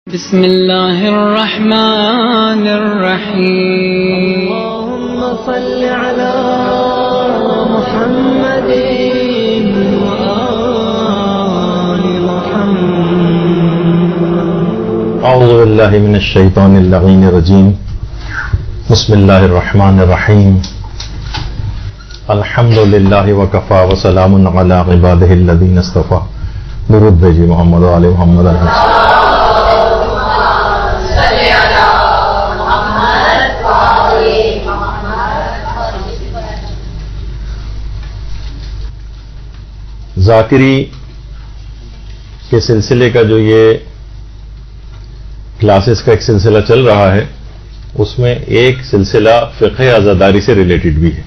بسم اللہ الرحمن الرحیم اللهم صل على محمد وآل محمد. اعوذ باللہ من الشیطان اللعین الرجیم. بسم اللہ الرحمن الرحیم. الحمد للہ وکفی وسلام علی عبادہ الذین اصطفی. درود بھیجیے محمد و آل محمد علیہ السلام. ذاکری کے سلسلے کا جو یہ کلاسز کا ایک سلسلہ چل رہا ہے، اس میں ایک سلسلہ فقہ عزاداری سے ریلیٹڈ بھی ہے.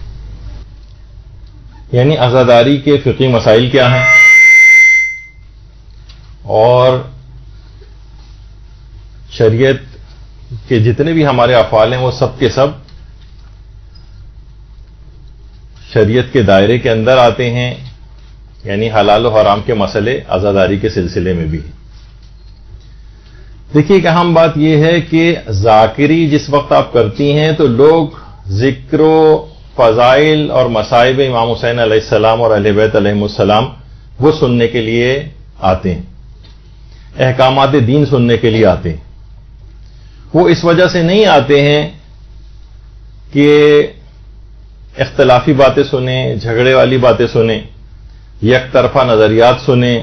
یعنی عزاداری کے فقہی مسائل کیا ہیں اور شریعت کے جتنے بھی ہمارے افعال ہیں وہ سب کے سب شریعت کے دائرے کے اندر آتے ہیں. یعنی حلال و حرام کے مسئلے عزاداری کے سلسلے میں بھی. دیکھیے ایک اہم بات یہ ہے کہ ذاکری جس وقت آپ کرتی ہیں تو لوگ ذکر و فضائل اور مصائب امام حسین علیہ السلام اور اہل بیت علیہ السلام وہ سننے کے لیے آتے ہیں، احکامات دین سننے کے لیے آتے ہیں. وہ اس وجہ سے نہیں آتے ہیں کہ اختلافی باتیں سنیں، جھگڑے والی باتیں سنیں، یک طرفہ نظریات سنیں،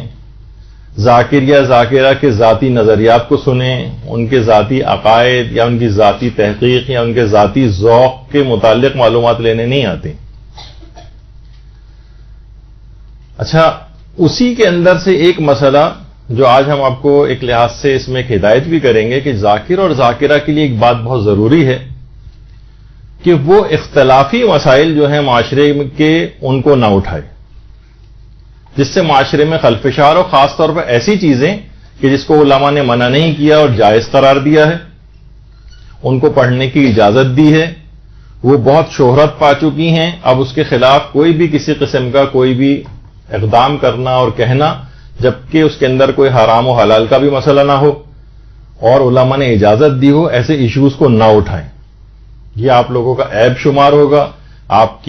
ذاکر یا ذاکرہ کے ذاتی نظریات کو سنیں، ان کے ذاتی عقائد یا ان کی ذاتی تحقیق یا ان کے ذاتی ذوق کے متعلق معلومات لینے نہیں آتے. اچھا، اسی کے اندر سے ایک مسئلہ جو آج ہم آپ کو ایک لحاظ سے اس میں ایک ہدایت بھی کریں گے کہ ذاکر اور ذاکرہ کے لیے ایک بات بہت ضروری ہے کہ وہ اختلافی مسائل جو ہیں معاشرے کے ان کو نہ اٹھائے، جس سے معاشرے میں خلفشار ہو. خاص طور پر ایسی چیزیں کہ جس کو علماء نے منع نہیں کیا اور جائز قرار دیا ہے، ان کو پڑھنے کی اجازت دی ہے، وہ بہت شہرت پا چکی ہیں. اب اس کے خلاف کوئی بھی کسی قسم کا کوئی بھی اقدام کرنا اور کہنا جبکہ اس کے اندر کوئی حرام و حلال کا بھی مسئلہ نہ ہو اور علماء نے اجازت دی ہو، ایسے ایشوز کو نہ اٹھائیں. یہ آپ لوگوں کا عیب شمار ہوگا، آپ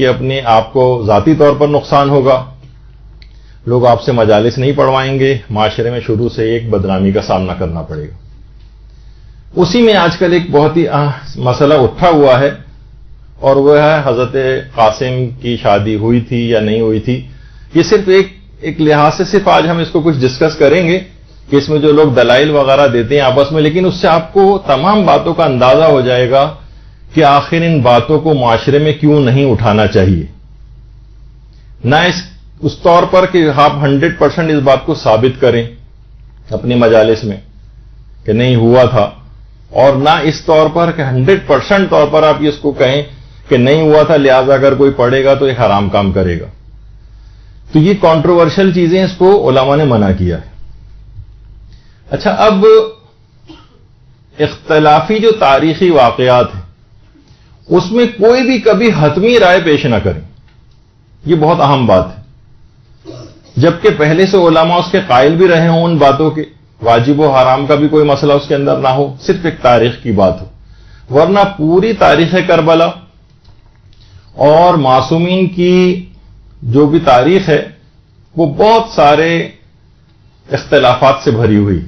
کو ذاتی طور پر نقصان ہوگا. لوگ آپ سے مجالس نہیں پڑھوائیں گے، معاشرے میں شروع سے ایک بدنامی کا سامنا کرنا پڑے گا. اسی میں آج کل ایک بہت ہی مسئلہ اٹھا ہوا ہے اور وہ ہے حضرت قاسم کی شادی ہوئی تھی یا نہیں ہوئی تھی. یہ صرف ایک لحاظ سے صرف آج ہم اس کو کچھ ڈسکس کریں گے کہ اس میں جو لوگ دلائل وغیرہ دیتے ہیں آپس میں، لیکن اس سے آپ کو تمام باتوں کا اندازہ ہو جائے گا کہ آخر ان باتوں کو معاشرے میں کیوں نہیں اٹھانا چاہیے. نہ اس طور پر کہ آپ 100% اس بات کو ثابت کریں اپنی مجالس میں کہ نہیں ہوا تھا، اور نہ اس طور پر کہ 100% طور پر آپ اس کو کہیں کہ نہیں ہوا تھا لہذا اگر کوئی پڑھے گا تو یہ حرام کام کرے گا. تو یہ کنٹروورشل چیزیں اس کو علماء نے منع کیا ہے. اچھا، اب اختلافی جو تاریخی واقعات ہیں اس میں کوئی بھی کبھی حتمی رائے پیش نہ کریں، یہ بہت اہم بات ہے. جبکہ پہلے سے علماء اس کے قائل بھی رہے ہوں ان باتوں کے، واجب و حرام کا بھی کوئی مسئلہ اس کے اندر نہ ہو، صرف ایک تاریخ کی بات ہو. ورنہ پوری تاریخ کربلا اور معصومین کی جو بھی تاریخ ہے وہ بہت سارے اختلافات سے بھری ہوئی.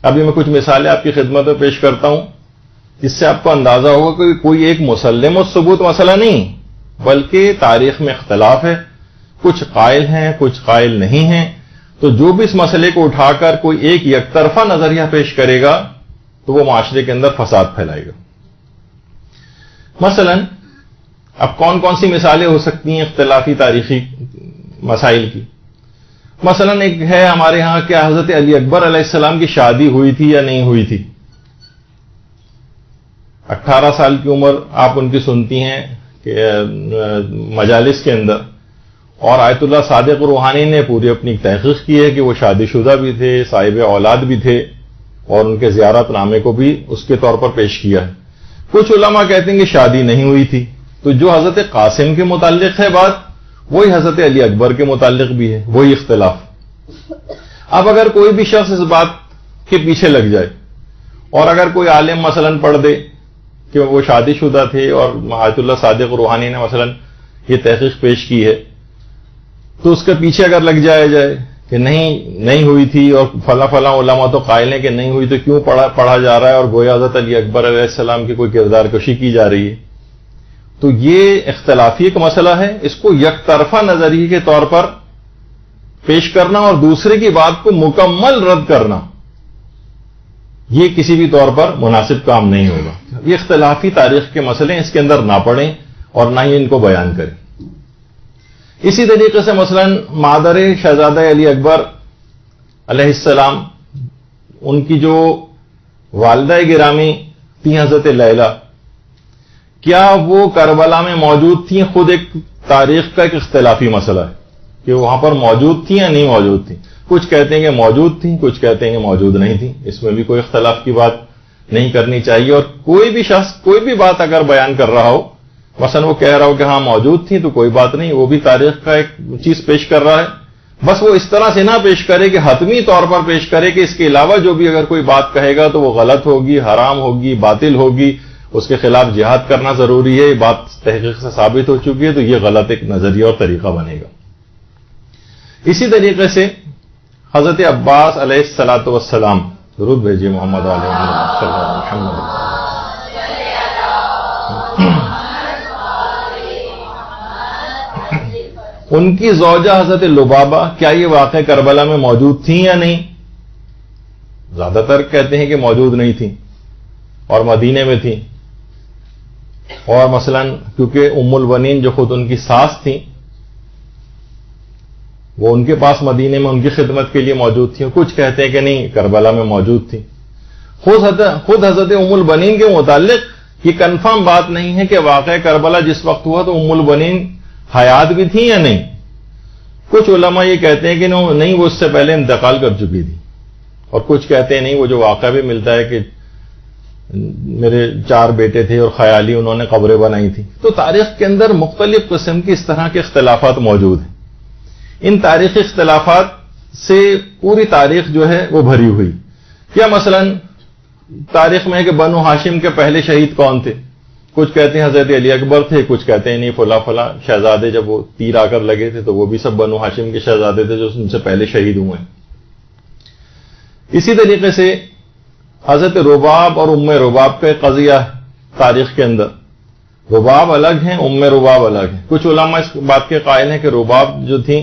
ابھی میں کچھ مثالیں آپ کی خدمت میں پیش کرتا ہوں جس سے آپ کو اندازہ ہوگا کہ کوئی ایک مسلم و ثبوت مسئلہ نہیں بلکہ تاریخ میں اختلاف ہے. کچھ قائل ہیں، کچھ قائل نہیں ہیں. تو جو بھی اس مسئلے کو اٹھا کر کوئی ایک یک طرفہ نظریہ پیش کرے گا تو وہ معاشرے کے اندر فساد پھیلائے گا. مثلا اب کون کون سی مثالیں ہو سکتی ہیں اختلافی تاریخی مسائل کی؟ مثلا ایک ہے ہمارے ہاں کہ حضرت علی اکبر علیہ السلام کی شادی ہوئی تھی یا نہیں ہوئی تھی. 18 سال کی عمر آپ ان کی سنتی ہیں کہ مجالس کے اندر، اور آیت اللہ صادق روحانی نے پوری اپنی تحقیق کی ہے کہ وہ شادی شدہ بھی تھے، صاحب اولاد بھی تھے، اور ان کے زیارت نامے کو بھی اس کے طور پر پیش کیا ہے. کچھ علماء کہتے ہیں کہ شادی نہیں ہوئی تھی. تو جو حضرت قاسم کے متعلق ہے بات، وہی حضرت علی اکبر کے متعلق بھی ہے، وہی اختلاف. اب اگر کوئی بھی شخص اس بات کے پیچھے لگ جائے. اور اگر کوئی عالم مثلا پڑھ دے کہ وہ شادی شدہ تھے اور آیت اللہ صادق روحانی نے مثلا یہ تحقیق پیش کی ہے، تو اس کے پیچھے اگر لگ جائے کہ نہیں ہوئی تھی، اور فلاں علماء تو قائل ہیں کہ نہیں ہوئی، تو کیوں پڑھا جا رہا ہے، اور گویا حضرت علی اکبر علیہ السلام کی کوئی کردار کشی کی جا رہی ہے. تو یہ اختلافی ایک مسئلہ ہے. اس کو یک طرفہ نظریے کے طور پر پیش کرنا اور دوسرے کی بات کو مکمل رد کرنا، یہ کسی بھی طور پر مناسب کام نہیں ہوگا. یہ اختلافی تاریخ کے مسئلے ہیں، اس کے اندر نہ پڑیں اور نہ ہی ان کو بیان کریں. اسی طریقے سے مثلا مادر شہزادہ علی اکبر علیہ السلام، ان کی جو والدہ گرامی تھی حضرت لیلہ، کیا وہ کربلا میں موجود تھیں؟ خود ایک تاریخ کا ایک اختلافی مسئلہ ہے کہ وہاں پر موجود تھیں یا نہیں موجود تھیں. کچھ کہتے ہیں کہ موجود تھیں، کچھ کہتے ہیں کہ موجود نہیں تھیں. اس میں بھی کوئی اختلاف کی بات نہیں کرنی چاہیے. اور کوئی بھی شخص کوئی بھی بات اگر بیان کر رہا ہو، مثلا وہ کہہ رہا ہو کہ ہاں موجود تھیں، تو کوئی بات نہیں، وہ بھی تاریخ کا ایک چیز پیش کر رہا ہے. بس وہ اس طرح سے نہ پیش کرے کہ حتمی طور پر پیش کرے کہ اس کے علاوہ جو بھی اگر کوئی بات کہے گا تو وہ غلط ہوگی، حرام ہوگی، باطل ہوگی، اس کے خلاف جہاد کرنا ضروری ہے. یہ بات تحقیق سے ثابت ہو چکی ہے، تو یہ غلط ایک نظریہ اور طریقہ بنے گا. اسی طریقے سے حضرت عباس علیہ الصلاۃ والسلام، درود بھیجیے محمد علیہ محمد. ان کی زوجہ حضرت لبابہ، کیا یہ واقع کربلا میں موجود تھیں یا نہیں؟ زیادہ تر کہتے ہیں کہ موجود نہیں تھیں اور مدینے میں تھیں. اور مثلا کیونکہ ام البنین جو خود ان کی ساس تھیں، وہ ان کے پاس مدینے میں ان کی خدمت کے لیے موجود تھیں. کچھ کہتے ہیں کہ نہیں، کربلا میں موجود تھیں. خود حضرت ام البنین کے متعلق یہ کنفرم بات نہیں ہے کہ واقع کربلا جس وقت ہوا تو ام البنین حیات بھی تھیں یا نہیں. کچھ علماء یہ کہتے ہیں کہ نہیں، وہ اس سے پہلے انتقال کر چکی تھی. اور کچھ کہتے ہیں نہیں، وہ جو واقعہ بھی ملتا ہے کہ میرے 4 بیٹے تھے اور خیالی انہوں نے قبریں بنائی تھی. تو تاریخ کے اندر مختلف قسم کی اس طرح کے اختلافات موجود ہیں. ان تاریخی اختلافات سے پوری تاریخ جو ہے وہ بھری ہوئی. کیا مثلا تاریخ میں ہے کہ بنو ہاشم کے پہلے شہید کون تھے؟ کچھ کہتے ہیں حضرت علی اکبر تھے، کچھ کہتے ہیں نہیں فلاں شہزادے جب وہ تیر آ کر لگے تھے تو وہ بھی سب بنو ہاشم کے شہزادے تھے جو ان سے پہلے شہید ہوئے ہیں. اسی طریقے سے حضرت رباب اور ام رباب کا ایک قضیہ ہے تاریخ کے اندر. رباب الگ ہیں، ام رباب الگ ہیں. کچھ علماء اس بات کے قائل ہیں کہ رباب جو تھیں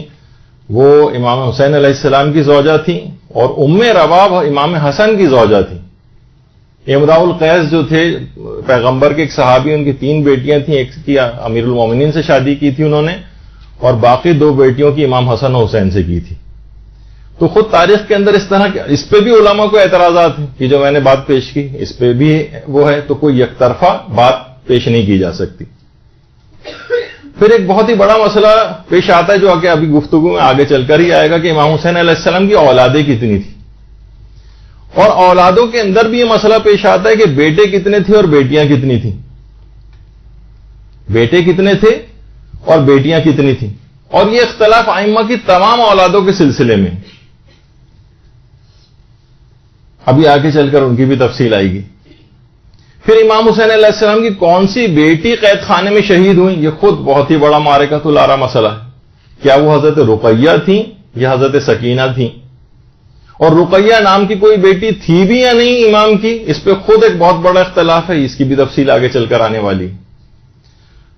وہ امام حسین علیہ السلام کی زوجہ تھیں، اور ام رباب امام حسن کی زوجہ تھیں. امراء القیس جو تھے پیغمبر کے ایک صحابی، ان کی 3 بیٹیاں تھیں. ایک کی امیر المومنین سے شادی کی تھی انہوں نے، اور باقی 2 بیٹیوں کی امام حسن و حسین سے کی تھی. تو خود تاریخ کے اندر اس طرح کے، اس پہ بھی علماء کو اعتراضات ہیں کہ جو میں نے بات پیش کی اس پہ بھی وہ ہے. تو کوئی یک طرفہ بات پیش نہیں کی جا سکتی. پھر ایک بہت ہی بڑا مسئلہ پیش آتا ہے جو کہ ابھی گفتگو میں آگے چل کر ہی آئے گا کہ امام حسین علیہ السلام کی اولادیں کتنی تھیں. اور اولادوں کے اندر بھی یہ مسئلہ پیش آتا ہے کہ بیٹے کتنے تھے اور بیٹیاں کتنی تھیں. بیٹے کتنے تھے اور بیٹیاں کتنی تھیں. اور یہ اختلاف ائمہ کی تمام اولادوں کے سلسلے میں. ابھی آگے چل کر ان کی بھی تفصیل آئے گی. پھر امام حسین علیہ السلام کی کون سی بیٹی قید خانے میں شہید ہوئی، یہ خود بہت ہی بڑا معرکۃ العرا مسئلہ ہے. کیا وہ حضرت رقیہ تھیں یا حضرت سکینہ تھیں؟ اور رقیہ نام کی کوئی بیٹی تھی بھی یا نہیں امام کی، اس پہ خود ایک بہت بڑا اختلاف ہے. اس کی بھی تفصیل آگے چل کر آنے والی.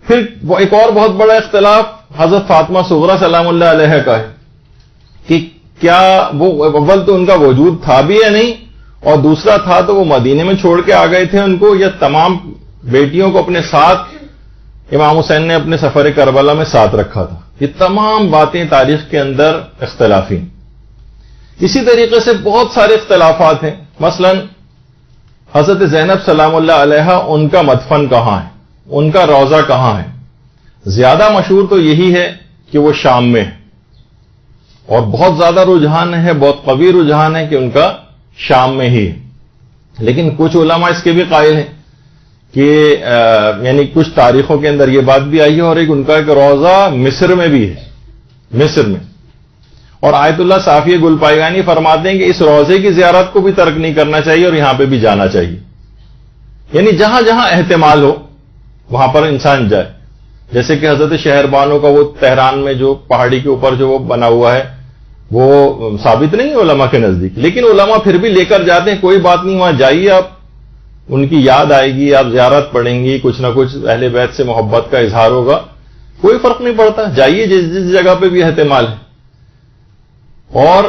پھر ایک اور بہت بڑا اختلاف حضرت فاطمہ صغریٰ سلام اللہ علیہ کا ہے کہ کیا وہ اول تو ان کا وجود تھا بھی یا نہیں، اور دوسرا تھا تو وہ مدینے میں چھوڑ کے آ گئے تھے ان کو، یا تمام بیٹیوں کو اپنے ساتھ امام حسین نے اپنے سفر کربلا میں ساتھ رکھا تھا. یہ تمام باتیں تاریخ کے اندر اختلافی. اسی طریقے سے بہت سارے اختلافات ہیں. مثلا حضرت زینب سلام اللہ علیہ، ان کا مدفن کہاں ہے، ان کا روضہ کہاں ہے؟ زیادہ مشہور تو یہی ہے کہ وہ شام میں ہے، اور بہت زیادہ رجحان ہے، بہت قوی رجحان ہے کہ ان کا شام میں ہی ہے. لیکن کچھ علماء اس کے بھی قائل ہیں کہ یعنی کچھ تاریخوں کے اندر یہ بات بھی آئی ہے، اور ایک ان کا ایک روضہ مصر میں بھی ہے، مصر میں. اور آیت اللہ صافی گل پائگانی فرماتے ہیں کہ اس روضے کی زیارت کو بھی ترک نہیں کرنا چاہیے اور یہاں پہ بھی جانا چاہیے. یعنی جہاں جہاں احتمال ہو وہاں پر انسان جائے. جیسے کہ حضرت شہر بانو کا وہ تہران میں جو پہاڑی کے اوپر جو وہ بنا ہوا ہے وہ ثابت نہیں ہے علماء کے نزدیک، لیکن علماء پھر بھی لے کر جاتے ہیں. کوئی بات نہیں، وہاں جائیے، آپ ان کی یاد آئے گی، آپ زیارت پڑھیں گی، کچھ نہ کچھ اہل بیت سے محبت کا اظہار ہوگا، کوئی فرق نہیں پڑتا، جائیے جس جگہ پہ بھی احتمال ہے. اور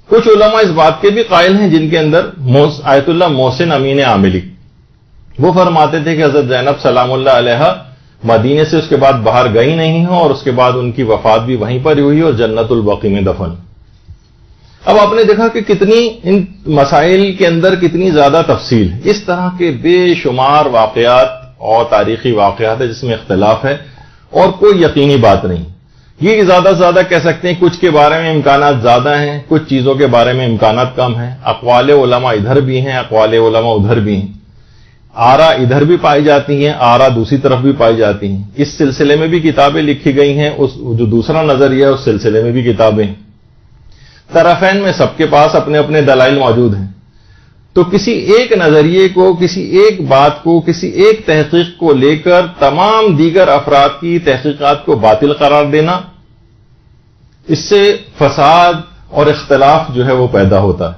کچھ علماء اس بات کے بھی قائل ہیں جن کے اندر آیت اللہ محسن امین عاملی، وہ فرماتے تھے کہ حضرت زینب سلام اللہ علیہا مدینے سے اس کے بعد باہر گئی نہیں ہوں اور اس کے بعد ان کی وفات بھی وہیں پر ہوئی اور جنت البقیع میں دفن. اب آپ نے دیکھا کہ کتنی ان مسائل کے اندر کتنی زیادہ تفصیل ہے. اس طرح کے بے شمار واقعات اور تاریخی واقعات ہیں جس میں اختلاف ہے اور کوئی یقینی بات نہیں. یہ زیادہ سے زیادہ کہہ سکتے ہیں کچھ کے بارے میں امکانات زیادہ ہیں، کچھ چیزوں کے بارے میں امکانات کم ہیں. اقوال علماء ادھر بھی ہیں، اقوال علماء ادھر بھی ہیں، آرا ادھر بھی پائی جاتی ہیں، آرا دوسری طرف بھی پائی جاتی ہیں. اس سلسلے میں بھی کتابیں لکھی گئی ہیں، اس جو دوسرا نظریہ ہے اس سلسلے میں بھی کتابیں ہیں. طرفین میں سب کے پاس اپنے اپنے دلائل موجود ہیں. تو کسی ایک نظریے کو، کسی ایک بات کو، کسی ایک تحقیق کو لے کر تمام دیگر افراد کی تحقیقات کو باطل قرار دینا، اس سے فساد اور اختلاف جو ہے وہ پیدا ہوتا ہے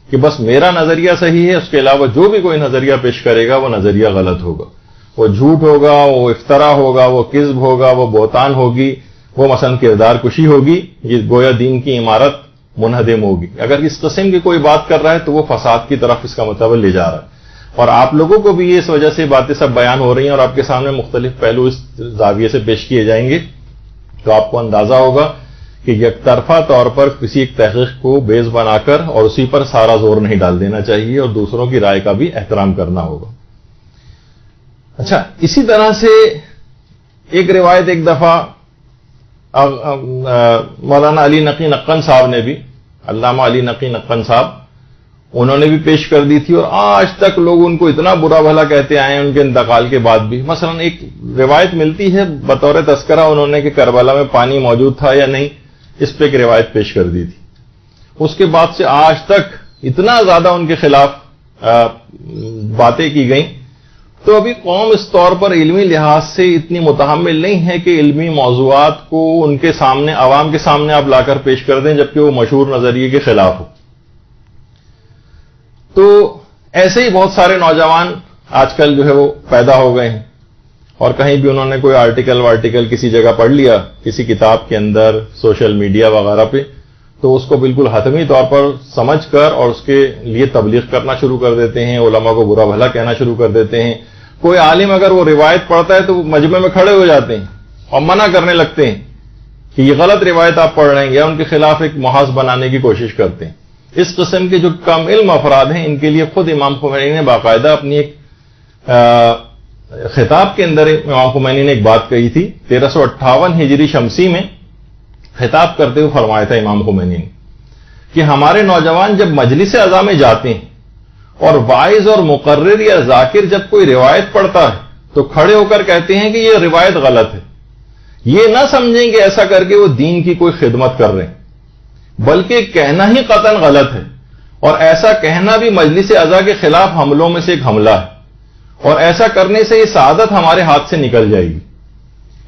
کہ بس میرا نظریہ صحیح ہے، اس کے علاوہ جو بھی کوئی نظریہ پیش کرے گا وہ نظریہ غلط ہوگا، وہ جھوٹ ہوگا، وہ افطرا ہوگا، وہ کذب ہوگا، وہ بہتان ہوگی، وہ مثلا کردار کشی ہوگی، یہ گویا دین کی عمارت منہدم ہوگی. اگر اس قسم کی کوئی بات کر رہا ہے تو وہ فساد کی طرف اس کا مطلب لے جا رہا ہے. اور آپ لوگوں کو بھی اس وجہ سے باتیں سب بیان ہو رہی ہیں اور آپ کے سامنے مختلف پہلو اس زاویے سے پیش کیے جائیں گے تو آپ کو اندازہ ہوگا کہ یک طرفہ طور پر کسی ایک تحقیق کو بیس بنا کر اور اسی پر سارا زور نہیں ڈال دینا چاہیے اور دوسروں کی رائے کا بھی احترام کرنا ہوگا. اچھا، اسی طرح سے ایک روایت ایک دفعہ مولانا علی نقی نقن صاحب نے بھی، علامہ علی نقی نقن صاحب، انہوں نے بھی پیش کر دی تھی اور آج تک لوگ ان کو اتنا برا بھلا کہتے آئے ہیں ان کے انتقال کے بعد بھی. مثلا ایک روایت ملتی ہے بطور تذکرہ انہوں نے کہ کربلا میں پانی موجود تھا یا نہیں، اس پہ ایک روایت پیش کر دی تھی. اس کے بعد سے آج تک اتنا زیادہ ان کے خلاف باتیں کی گئیں. تو ابھی قوم اس طور پر علمی لحاظ سے اتنی متحمل نہیں ہے کہ علمی موضوعات کو ان کے سامنے، عوام کے سامنے آپ لا کر پیش کر دیں جبکہ وہ مشہور نظریے کے خلاف ہو. تو ایسے ہی بہت سارے نوجوان آج کل جو ہے وہ پیدا ہو گئے ہیں اور کہیں بھی انہوں نے کوئی آرٹیکل کسی جگہ پڑھ لیا، کسی کتاب کے اندر، سوشل میڈیا وغیرہ پہ، تو اس کو بالکل حتمی طور پر سمجھ کر اور اس کے لیے تبلیغ کرنا شروع کر دیتے ہیں، علماء کو برا بھلا کہنا شروع کر دیتے ہیں. کوئی عالم اگر وہ روایت پڑھتا ہے تو وہ مجمع میں کھڑے ہو جاتے ہیں اور منع کرنے لگتے ہیں کہ یہ غلط روایت آپ پڑھ رہے ہیں، یا ان کے خلاف ایک محاذ بنانے کی کوشش کرتے ہیں. اس قسم کے جو کم علم افراد ہیں ان کے لیے خود امام خمینی نے باقاعدہ اپنی ایک خطاب کے اندر امام خمینی نے ایک بات کہی تھی. 1358 ہجری شمسی میں خطاب کرتے ہوئے فرمایا تھا امام خمینی نے کہ ہمارے نوجوان جب مجلس اعضاء میں جاتے ہیں اور واعظ اور مقرر یا ذاکر جب کوئی روایت پڑھتا ہے تو کھڑے ہو کر کہتے ہیں کہ یہ روایت غلط ہے. یہ نہ سمجھیں کہ ایسا کر کے وہ دین کی کوئی خدمت کر رہے ہیں، بلکہ کہنا ہی قطعاً غلط ہے، اور ایسا کہنا بھی مجلس اعضاء کے خلاف حملوں میں سے ایک حملہ ہے، اور ایسا کرنے سے یہ سعادت ہمارے ہاتھ سے نکل جائے گی.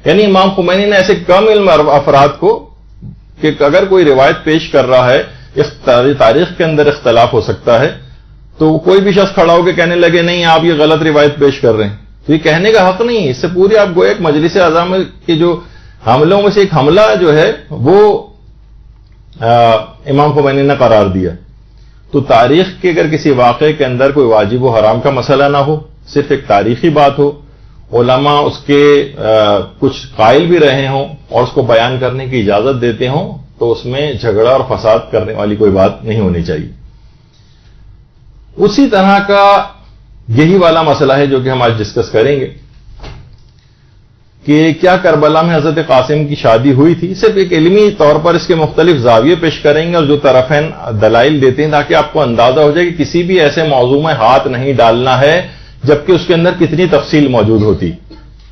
یعنی امام خمینی نے ایسے کم علم افراد کو کہ اگر کوئی روایت پیش کر رہا ہے، اس تاریخ کے اندر اختلاف ہو سکتا ہے، تو کوئی بھی شخص کھڑا ہو کے کہنے لگے نہیں آپ یہ غلط روایت پیش کر رہے ہیں، تو یہ کہنے کا حق نہیں ہے. اس سے پوری آپ گویا ایک مجلس اعضاء میں کے جو حملوں میں سے ایک حملہ جو ہے وہ امام خمینی نے قرار دیا. تو تاریخ کے اگر کسی واقعے کے اندر کوئی واجب و حرام کا مسئلہ نہ ہو، صرف ایک تاریخی بات ہو، علماء اس کے کچھ قائل بھی رہے ہوں اور اس کو بیان کرنے کی اجازت دیتے ہوں، تو اس میں جھگڑا اور فساد کرنے والی کوئی بات نہیں ہونی چاہیے. اسی طرح کا یہی والا مسئلہ ہے جو کہ ہم آج ڈسکس کریں گے کہ کیا کربلا میں حضرت قاسم کی شادی ہوئی تھی. صرف ایک علمی طور پر اس کے مختلف زاویے پیش کریں گے اور جو طرفین دلائل دیتے ہیں تاکہ آپ کو اندازہ ہو جائے کہ کسی بھی ایسے موضوع میں ہاتھ نہیں ڈالنا ہے جبکہ اس کے اندر کتنی تفصیل موجود ہوتی.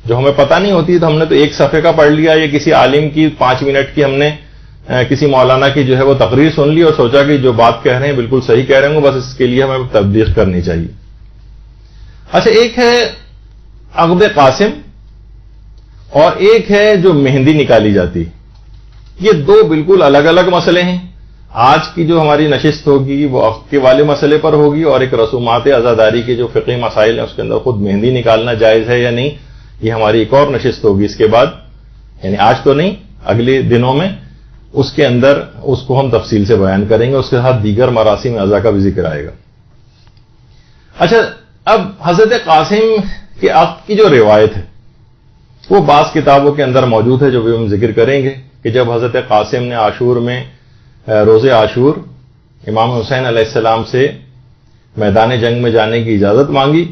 جو ہمیں پتہ نہیں ہوتی تو ہم نے تو ایک صفحے کا پڑھ لیا یا کسی عالم کی 5 منٹ کی ہم نے کسی مولانا کی جو ہے وہ تقریر سن لی اور سوچا کہ جو بات کہہ رہے ہیں بالکل صحیح کہہ رہے ہوں، بس اس کے لیے ہمیں تبلیغ کرنی چاہیے. اچھا، ایک ہے عقد قاسم اور ایک ہے جو مہندی نکالی جاتی. یہ دو بالکل الگ الگ مسئلے ہیں. آج کی جو ہماری نشست ہوگی وہ عقد کے والے مسئلے پر ہوگی، اور ایک رسومات عزاداری کے جو فقہی مسائل ہیں اس کے اندر خود مہندی نکالنا جائز ہے یا نہیں، یہ ہماری ایک اور نشست ہوگی اس کے بعد، یعنی آج تو نہیں، اگلے دنوں میں اس کے اندر اس کو ہم تفصیل سے بیان کریں گے. اس کے ساتھ دیگر مراسم اعضاء کا بھی ذکر آئے گا. اچھا، اب حضرت قاسم کے عقد کی جو روایت ہے وہ بعض کتابوں کے اندر موجود ہے، جو بھی ہم ذکر کریں گے کہ جب حضرت قاسم نے عاشور میں روز عاشور امام حسین علیہ السلام سے میدان جنگ میں جانے کی اجازت مانگی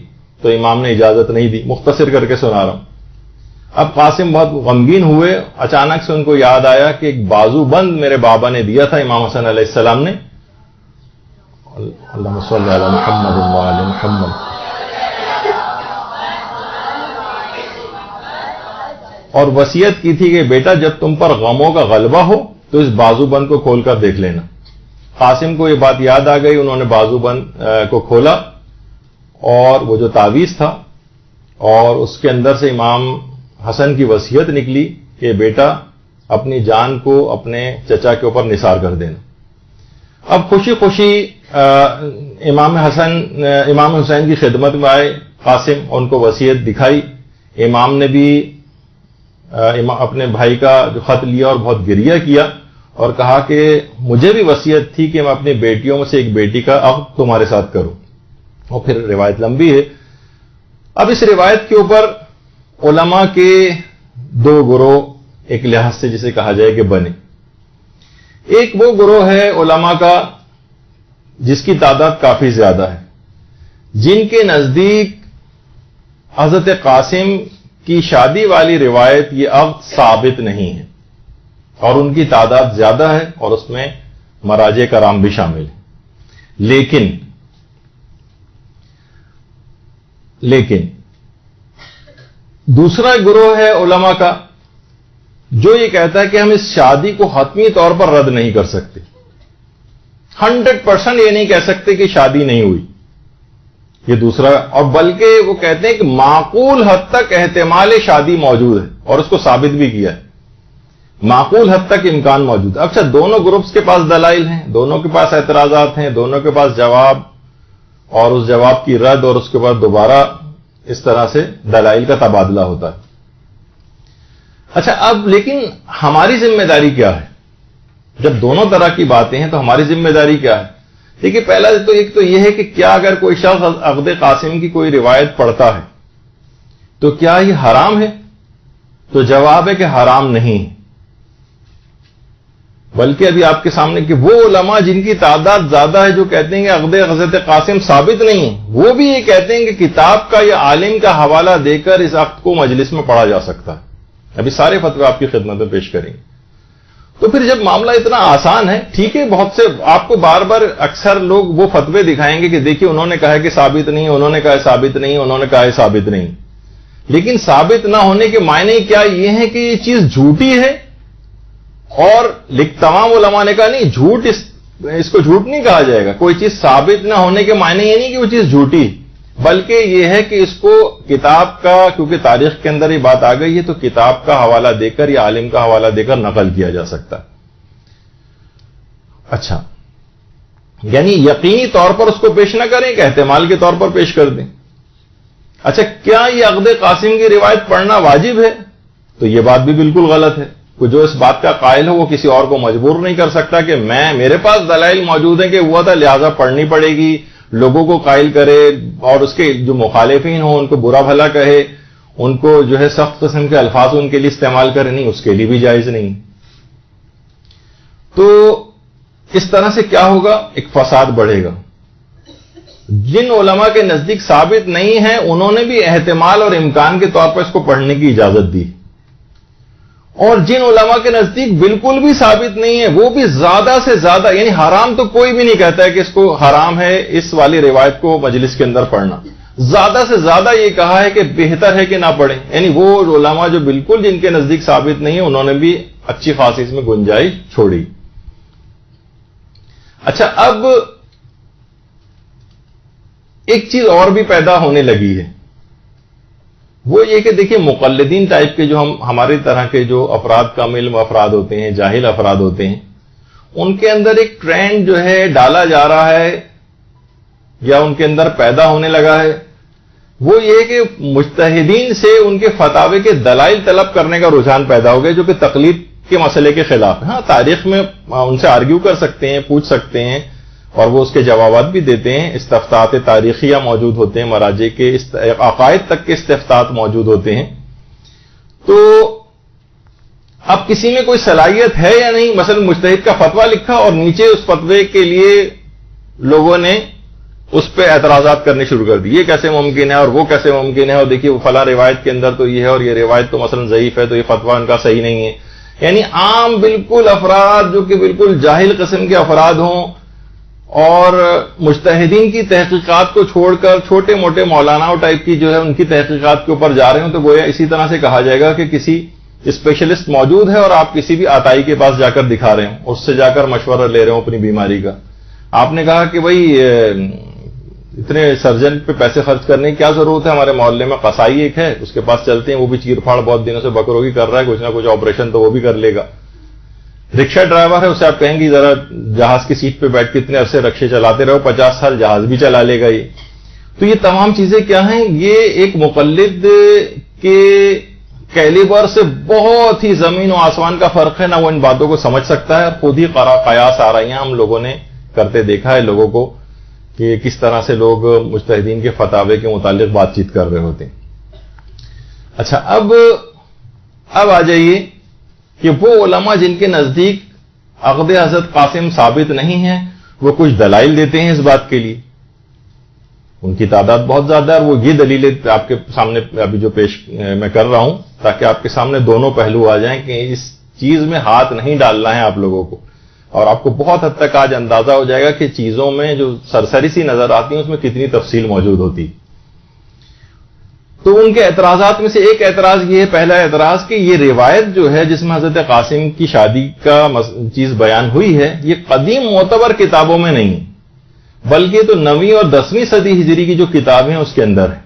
تو امام نے اجازت نہیں دی. مختصر کر کے سنا رہا ہوں. اب قاسم بہت غمگین ہوئے. اچانک سے ان کو یاد آیا کہ ایک بازو بند میرے بابا نے دیا تھا امام حسن علیہ السلام نے. اللہم صلی علی محمد و علی محمد. اور وصیت کی تھی کہ بیٹا جب تم پر غموں کا غلبہ ہو تو اس بازو بند کو کھول کر دیکھ لینا. قاسم کو یہ بات یاد آ گئی. انہوں نے بازو بند کو کھولا اور وہ جو تعویذ تھا اور اس کے اندر سے امام حسن کی وصیت نکلی کہ بیٹا اپنی جان کو اپنے چچا کے اوپر نثار کر دینا. اب خوشی خوشی امام حسین کی خدمت میں آئے قاسم، ان کو وصیت دکھائی. امام نے بھی اپنے بھائی کا جو خط لیا اور بہت گریہ کیا اور کہا کہ مجھے بھی وصیت تھی کہ میں اپنی بیٹیوں میں سے ایک بیٹی کا عقد تمہارے ساتھ کروں. اور پھر روایت لمبی ہے. اب اس روایت کے اوپر علماء کے دو گروہ ایک لحاظ سے جسے کہا جائے کہ بنے. ایک وہ گروہ ہے علماء کا جس کی تعداد کافی زیادہ ہے، جن کے نزدیک حضرت قاسم کی شادی والی روایت یہ عقد ثابت نہیں ہے، اور ان کی تعداد زیادہ ہے اور اس میں مراجع کرام بھی شامل ہیں. لیکن دوسرا گروہ ہے علماء کا جو یہ کہتا ہے کہ ہم اس شادی کو حتمی طور پر رد نہیں کر سکتے. 100% یہ نہیں کہہ سکتے کہ شادی نہیں ہوئی، یہ دوسرا. اور بلکہ وہ کہتے ہیں کہ معقول حد تک احتمال شادی موجود ہے اور اس کو ثابت بھی کیا ہے. معقول حد تک امکان موجود ہے. اچھا، دونوں گروپس کے پاس دلائل ہیں، دونوں کے پاس اعتراضات ہیں، دونوں کے پاس جواب اور اس جواب کی رد اور اس کے بعد دوبارہ اس طرح سے دلائل کا تبادلہ ہوتا ہے. اچھا، اب لیکن ہماری ذمہ داری کیا ہے؟ جب دونوں طرح کی باتیں ہیں تو ہماری ذمہ داری کیا ہے؟ دیکھیے، پہلا تو ایک تو یہ ہے کہ کیا اگر کوئی شخص عقد قاسم کی کوئی روایت پڑھتا ہے تو کیا یہ حرام ہے؟ تو جواب ہے کہ حرام نہیں، بلکہ ابھی آپ کے سامنے کہ وہ علماء جن کی تعداد زیادہ ہے جو کہتے ہیں کہ عقد حضرت قاسم ثابت نہیں ہے، وہ بھی یہ کہتے ہیں کہ کتاب کا یا عالم کا حوالہ دے کر اس عقد کو مجلس میں پڑھا جا سکتا ہے. ابھی سارے فتوے آپ کی خدمت میں پیش کریں گے. تو پھر جب معاملہ اتنا آسان ہے، ٹھیک ہے، بہت سے آپ کو بار بار اکثر لوگ وہ فتوے دکھائیں گے کہ دیکھیے انہوں نے کہا کہ ثابت نہیں، انہوں نے کہا ثابت نہیں، انہوں نے کہا ثابت نہیں. لیکن ثابت نہ ہونے کے معنی کیا یہ ہے کہ یہ چیز جھوٹی ہے؟ اور تمام علماء نے کہا نہیں، جھوٹ اس کو جھوٹ نہیں کہا جائے گا. کوئی چیز ثابت نہ ہونے کے معنی یہ نہیں کہ وہ چیز جھوٹی، بلکہ یہ ہے کہ اس کو کتاب کا، کیونکہ تاریخ کے اندر یہ بات آ گئی ہے تو کتاب کا حوالہ دے کر یا عالم کا حوالہ دے کر نقل کیا جا سکتا ہے. اچھا، یعنی یقینی طور پر اس کو پیش نہ کریں کہ احتمال کے طور پر پیش کر دیں. اچھا، کیا یہ عقد قاسم کی روایت پڑھنا واجب ہے؟ تو یہ بات بھی بالکل غلط ہے. جو اس بات کا قائل ہو وہ کسی اور کو مجبور نہیں کر سکتا کہ میرے پاس دلائل موجود ہیں کہ ہوا تھا لہذا پڑھنی پڑے گی، لوگوں کو قائل کرے اور اس کے جو مخالفین ہوں ان کو برا بھلا کہے، ان کو جو ہے سخت قسم کے الفاظ ان کے لیے استعمال کرے. نہیں، اس کے لیے بھی جائز نہیں. تو اس طرح سے کیا ہوگا؟ ایک فساد بڑھے گا. جن علماء کے نزدیک ثابت نہیں ہے انہوں نے بھی احتمال اور امکان کے طور پر اس کو پڑھنے کی اجازت دی، اور جن علماء کے نزدیک بالکل بھی ثابت نہیں ہے وہ بھی زیادہ سے زیادہ، یعنی حرام تو کوئی بھی نہیں کہتا ہے کہ اس کو حرام ہے اس والی روایت کو مجلس کے اندر پڑھنا، زیادہ سے زیادہ یہ کہا ہے کہ بہتر ہے کہ نہ پڑھیں. یعنی وہ علماء جو بالکل جن کے نزدیک ثابت نہیں ہے انہوں نے بھی اچھی خاصی اس میں گنجائش چھوڑی. اچھا، اب ایک چیز اور بھی پیدا ہونے لگی ہے، وہ یہ کہ دیکھیے مقلدین ٹائپ کے جو ہماری طرح کے جو افراد، کم علم افراد ہوتے ہیں، جاہل افراد ہوتے ہیں، ان کے اندر ایک ٹرینڈ جو ہے ڈالا جا رہا ہے یا ان کے اندر پیدا ہونے لگا ہے، وہ یہ کہ مجتہدین سے ان کے فتاوے کے دلائل طلب کرنے کا رجحان پیدا ہو گیا، جو کہ تقلید کے مسئلے کے خلاف ہے. ہاں، تاریخ میں ان سے آرگیو کر سکتے ہیں، پوچھ سکتے ہیں، اور وہ اس کے جوابات بھی دیتے ہیں. استفتاءات تاریخیہ موجود ہوتے ہیں، مراجع کے عقائد تک کے استفتاءات موجود ہوتے ہیں. تو اب کسی میں کوئی صلاحیت ہے یا نہیں، مثلا مجتہد کا فتویٰ لکھا اور نیچے اس فتوے کے لیے لوگوں نے اس پہ اعتراضات کرنے شروع کر دی، یہ کیسے ممکن ہے اور وہ کیسے ممکن ہے، اور دیکھیے وہ فلاں روایت کے اندر تو یہ ہے اور یہ روایت تو مثلا ضعیف ہے، تو یہ فتویٰ ان کا صحیح نہیں ہے. یعنی عام بالکل افراد جو کہ بالکل جاہل قسم کے افراد ہوں اور مجتہدین کی تحقیقات کو چھوڑ کر چھوٹے موٹے مولانا ٹائپ کی جو ہے ان کی تحقیقات کے اوپر جا رہے ہوں، تو گویا اسی طرح سے کہا جائے گا کہ کسی اسپیشلسٹ موجود ہے اور آپ کسی بھی آتائی کے پاس جا کر دکھا رہے ہوں، اس سے جا کر مشورہ لے رہے ہوں اپنی بیماری کا. آپ نے کہا کہ بھائی اتنے سرجن پہ پیسے خرچ کرنے کی کیا ضرورت ہے، ہمارے محلے میں قصائی ایک ہے، اس کے پاس چلتے ہیں، وہ بھی چیر پھاڑ بہت دنوں سے بکروں کی کر رہا ہے، کچھ نہ کچھ آپریشن تو وہ بھی کر لے گا. رکشہ ڈرائیور ہے، اسے آپ کہیں گے ذرا جہاز کی سیٹ پہ بیٹھ کے اتنے عرصے رکشے چلاتے رہو، 50 سال جہاز بھی چلا لے گا یہ. تو یہ تمام چیزیں کیا ہیں، یہ ایک مقلد کے کیلیبر سے بہت ہی زمین و آسمان کا فرق ہے. نہ وہ ان باتوں کو سمجھ سکتا ہے، خود ہی قیاس آرائیاں ہم لوگوں نے کرتے دیکھا ہے لوگوں کو کہ کس طرح سے لوگ مجتہدین کے فتاوے کے متعلق بات چیت کر رہے ہوتے ہیں. اچھا، اب آ جائیے کہ وہ علماء جن کے نزدیک عقد حضرت قاسم ثابت نہیں ہے، وہ کچھ دلائل دیتے ہیں اس بات کے لیے. ان کی تعداد بہت زیادہ ہے، اور وہ یہ دلیلیں آپ کے سامنے ابھی جو پیش میں کر رہا ہوں، تاکہ آپ کے سامنے دونوں پہلو آ جائیں کہ اس چیز میں ہاتھ نہیں ڈالنا ہے آپ لوگوں کو، اور آپ کو بہت حد تک آج اندازہ ہو جائے گا کہ چیزوں میں جو سرسری سی نظر آتی ہیں اس میں کتنی تفصیل موجود ہوتی. تو ان کے اعتراضات میں سے ایک اعتراض یہ ہے، پہلا اعتراض کہ یہ روایت جو ہے جس میں حضرت قاسم کی شادی کا چیز بیان ہوئی ہے، یہ قدیم معتبر کتابوں میں نہیں، بلکہ تو 9ویں اور 10ویں صدی ہجری کی جو کتابیں ہیں اس کے اندر ہے.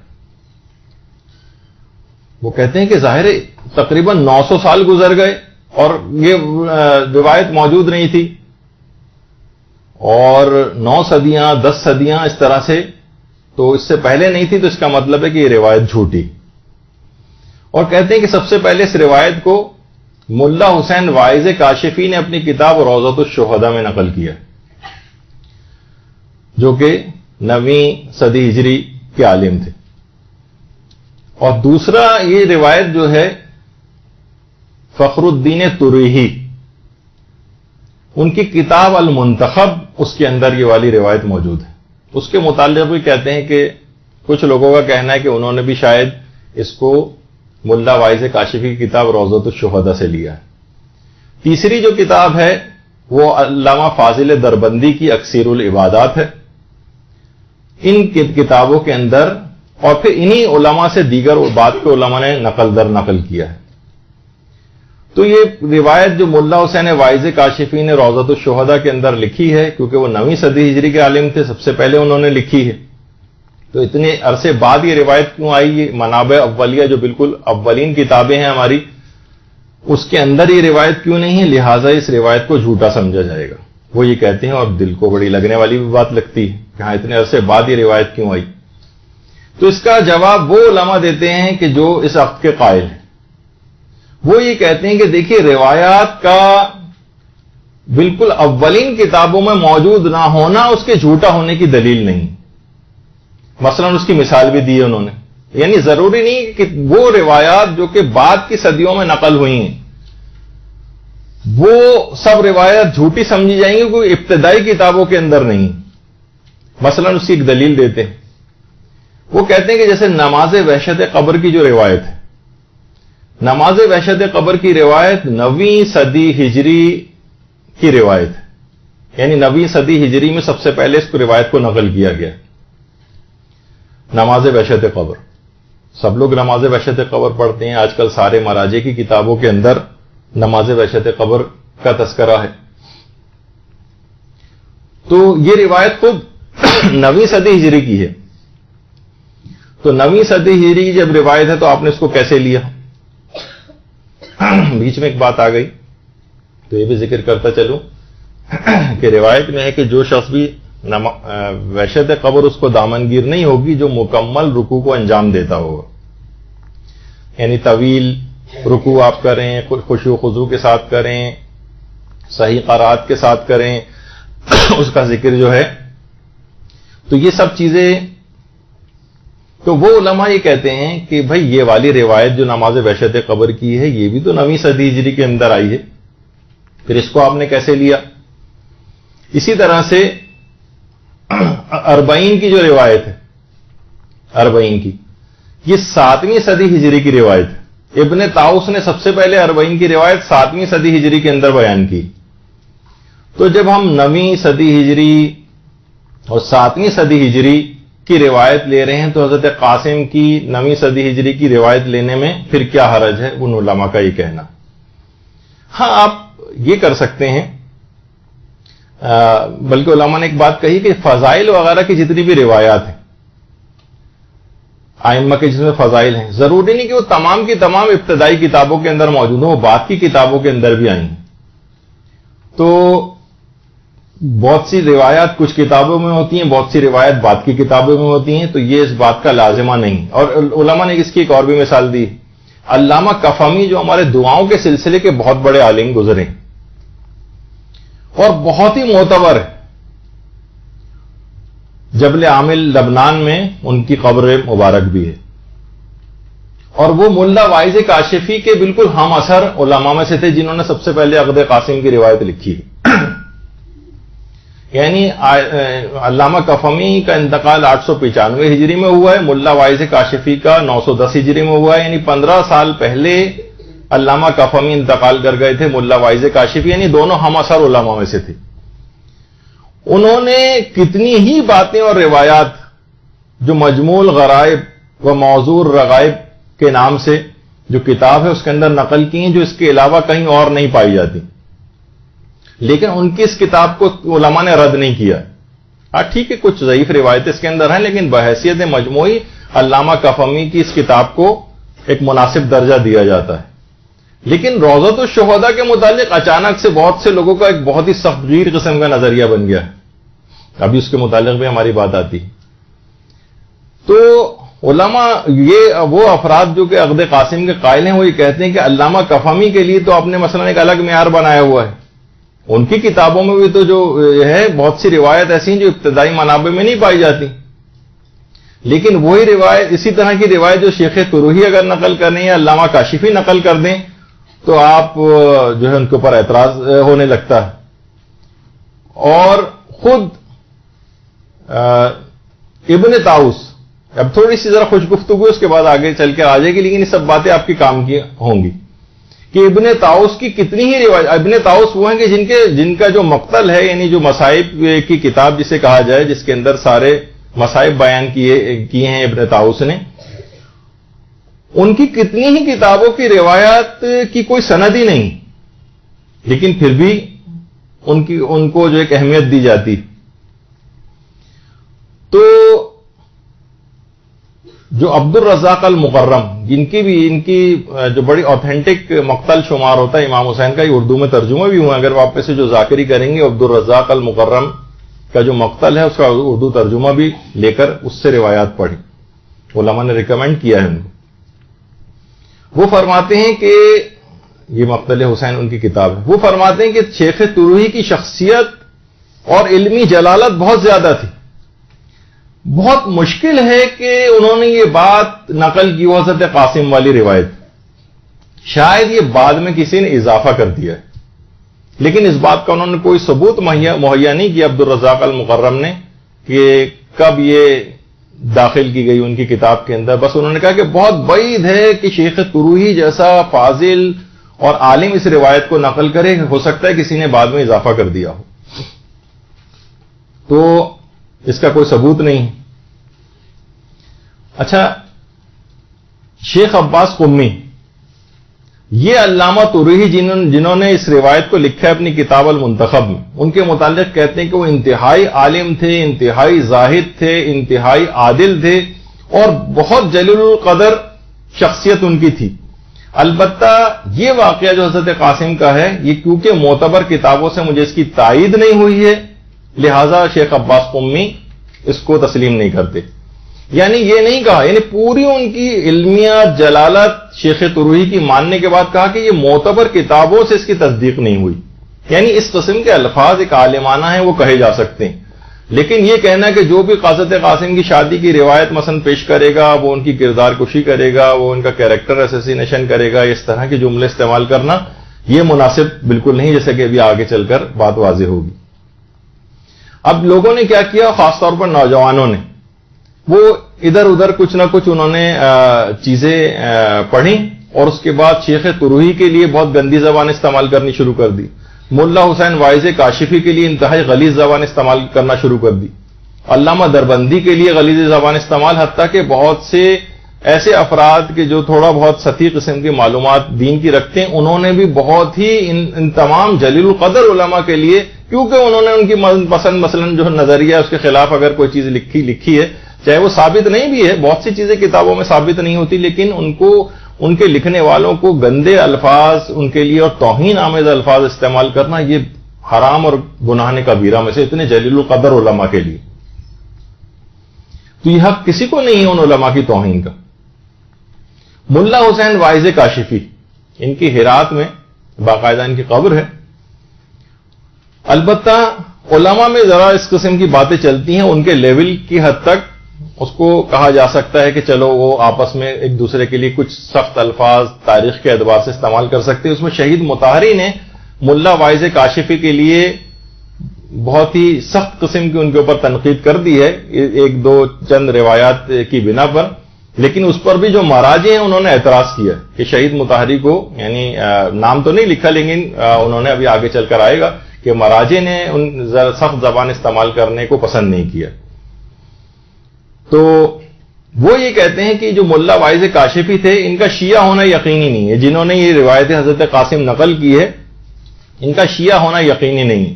وہ کہتے ہیں کہ ظاہر تقریباً 900 سال گزر گئے اور یہ روایت موجود نہیں تھی، اور 9 صدیاں 10 صدیاں اس طرح سے، تو اس سے پہلے نہیں تھی، تو اس کا مطلب ہے کہ یہ روایت جھوٹی. اور کہتے ہیں کہ سب سے پہلے اس روایت کو ملا حسین واعظ کاشفی نے اپنی کتاب روضۃ الشہداء میں نقل کیا، جو کہ 9ویں صدی ہجری کے عالم تھے. اور دوسرا یہ روایت جو ہے فخر الدین تریحی، ان کی کتاب المنتخب، اس کے اندر یہ والی روایت موجود ہے. اس کے متعلق بھی کہتے ہیں کہ کچھ لوگوں کا کہنا ہے کہ انہوں نے بھی شاید اس کو ملا واعظ کاشفی کی کتاب روضۃ الشہداء سے لیا ہے. تیسری جو کتاب ہے وہ علامہ فاضل دربندی کی اکثیر العبادات ہے. ان کتابوں کے اندر اور پھر انہی علماء سے دیگر بات کے علماء نے نقل در نقل کیا ہے. تو یہ روایت جو ملا حسین واعظ کاشفی نے روضۃ الشہداء کے اندر لکھی ہے، کیونکہ وہ 9ویں صدی ہجری کے عالم تھے، سب سے پہلے انہوں نے لکھی ہے، تو اتنے عرصے بعد یہ روایت کیوں آئی؟ یہ منابع اولیہ جو بالکل اولین کتابیں ہیں ہماری، اس کے اندر یہ روایت کیوں نہیں ہے؟ لہٰذا اس روایت کو جھوٹا سمجھا جائے گا. وہ یہ کہتے ہیں، اور دل کو بڑی لگنے والی بھی بات لگتی ہے کہ ہاں اتنے عرصے بعد یہ روایت کیوں آئی. تو اس کا جواب وہ علماء دیتے ہیں کہ جو اس عقد کے قائل ہیں. وہ یہ کہتے ہیں کہ دیکھیے روایات کا بالکل اولین کتابوں میں موجود نہ ہونا اس کے جھوٹا ہونے کی دلیل نہیں. مثلا اس کی مثال بھی دی ہے انہوں نے، یعنی ضروری نہیں کہ وہ روایات جو کہ بعد کی صدیوں میں نقل ہوئی ہیں وہ سب روایات جھوٹی سمجھی جائیں گی، کوئی ابتدائی کتابوں کے اندر نہیں. مثلا اس کی ایک دلیل دیتے ہیں. وہ کہتے ہیں کہ جیسے نماز وحشت قبر کی جو روایت ہے، نماز وحشت قبر کی روایت 9ویں صدی ہجری کی روایت ہے، یعنی 9ویں صدی ہجری میں سب سے پہلے اس روایت کو نقل کیا گیا. نماز وحشت قبر، سب لوگ نماز وحشت قبر پڑھتے ہیں، آج کل سارے مراجع کی کتابوں کے اندر نماز وحشت قبر کا تذکرہ ہے. تو یہ روایت خود 9ویں صدی ہجری کی ہے. تو 9ویں صدی ہجری کی جب روایت ہے تو آپ نے اس کو کیسے لیا؟ بیچ میں ایک بات آ گئی تو یہ بھی ذکر کرتا چلوں کہ روایت میں ہے کہ جو شخص بھی وحشت قبر اس کو دامنگیر نہیں ہوگی جو مکمل رکوع کو انجام دیتا ہوگا. یعنی طویل رکوع آپ کریں، خشوع و خضوع کے ساتھ کریں، صحیح قرات کے ساتھ کریں اس کا ذکر جو ہے. تو یہ سب چیزیں، تو وہ علماء یہ کہتے ہیں کہ بھئی یہ والی روایت جو نماز وحشت قبر کی ہے یہ بھی تو 9ویں صدی ہجری کے اندر آئی ہے، پھر اس کو آپ نے کیسے لیا؟ اسی طرح سے 40 کی جو روایت ہے، 40 کی، یہ 7ویں صدی ہجری کی روایت ہے. ابن طاؤس نے سب سے پہلے 40 کی روایت 7ویں صدی ہجری کے اندر بیان کی. تو جب ہم 9ویں صدی ہجری اور 7ویں صدی ہجری کی روایت لے رہے ہیں تو حضرت قاسم کی 9ویں صدی ہجری کی روایت لینے میں پھر کیا حرج ہے؟ ان علماء کا یہ کہنا. ہاں آپ یہ کر سکتے ہیں، بلکہ علماء نے ایک بات کہی کہ فضائل وغیرہ کی جتنی بھی روایات ہیں ائمہ کے جس میں فضائل ہیں، ضروری نہیں کہ وہ تمام کی تمام ابتدائی کتابوں کے اندر موجود ہوں، وہ بعد کی کتابوں کے اندر بھی آئی ہیں. تو بہت سی روایات کچھ کتابوں میں ہوتی ہیں، بہت سی روایات بعد کی کتابوں میں ہوتی ہیں، تو یہ اس بات کا لازمہ نہیں. اور علماء نے اس کی ایک اور بھی مثال دی. علامہ کفمی جو ہمارے دعاؤں کے سلسلے کے بہت بڑے عالم گزرے اور بہت ہی معتبر ہے، جبل عامل لبنان میں ان کی قبر مبارک بھی ہے. اور وہ ملا واعظ کاشفی کے بالکل ہم اثر علماء میں سے تھے جنہوں نے سب سے پہلے عقد قاسم کی روایت لکھی ہے. یعنی علامہ کفمی کا انتقال 895 ہجری میں ہوا ہے، ملا واعظ کاشفی کا 910 ہجری میں ہوا ہے. یعنی 15 سال پہلے علامہ کفمی انتقال کر گئے تھے، ملا واعظ کاشفی یعنی دونوں ہم اثر علماء میں سے تھے. انہوں نے کتنی ہی باتیں اور روایات جو مجموع الغرائب و موضوع الرغائب کے نام سے جو کتاب ہے اس کے اندر نقل کی ہیں، جو اس کے علاوہ کہیں اور نہیں پائی جاتی. لیکن ان کی اس کتاب کو علماء نے رد نہیں کیا. ہاں ٹھیک ہے، کچھ ضعیف روایتیں اس کے اندر ہیں، لیکن بحیثیت مجموعی علامہ کفمی کی اس کتاب کو ایک مناسب درجہ دیا جاتا ہے. لیکن روضۃ الشہداء کے متعلق اچانک سے بہت سے لوگوں کا ایک بہت ہی سختگیر قسم کا نظریہ بن گیا ہے. ابھی اس کے متعلق بھی ہماری بات آتی ہے. تو علماء، یہ وہ افراد جو کہ عقد قاسم کے قائل ہیں، وہ یہ کہتے ہیں کہ علامہ کفمی کے لیے تو آپ نے مثلا ایک الگ معیار بنایا ہوا ہے. ان کی کتابوں میں بھی تو جو ہے بہت سی روایت ایسی ہیں جو ابتدائی منابع میں نہیں پائی جاتی. لیکن وہی روایت، اسی طرح کی روایت جو شیخ طروحی اگر نقل کریں یا علامہ کاشفی نقل کر دیں تو آپ جو ہے ان کے اوپر اعتراض ہونے لگتا ہے. اور خود ابن طاؤس، اب تھوڑی سی ذرا خوش گفتگو اس کے بعد آگے چل کے آ جائے گی، لیکن یہ سب باتیں آپ کے کام کی ہوں گی کہ ابن طاؤس کی کتنی ہی روایت. ابن طاؤس وہ ہیں کہ جن کا جو مقتل ہے، یعنی جو مصائب کی کتاب جسے کہا جائے، جس کے اندر سارے مصائب بیان کیے ہیں ابن طاؤس نے، ان کی کتنی ہی کتابوں کی روایت کی کوئی سند ہی نہیں، لیکن پھر بھی ان کو جو ایک اہمیت دی جاتی. تو جو عبد الرزاق المقرم، ان کی جو بڑی آتھینٹک مقتل شمار ہوتا ہے امام حسین کا، یہ اردو میں ترجمہ بھی ہوا. اگر واپس سے جو ذاکری کریں گے عبد الرزاق المقرم کا جو مقتل ہے اس کا اردو ترجمہ بھی لے کر اس سے روایات پڑھی، علماء نے ریکمینڈ کیا ہے ان کو. وہ فرماتے ہیں کہ یہ مقتل حسین ان کی کتاب ہے. وہ فرماتے ہیں کہ شیخ طروحی کی شخصیت اور علمی جلالت بہت زیادہ تھی. بہت مشکل ہے کہ انہوں نے یہ بات نقل کی حضرت قاسم والی روایت. شاید یہ بعد میں کسی نے اضافہ کر دیا ہے، لیکن اس بات کا انہوں نے کوئی ثبوت مہیا نہیں کیا عبد الرزاق المقرم نے کہ کب یہ داخل کی گئی ان کی کتاب کے اندر. بس انہوں نے کہا کہ بہت بعید ہے کہ شیخ طروحی جیسا فاضل اور عالم اس روایت کو نقل کرے، ہو سکتا ہے کسی نے بعد میں اضافہ کر دیا ہو. تو اس کا کوئی ثبوت نہیں. اچھا، شیخ عباس قمی یہ علامہ طروحی جنہوں نے اس روایت کو لکھا ہے اپنی کتاب المنتخب میں، ان کے متعلق کہتے ہیں کہ وہ انتہائی عالم تھے، انتہائی زاہد تھے، انتہائی عادل تھے، اور بہت جلیل القدر شخصیت ان کی تھی۔ البتہ یہ واقعہ جو حضرت قاسم کا ہے، یہ کیونکہ معتبر کتابوں سے مجھے اس کی تائید نہیں ہوئی ہے، لہذا شیخ عباس قمی اس کو تسلیم نہیں کرتے۔ یعنی یہ نہیں کہا، یعنی پوری ان کی علمیات، جلالت شیخ طروحی کی ماننے کے بعد کہا کہ یہ معتبر کتابوں سے اس کی تصدیق نہیں ہوئی۔ یعنی اس قسم کے الفاظ ایک عالمانہ ہیں، وہ کہے جا سکتے ہیں، لیکن یہ کہنا کہ جو بھی حضرت قاسم کی شادی کی روایت مثلا پیش کرے گا وہ ان کی کردار کشی کرے گا، وہ ان کا کیریکٹر اسیسینیشن کرے گا، اس طرح کے جملے استعمال کرنا یہ مناسب بالکل نہیں، جیسے کہ ابھی آگے چل کر بات واضح ہوگی۔ اب لوگوں نے کیا کیا، خاص طور پر نوجوانوں نے، وہ ادھر ادھر کچھ نہ کچھ انہوں نے چیزیں پڑھی، اور اس کے بعد شیخ طروحی کے لیے بہت گندی زبان استعمال کرنی شروع کر دی، ملا حسین واعظ کاشفی کے لیے انتہائی غلیظ زبان استعمال کرنا شروع کر دی، علامہ دربندی کے لیے غلیظ زبان استعمال، حتیٰ کہ بہت سے ایسے افراد کے جو تھوڑا بہت سطحی قسم کی معلومات دین کی رکھتے ہیں، انہوں نے بھی بہت ہی ان تمام جلیل القدر علماء کے لیے، کیونکہ انہوں نے ان کی پسند مثلا جو نظریہ اس کے خلاف اگر کوئی چیز لکھی ہے، چاہے وہ ثابت نہیں بھی ہے، بہت سی چیزیں کتابوں میں ثابت نہیں ہوتی، لیکن ان کے لکھنے والوں کو گندے الفاظ ان کے لیے اور توہین آمیز الفاظ استعمال کرنا یہ حرام اور گناہ کبیرہ میں سے، اتنے جلیل القدر علماء کے لیے۔ تو یہ حق کسی کو نہیں ہے ان علماء کی توہین کا۔ ملا حسین واعظ کاشفی، ان کی ہرات میں باقاعدہ ان کی قبر ہے۔ البتہ علماء میں ذرا اس قسم کی باتیں چلتی ہیں، ان کے لیول کی حد تک اس کو کہا جا سکتا ہے کہ چلو وہ آپس میں ایک دوسرے کے لیے کچھ سخت الفاظ تاریخ کے اعتبار سے استعمال کر سکتے ہیں۔ اس میں شہید مطہری نے ملا واعظ کاشفی کے لیے بہت ہی سخت قسم کی ان کے اوپر تنقید کر دی ہے، ایک دو چند روایات کی بنا پر، لیکن اس پر بھی جو مراجع ہیں انہوں نے اعتراض کیا کہ شہید مطہری کو، یعنی نام تو نہیں لکھا لیکن انہوں نے ابھی آگے چل کر آئے گا کہ مراجع نے ان سخت زبان استعمال کرنے کو پسند نہیں کیا۔ تو وہ یہ کہتے ہیں کہ جو ملا واعظ کاشفی تھے ان کا شیعہ ہونا یقینی نہیں ہے، جنہوں نے یہ روایت حضرت قاسم نقل کی ہے ان کا شیعہ ہونا یقینی نہیں ہے،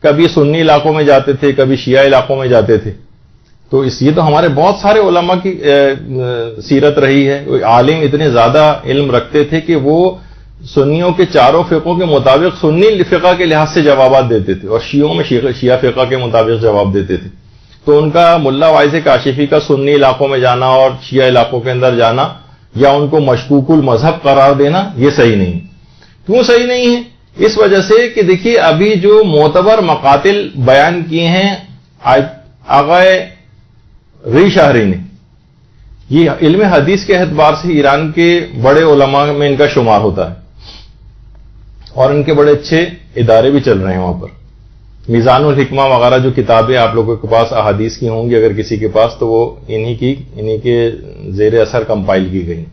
کبھی سنی علاقوں میں جاتے تھے، کبھی شیعہ علاقوں میں جاتے تھے۔ تو یہ تو ہمارے بہت سارے علماء کی سیرت رہی ہے، عالم اتنے زیادہ علم رکھتے تھے کہ وہ سنیوں کے چاروں فقوں کے مطابق سنی فقہ کے لحاظ سے جوابات دیتے تھے، اور شیعوں میں شیعہ فقہ کے مطابق جواب دیتے تھے۔ تو ان کا ملا واعظ کاشفی کا سنی علاقوں میں جانا اور شیعہ علاقوں کے اندر جانا یا ان کو مشکوک المذہب قرار دینا یہ صحیح نہیں۔ کیوں صحیح نہیں ہے؟ اس وجہ سے کہ دیکھیے ابھی جو معتبر مقاتل بیان کیے ہیں آغا ری شہری نے، یہ علم حدیث کے اعتبار سے ایران کے بڑے علماء میں ان کا شمار ہوتا ہے، اور ان کے بڑے اچھے ادارے بھی چل رہے ہیں وہاں پر۔ میزان الحکمہ وغیرہ جو کتابیں آپ لوگوں کے پاس احادیث کی ہوں گی اگر کسی کے پاس، تو وہ انہی کے زیر اثر کمپائل کی گئی۔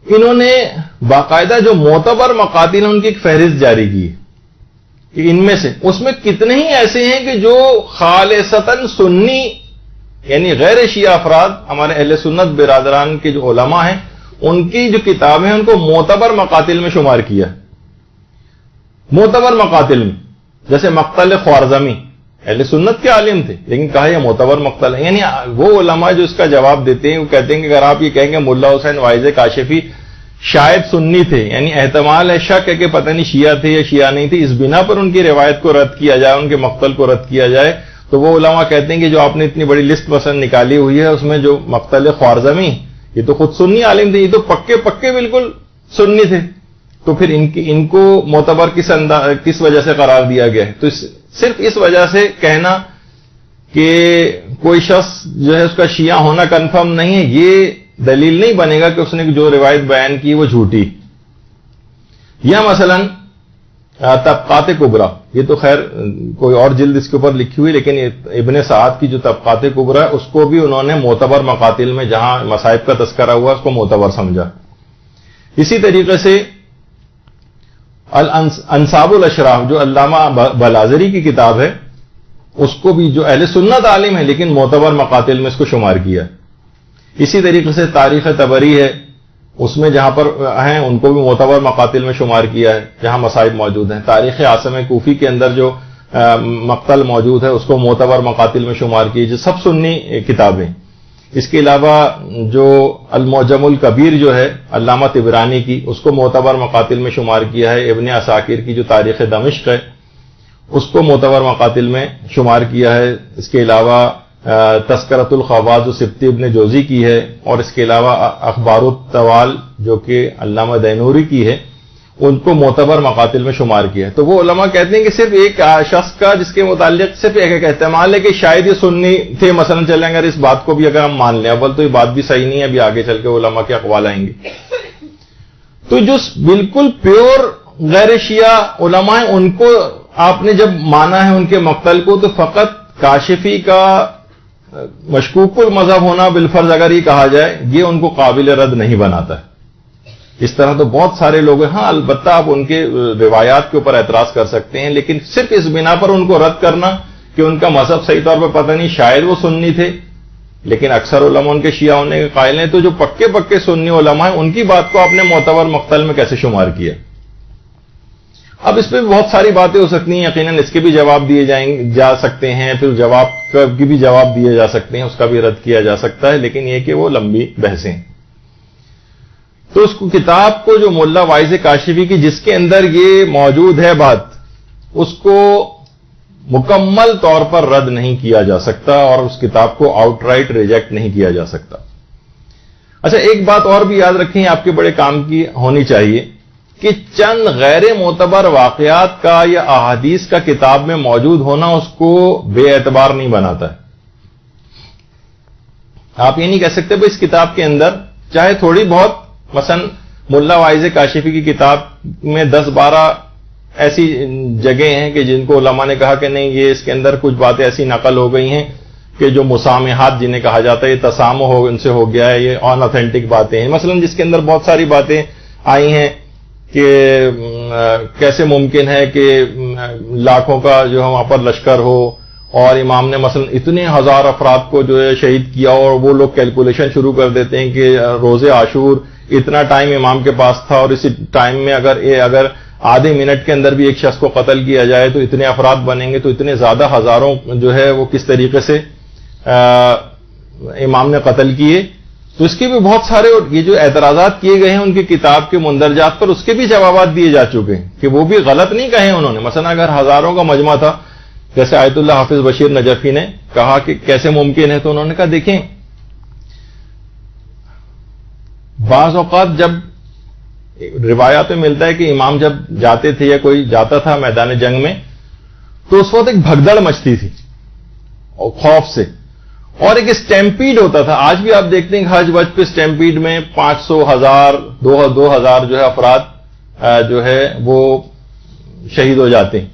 انہوں نے باقاعدہ جو معتبر مقاتل ہیں ان کی ایک فہرست جاری کی ہے کہ ان میں سے اس میں کتنے ہی ایسے ہیں کہ جو خالصتاً سنی یعنی غیر شیعہ افراد، ہمارے اہل سنت برادران کے جو علماء ہیں ان کی جو کتابیں ہیں ان کو معتبر مقاتل میں شمار کیا ہے۔ معتبر مقاتل میں جیسے مقتل خوارزمی، اہل سنت کے عالم تھے لیکن کہا یہ معتبر مقتل ہے، یعنی وہ علماء جو اس کا جواب دیتے ہیں وہ کہتے ہیں کہ اگر آپ یہ کہیں گے ملا حسین واعظ کاشفی شاید سنی تھے، یعنی احتمال ہے، شک ہے کہ پتہ نہیں شیعہ تھے یا شیعہ نہیں تھے، اس بنا پر ان کی روایت کو رد کیا جائے، ان کے مقتل کو رد کیا جائے، تو وہ علماء کہتے ہیں کہ جو آپ نے اتنی بڑی لسٹ پسند نکالی ہوئی ہے اس میں جو مقتل خوارزمی یہ تو خود سنی عالم تھے، یہ تو پکے بالکل سنی تھے، تو پھر ان کو معتبر کس وجہ سے قرار دیا گیا ہے؟ تو صرف اس وجہ سے کہنا کہ کوئی شخص جو ہے اس کا شیعہ ہونا کنفرم نہیں ہے یہ دلیل نہیں بنے گا کہ اس نے جو روایت بیان کی وہ جھوٹی۔ یا مثلا طبقات کبریٰ، یہ تو خیر کوئی اور جلد اس کے اوپر لکھی ہوئی، لیکن ابن سعد کی جو طبقات کبریٰ اس کو بھی انہوں نے معتبر مقاتل میں جہاں مصائب کا تذکرہ ہوا اس کو معتبر سمجھا۔ اسی طریقے سے انصاب الاشراف جو علامہ بلازری کی کتاب ہے اس کو بھی جو اہل سنت عالم ہے لیکن معتبر مقاتل میں اس کو شمار کیا۔ اسی طریقے سے تاریخ طبری ہے، اس میں جہاں پر ہیں ان کو بھی معتبر مقاتل میں شمار کیا ہے جہاں مصائب موجود ہیں. تاریخ عاصم کوفی کے اندر جو مقتل موجود ہے اس کو معتبر مقاتل میں شمار کیے، جو سب سنی کتابیں. اس کے علاوہ جو المعجم الکبیر جو ہے علامہ طبرانی کی، اس کو معتبر مقاتل میں شمار کیا ہے. ابن عساکر کی جو تاریخ دمشق ہے اس کو معتبر مقاتل میں شمار کیا ہے. اس کے علاوہ تذکرۃ الخواص جو سبتی ابن جوزی کی ہے، اور اس کے علاوہ اخبار الطوال جو کہ علامہ دینوری کی ہے، ان کو معتبر مقاتل میں شمار کیا ہے. تو وہ علماء کہتے ہیں کہ صرف ایک شخص کا جس کے متعلق صرف ایک احتمال ہے کہ شاید یہ سنی تھے مثلا چلیں، اگر اس بات کو بھی اگر ہم مان لیں، اول تو یہ بات بھی صحیح نہیں ہے، ابھی آگے چل کے علماء کے اقوال آئیں گے. تو جو بالکل پیور غیر شیعہ علماء ہیں ان کو آپ نے جب مانا ہے ان کے مقتل کو، تو فقط کاشفی کا مشکوک المذہب ہونا بالفرض اگر یہ کہا جائے، یہ ان کو قابل رد نہیں بناتا ہے. اس طرح تو بہت سارے لوگ ہیں. ہاں البتہ آپ ان کے روایات کے اوپر اعتراض کر سکتے ہیں، لیکن صرف اس بنا پر ان کو رد کرنا کہ ان کا مذہب صحیح طور پر پتہ نہیں، شاید وہ سنی تھے لیکن اکثر علماء ان کے شیعہ ہونے کے قائل ہیں، تو جو پکے سنی علماء ہیں ان کی بات کو آپ نے معتبر مقتل میں کیسے شمار کیا؟ اب اس پہ بہت ساری باتیں ہو سکتی ہیں، یقیناً اس کے بھی جواب دیے جا سکتے ہیں، پھر جواب کی بھی جواب دیے جا سکتے ہیں، اس کا بھی رد کیا جا سکتا ہے، لیکن یہ کہ وہ لمبی بحثیں. تو اس کتاب کو جو ملا واعظ کاشفی کی جس کے اندر یہ موجود ہے بات، اس کو مکمل طور پر رد نہیں کیا جا سکتا اور اس کتاب کو آؤٹ رائٹ ریجیکٹ نہیں کیا جا سکتا. اچھا ایک بات اور بھی یاد رکھیں، آپ کے بڑے کام کی ہونی چاہیے کہ چند غیر معتبر واقعات کا یا احادیث کا کتاب میں موجود ہونا اس کو بے اعتبار نہیں بناتا ہے. آپ یہ نہیں کہہ سکتے بھائی اس کتاب کے اندر چاہے تھوڑی بہت، مثلا ملا واعظ کاشفی کی کتاب میں 10-12 ایسی جگہیں ہیں کہ جن کو علماء نے کہا کہ نہیں یہ اس کے اندر کچھ باتیں ایسی نقل ہو گئی ہیں کہ جو مسامحات جنہیں کہا جاتا ہے، یہ تسامح ان سے ہو گیا ہے، یہ ان اوتھینٹک باتیں ہیں. مثلا جس کے اندر بہت ساری باتیں آئی ہیں کہ کیسے ممکن ہے کہ لاکھوں کا جو ہے وہاں پر لشکر ہو اور امام نے مثلا اتنے ہزار افراد کو جو ہے شہید کیا، اور وہ لوگ کیلکولیشن شروع کر دیتے ہیں کہ روز عاشور اتنا ٹائم امام کے پاس تھا، اور اسی ٹائم میں اگر آدھے منٹ کے اندر بھی ایک شخص کو قتل کیا جائے تو اتنے افراد بنیں گے، تو اتنے زیادہ ہزاروں جو ہے وہ کس طریقے سے امام نے قتل کیے. تو اس کے بھی بہت سارے یہ جو اعتراضات کیے گئے ہیں ان کی کتاب کے مندرجات پر، اس کے بھی جوابات دیے جا چکے ہیں کہ وہ بھی غلط نہیں کہے انہوں نے. مثلا اگر ہزاروں کا مجمع تھا جیسے آیت اللہ حافظ بشیر نجفی نے کہا کہ کیسے ممکن ہے، تو انہوں نے کہا دیکھیں بعض اوقات جب روایات میں ملتا ہے کہ امام جب جاتے تھے یا کوئی جاتا تھا میدان جنگ میں، تو اس وقت ایک بھگدڑ مچتی تھی اور خوف سے، اور ایک اسٹیمپیڈ ہوتا تھا. آج بھی آپ دیکھتے ہیں کہ حج وج پہ اسٹیمپیڈ میں 500 1000 2000 جو ہے افراد جو ہے وہ شہید ہو جاتے ہیں.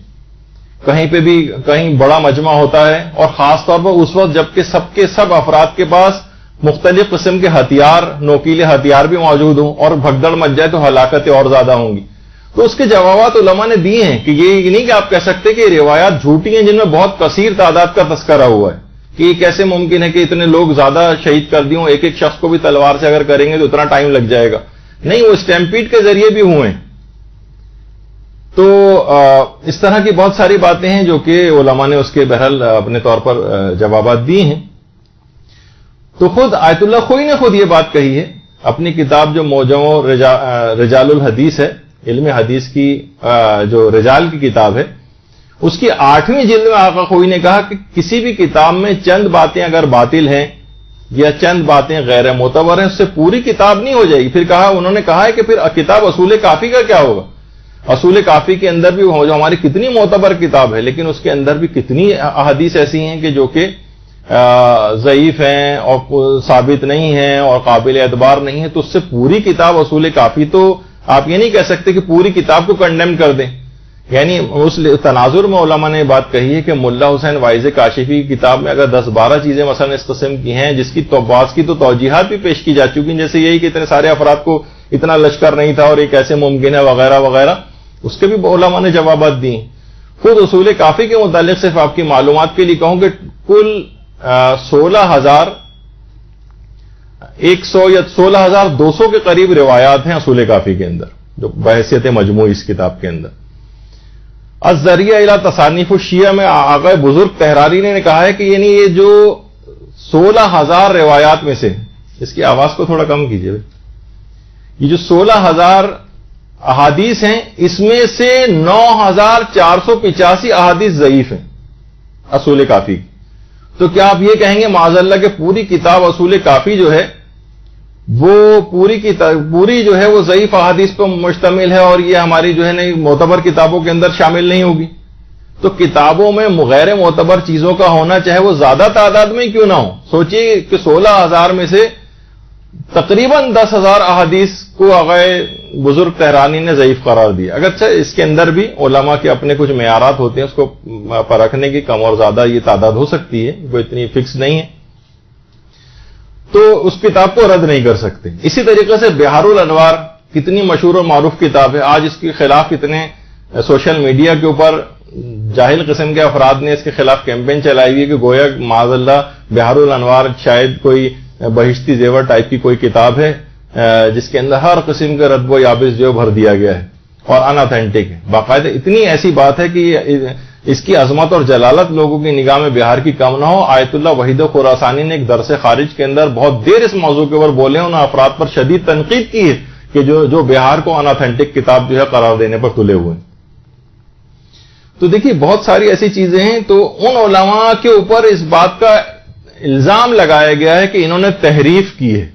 کہیں پہ بھی کہیں بڑا مجمع ہوتا ہے، اور خاص طور پر اس وقت جبکہ سب کے سب افراد کے پاس مختلف قسم کے ہتھیار، نوکیلے ہتھیار بھی موجود ہوں، اور بھگدڑ مچ جائے تو ہلاکتیں اور زیادہ ہوں گی. تو اس کے جوابات علماء نے دیے ہیں کہ یہ نہیں کہ آپ کہہ سکتے کہ یہ روایات جھوٹی ہیں جن میں بہت کثیر تعداد کا تذکرہ ہوا ہے کہ یہ کیسے ممکن ہے کہ اتنے لوگ زیادہ شہید کر دیوں، ایک شخص کو بھی تلوار سے اگر کریں گے تو اتنا ٹائم لگ جائے گا. نہیں، وہ اسٹیمپیڈ کے ذریعے بھی ہوئے ہیں. تو اس طرح کی بہت ساری باتیں ہیں جو کہ علماء نے اس کے بہرحال اپنے طور پر جوابات دیے ہیں. تو خود آیت اللہ خوئی نے خود یہ بات کہی ہے اپنی کتاب جو معجم رجال الحدیث ہے، علم حدیث کی جو رجال کی کتاب ہے، اس کی 8ویں جلد میں آقا خوئی نے کہا کہ کسی بھی کتاب میں چند باتیں اگر باطل ہیں یا چند باتیں غیر معتبر ہیں اس سے پوری کتاب نہیں ہو جائے گی. پھر کہا انہوں نے کہا ہے کہ پھر کتاب اصول کافی کا کیا ہوگا؟ اصول کافی کے اندر بھی جو ہماری کتنی معتبر کتاب ہے، لیکن اس کے اندر بھی کتنی احادیث ایسی ہیں کہ جو کہ ضعیف ہیں اور ثابت نہیں ہیں اور قابل اعتبار نہیں ہیں. تو اس سے پوری کتاب اصول کافی، تو آپ یہ نہیں کہہ سکتے کہ پوری کتاب کو کنڈیم کر دیں. یعنی اس تناظر میں علماء نے بات کہی ہے کہ ملا حسین واعظ کاشفی کی کتاب میں اگر 10-12 چیزیں مثلا اس قسم کی ہیں جس کی بعض کی تو توجیحات بھی پیش کی جا چکی ہیں، جیسے یہی کہ اتنے سارے افراد کو اتنا لشکر نہیں تھا اور یہ کیسے ممکن ہے وغیرہ وغیرہ، اس کے بھی علماء نے جوابات دیے. خود اصول کافی کے متعلق صرف آپ کی معلومات کے لیے کہوں کہ کل 16,000 100 یا 16,200 کے قریب روایات ہیں اصول کافی کے اندر، جو بحیثیت مجموعی اس کتاب کے اندر۔ الذریعہ الی تصانیف الشیعہ میں آقا بزرگ تحراری نے کہا ہے کہ یعنی یہ جو 16,000 روایات میں سے، اس کی آواز کو تھوڑا کم کیجیے بھائی، یہ جو 16,000 احادیث ہیں اس میں سے 9,485 احادیث ضعیف ہیں اصول کافی کی۔ تو کیا آپ یہ کہیں گے معاذ اللہ کہ پوری کتاب اصول کافی جو ہے وہ پوری جو ہے وہ ضعیف احادیث پر مشتمل ہے اور یہ ہماری جو ہے نا معتبر کتابوں کے اندر شامل نہیں ہوگی؟ تو کتابوں میں غیر معتبر چیزوں کا ہونا چاہے وہ زیادہ تعداد میں کیوں نہ ہو، سوچئے کہ 16,000 میں سے تقریباً 10,000 احادیث کو آقا بزرگ تحرانی نے ضعیف قرار دیا۔ اگرچہ اس کے اندر بھی علماء کے اپنے کچھ معیارات ہوتے ہیں، اس کو پرکھنے کی کم اور زیادہ یہ تعداد ہو سکتی ہے، وہ اتنی فکس نہیں ہے، تو اس کتاب کو رد نہیں کر سکتے۔ اسی طریقے سے بحار الانوار کتنی مشہور اور معروف کتاب ہے، آج اس کے خلاف اتنے سوشل میڈیا کے اوپر جاہل قسم کے افراد نے اس کے خلاف کیمپین چلائی ہوئی ہے کہ گویا معاذ اللہ بحار الانوار شاید کوئی بہشتی زیور ٹائپ کی کوئی کتاب ہے جس کے اندر ہر قسم کے رتب و یابس جو بھر دیا گیا ہے اور ان اتھینٹک ہے۔ باقاعدہ اتنی ایسی بات ہے کہ اس کی عظمت اور جلالت لوگوں کی نگاہ میں بہار کی کم نہ ہو۔ آیت اللہ وحید خراسانی نے ایک درس خارج کے اندر بہت دیر اس موضوع کے اوپر بولے، انہوں نے افراد پر شدید تنقید کی ہے کہ جو بہار کو ان اتھینٹک کتاب جو ہے قرار دینے پر تلے ہوئے ہیں۔ تو دیکھیے بہت ساری ایسی چیزیں ہیں، تو ان علماء کے اوپر اس بات کا الزام لگایا گیا ہے کہ انہوں نے تحریف کی ہے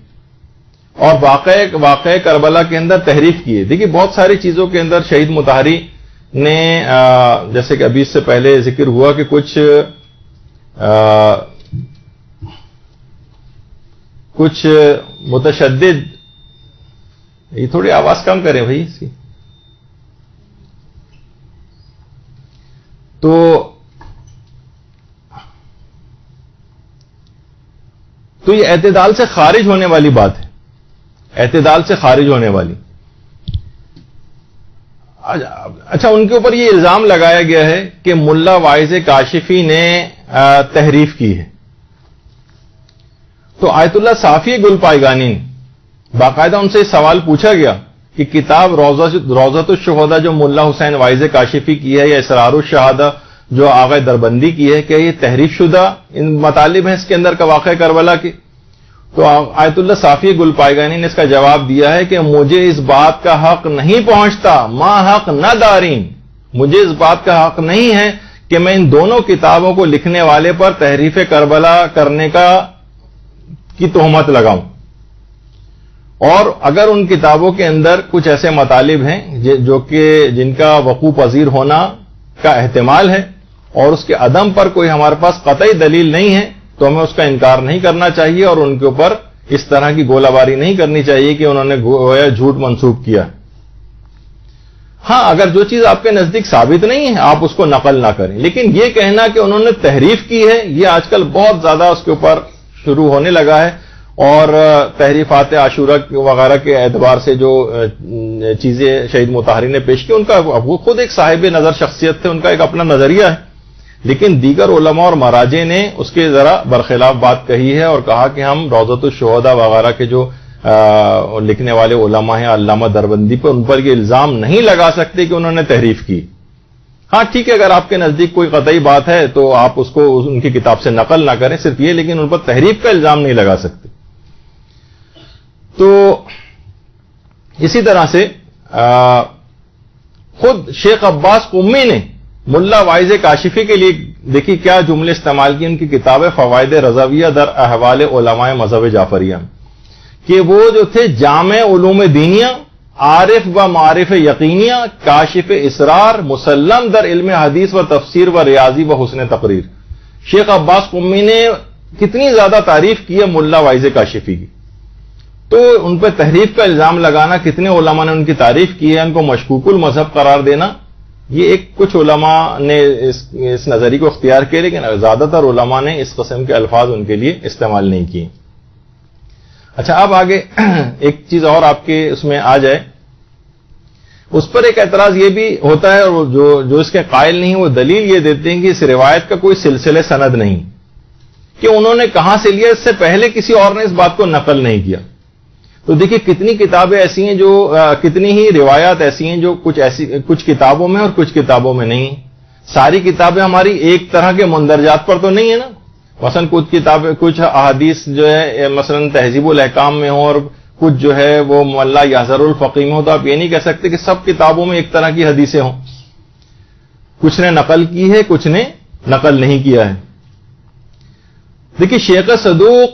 اور واقع کربلا کے اندر تحریف کی ہے۔ دیکھیے بہت ساری چیزوں کے اندر شہید مطہری نے جیسے کہ ابھی اس سے پہلے ذکر ہوا کہ کچھ متشدد، یہ تھوڑی آواز کم کریں بھائی اس کی، تو یہ اعتدال سے خارج ہونے والی بات ہے، اعتدال سے خارج ہونے والی۔ اچھا، ان کے اوپر یہ الزام لگایا گیا ہے کہ ملا واعظ کاشفی نے تحریف کی ہے۔ تو آیت اللہ صافی گل پائیگانی نے باقاعدہ ان سے سوال پوچھا گیا کہ کتاب روضۃ الشہداء جو ملا حسین واعظ کاشفی کی ہے یا اسرار الشہادہ جو آغا دربندی کی ہے، کیا یہ تحریف شدہ ان مطالب ہیں اس کے اندر کا واقع کربلا کی؟ تو آیت اللہ صافی گل پائیگانی نے اس کا جواب دیا ہے کہ مجھے اس بات کا حق نہیں پہنچتا، ما حق نہ دارین، مجھے اس بات کا حق نہیں ہے کہ میں ان دونوں کتابوں کو لکھنے والے پر تحریف کربلا کرنے کی تہمت لگاؤں۔ اور اگر ان کتابوں کے اندر کچھ ایسے مطالب ہیں جو کہ جن کا وقوع پذیر ہونا کا احتمال ہے اور اس کے عدم پر کوئی ہمارے پاس قطعی دلیل نہیں ہے، تو ہمیں اس کا انکار نہیں کرنا چاہیے اور ان کے اوپر اس طرح کی گولہ باری نہیں کرنی چاہیے کہ انہوں نے گویا جھوٹ منسوب کیا۔ ہاں، اگر جو چیز آپ کے نزدیک ثابت نہیں ہے آپ اس کو نقل نہ کریں، لیکن یہ کہنا کہ انہوں نے تحریف کی ہے یہ آج کل بہت زیادہ اس کے اوپر شروع ہونے لگا ہے، اور تحریفات عاشورہ وغیرہ کے اعتبار سے جو چیزیں شہید مطہری نے پیش کی، ان کا وہ خود ایک صاحب نظر شخصیت تھے، ان کا ایک اپنا نظریہ ہے، لیکن دیگر علماء اور مراجع نے اس کے ذرا برخلاف بات کہی ہے اور کہا کہ ہم روضۃ الشہداء وغیرہ کے جو لکھنے والے علماء ہیں علامہ دربندی پر، ان پر یہ الزام نہیں لگا سکتے کہ انہوں نے تحریف کی۔ ہاں ٹھیک ہے، اگر آپ کے نزدیک کوئی قطعی بات ہے تو آپ اس کو ان کی کتاب سے نقل نہ کریں، صرف یہ، لیکن ان پر تحریف کا الزام نہیں لگا سکتے۔ تو اسی طرح سے خود شیخ عباس قمی نے ملا واعظ کاشفی کے لیے دیکھیے کیا جملے استعمال کی ان کی کتاب فوائد رضویہ در احوال علماء مذہب جعفریہ، کہ وہ جو تھے جامع علوم دینیہ، عارف و معارف یقینیہ، کاشف اسرار، مسلم در علم حدیث و تفسیر و ریاضی و حسن تقریر۔ شیخ عباس قمی نے کتنی زیادہ تعریف کی ہے ملا واعظ کاشفی کی، تو ان پہ تحریف کا الزام لگانا، کتنے علماء نے ان کی تعریف کی ہے، ان کو مشکوک المذہب قرار دینا، یہ ایک کچھ علماء نے اس نظریے کو اختیار کیا، لیکن زیادہ تر علماء نے اس قسم کے الفاظ ان کے لیے استعمال نہیں کیے۔ اچھا، اب آگے ایک چیز اور آپ کے اس میں آ جائے، اس پر ایک اعتراض یہ بھی ہوتا ہے، اور جو اس کے قائل نہیں وہ دلیل یہ دیتے ہیں کہ اس روایت کا کوئی سلسلہ سند نہیں، کہ انہوں نے کہاں سے لیا، اس سے پہلے کسی اور نے اس بات کو نقل نہیں کیا. تو دیکھیے کتنی کتابیں ایسی ہیں جو کتنی ہی روایات ایسی ہیں جو کچھ کتابوں میں اور کچھ کتابوں میں نہیں. ساری کتابیں ہماری ایک طرح کے مندرجات پر تو نہیں ہے نا. مثلا کچھ احادیث جو ہے مثلا تہذیب الاحکام میں ہو اور کچھ جو ہے وہ ملا یاسر الفقی میں ہو، تو آپ یہ نہیں کہہ سکتے کہ سب کتابوں میں ایک طرح کی حدیثیں ہوں. کچھ نے نقل کی ہے، کچھ نے نقل نہیں کیا ہے. دیکھیے شیخ صدوق،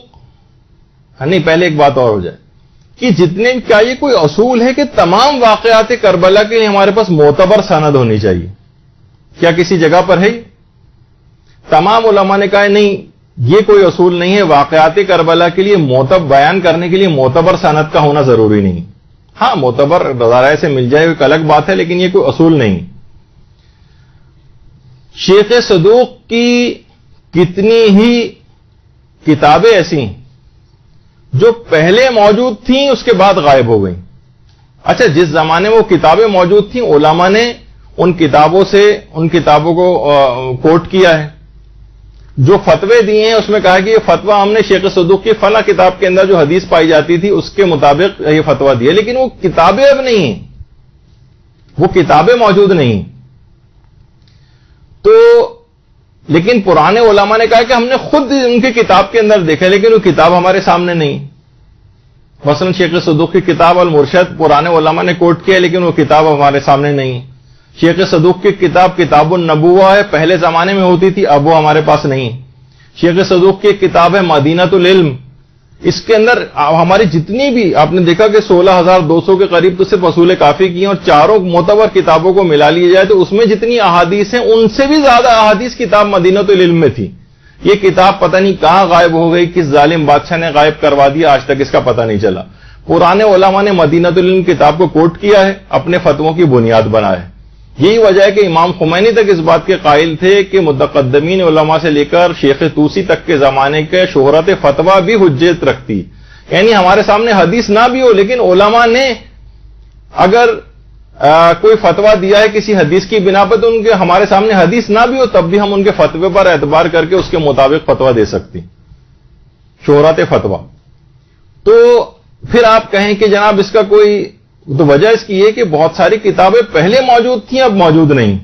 نہیں پہلے ایک بات اور ہو جائے کہ جتنے کیا یہ کوئی اصول ہے کہ تمام واقعات کربلا کے لیے ہمارے پاس معتبر سند ہونی چاہیے؟ کیا کسی جگہ پر ہے؟ تمام علماء نے کہا نہیں، یہ کوئی اصول نہیں ہے. واقعات کربلا کے لیے بیان کرنے کے لیے معتبر سند کا ہونا ضروری نہیں. ہاں معتبر ذرائع سے مل جائے ایک الگ بات ہے، لیکن یہ کوئی اصول نہیں. شیخ صدوق کی کتنی ہی کتابیں ایسی ہیں جو پہلے موجود تھیں اس کے بعد غائب ہو گئیں. اچھا جس زمانے میں وہ کتابیں موجود تھیں علماء نے ان کتابوں کو کوٹ کیا ہے. جو فتوے دیے ہیں اس میں کہا کہ یہ فتویٰ ہم نے شیخ صدوق کی فلاں کتاب کے اندر جو حدیث پائی جاتی تھی اس کے مطابق یہ فتویٰ دیا، لیکن وہ کتابیں اب نہیں ہیں، وہ کتابیں موجود نہیں. تو لیکن پرانے علماء نے کہا کہ ہم نے خود ان کی کتاب کے اندر دیکھا لیکن وہ کتاب ہمارے سامنے نہیں. مثلا شیخ صدوق کی کتاب المرشد پرانے علماء نے کوٹ کیا لیکن وہ کتاب ہمارے سامنے نہیں. شیخ صدوق کی کتاب النبوہ ہے، پہلے زمانے میں ہوتی تھی، اب وہ ہمارے پاس نہیں. شیخ صدوق کی کتاب ہے مدینۃ العلم، اس کے اندر ہماری جتنی بھی آپ نے دیکھا کہ 16,200 کے قریب تو صرف اصول کافی کی ہیں، اور چاروں معتبر کتابوں کو ملا لیا جائے تو اس میں جتنی احادیث ہیں ان سے بھی زیادہ احادیث کتاب مدینۃ العلم میں تھی. یہ کتاب پتہ نہیں کہاں غائب ہو گئی، کس ظالم بادشاہ نے غائب کروا دیا، آج تک اس کا پتہ نہیں چلا. پرانے علماء نے مدینۃ العلم کتاب کو کوٹ کیا ہے، اپنے فتووں کی بنیاد بنا ہے. یہی وجہ ہے کہ امام خمینی تک اس بات کے قائل تھے کہ متقدمین علماء سے لے کر شیخ طوسی تک کے زمانے کے شہرت فتویٰ بھی حجت رکھتی. یعنی ہمارے سامنے حدیث نہ بھی ہو لیکن علماء نے اگر کوئی فتویٰ دیا ہے کسی حدیث کی بنا پر تو ان کے ہمارے سامنے حدیث نہ بھی ہو تب بھی ہم ان کے فتوے پر اعتبار کر کے اس کے مطابق فتویٰ دے سکتی، شہرت فتویٰ. تو پھر آپ کہیں کہ جناب اس کا کوئی تو وجہ اس کی یہ کہ بہت ساری کتابیں پہلے موجود تھیں اب موجود نہیں.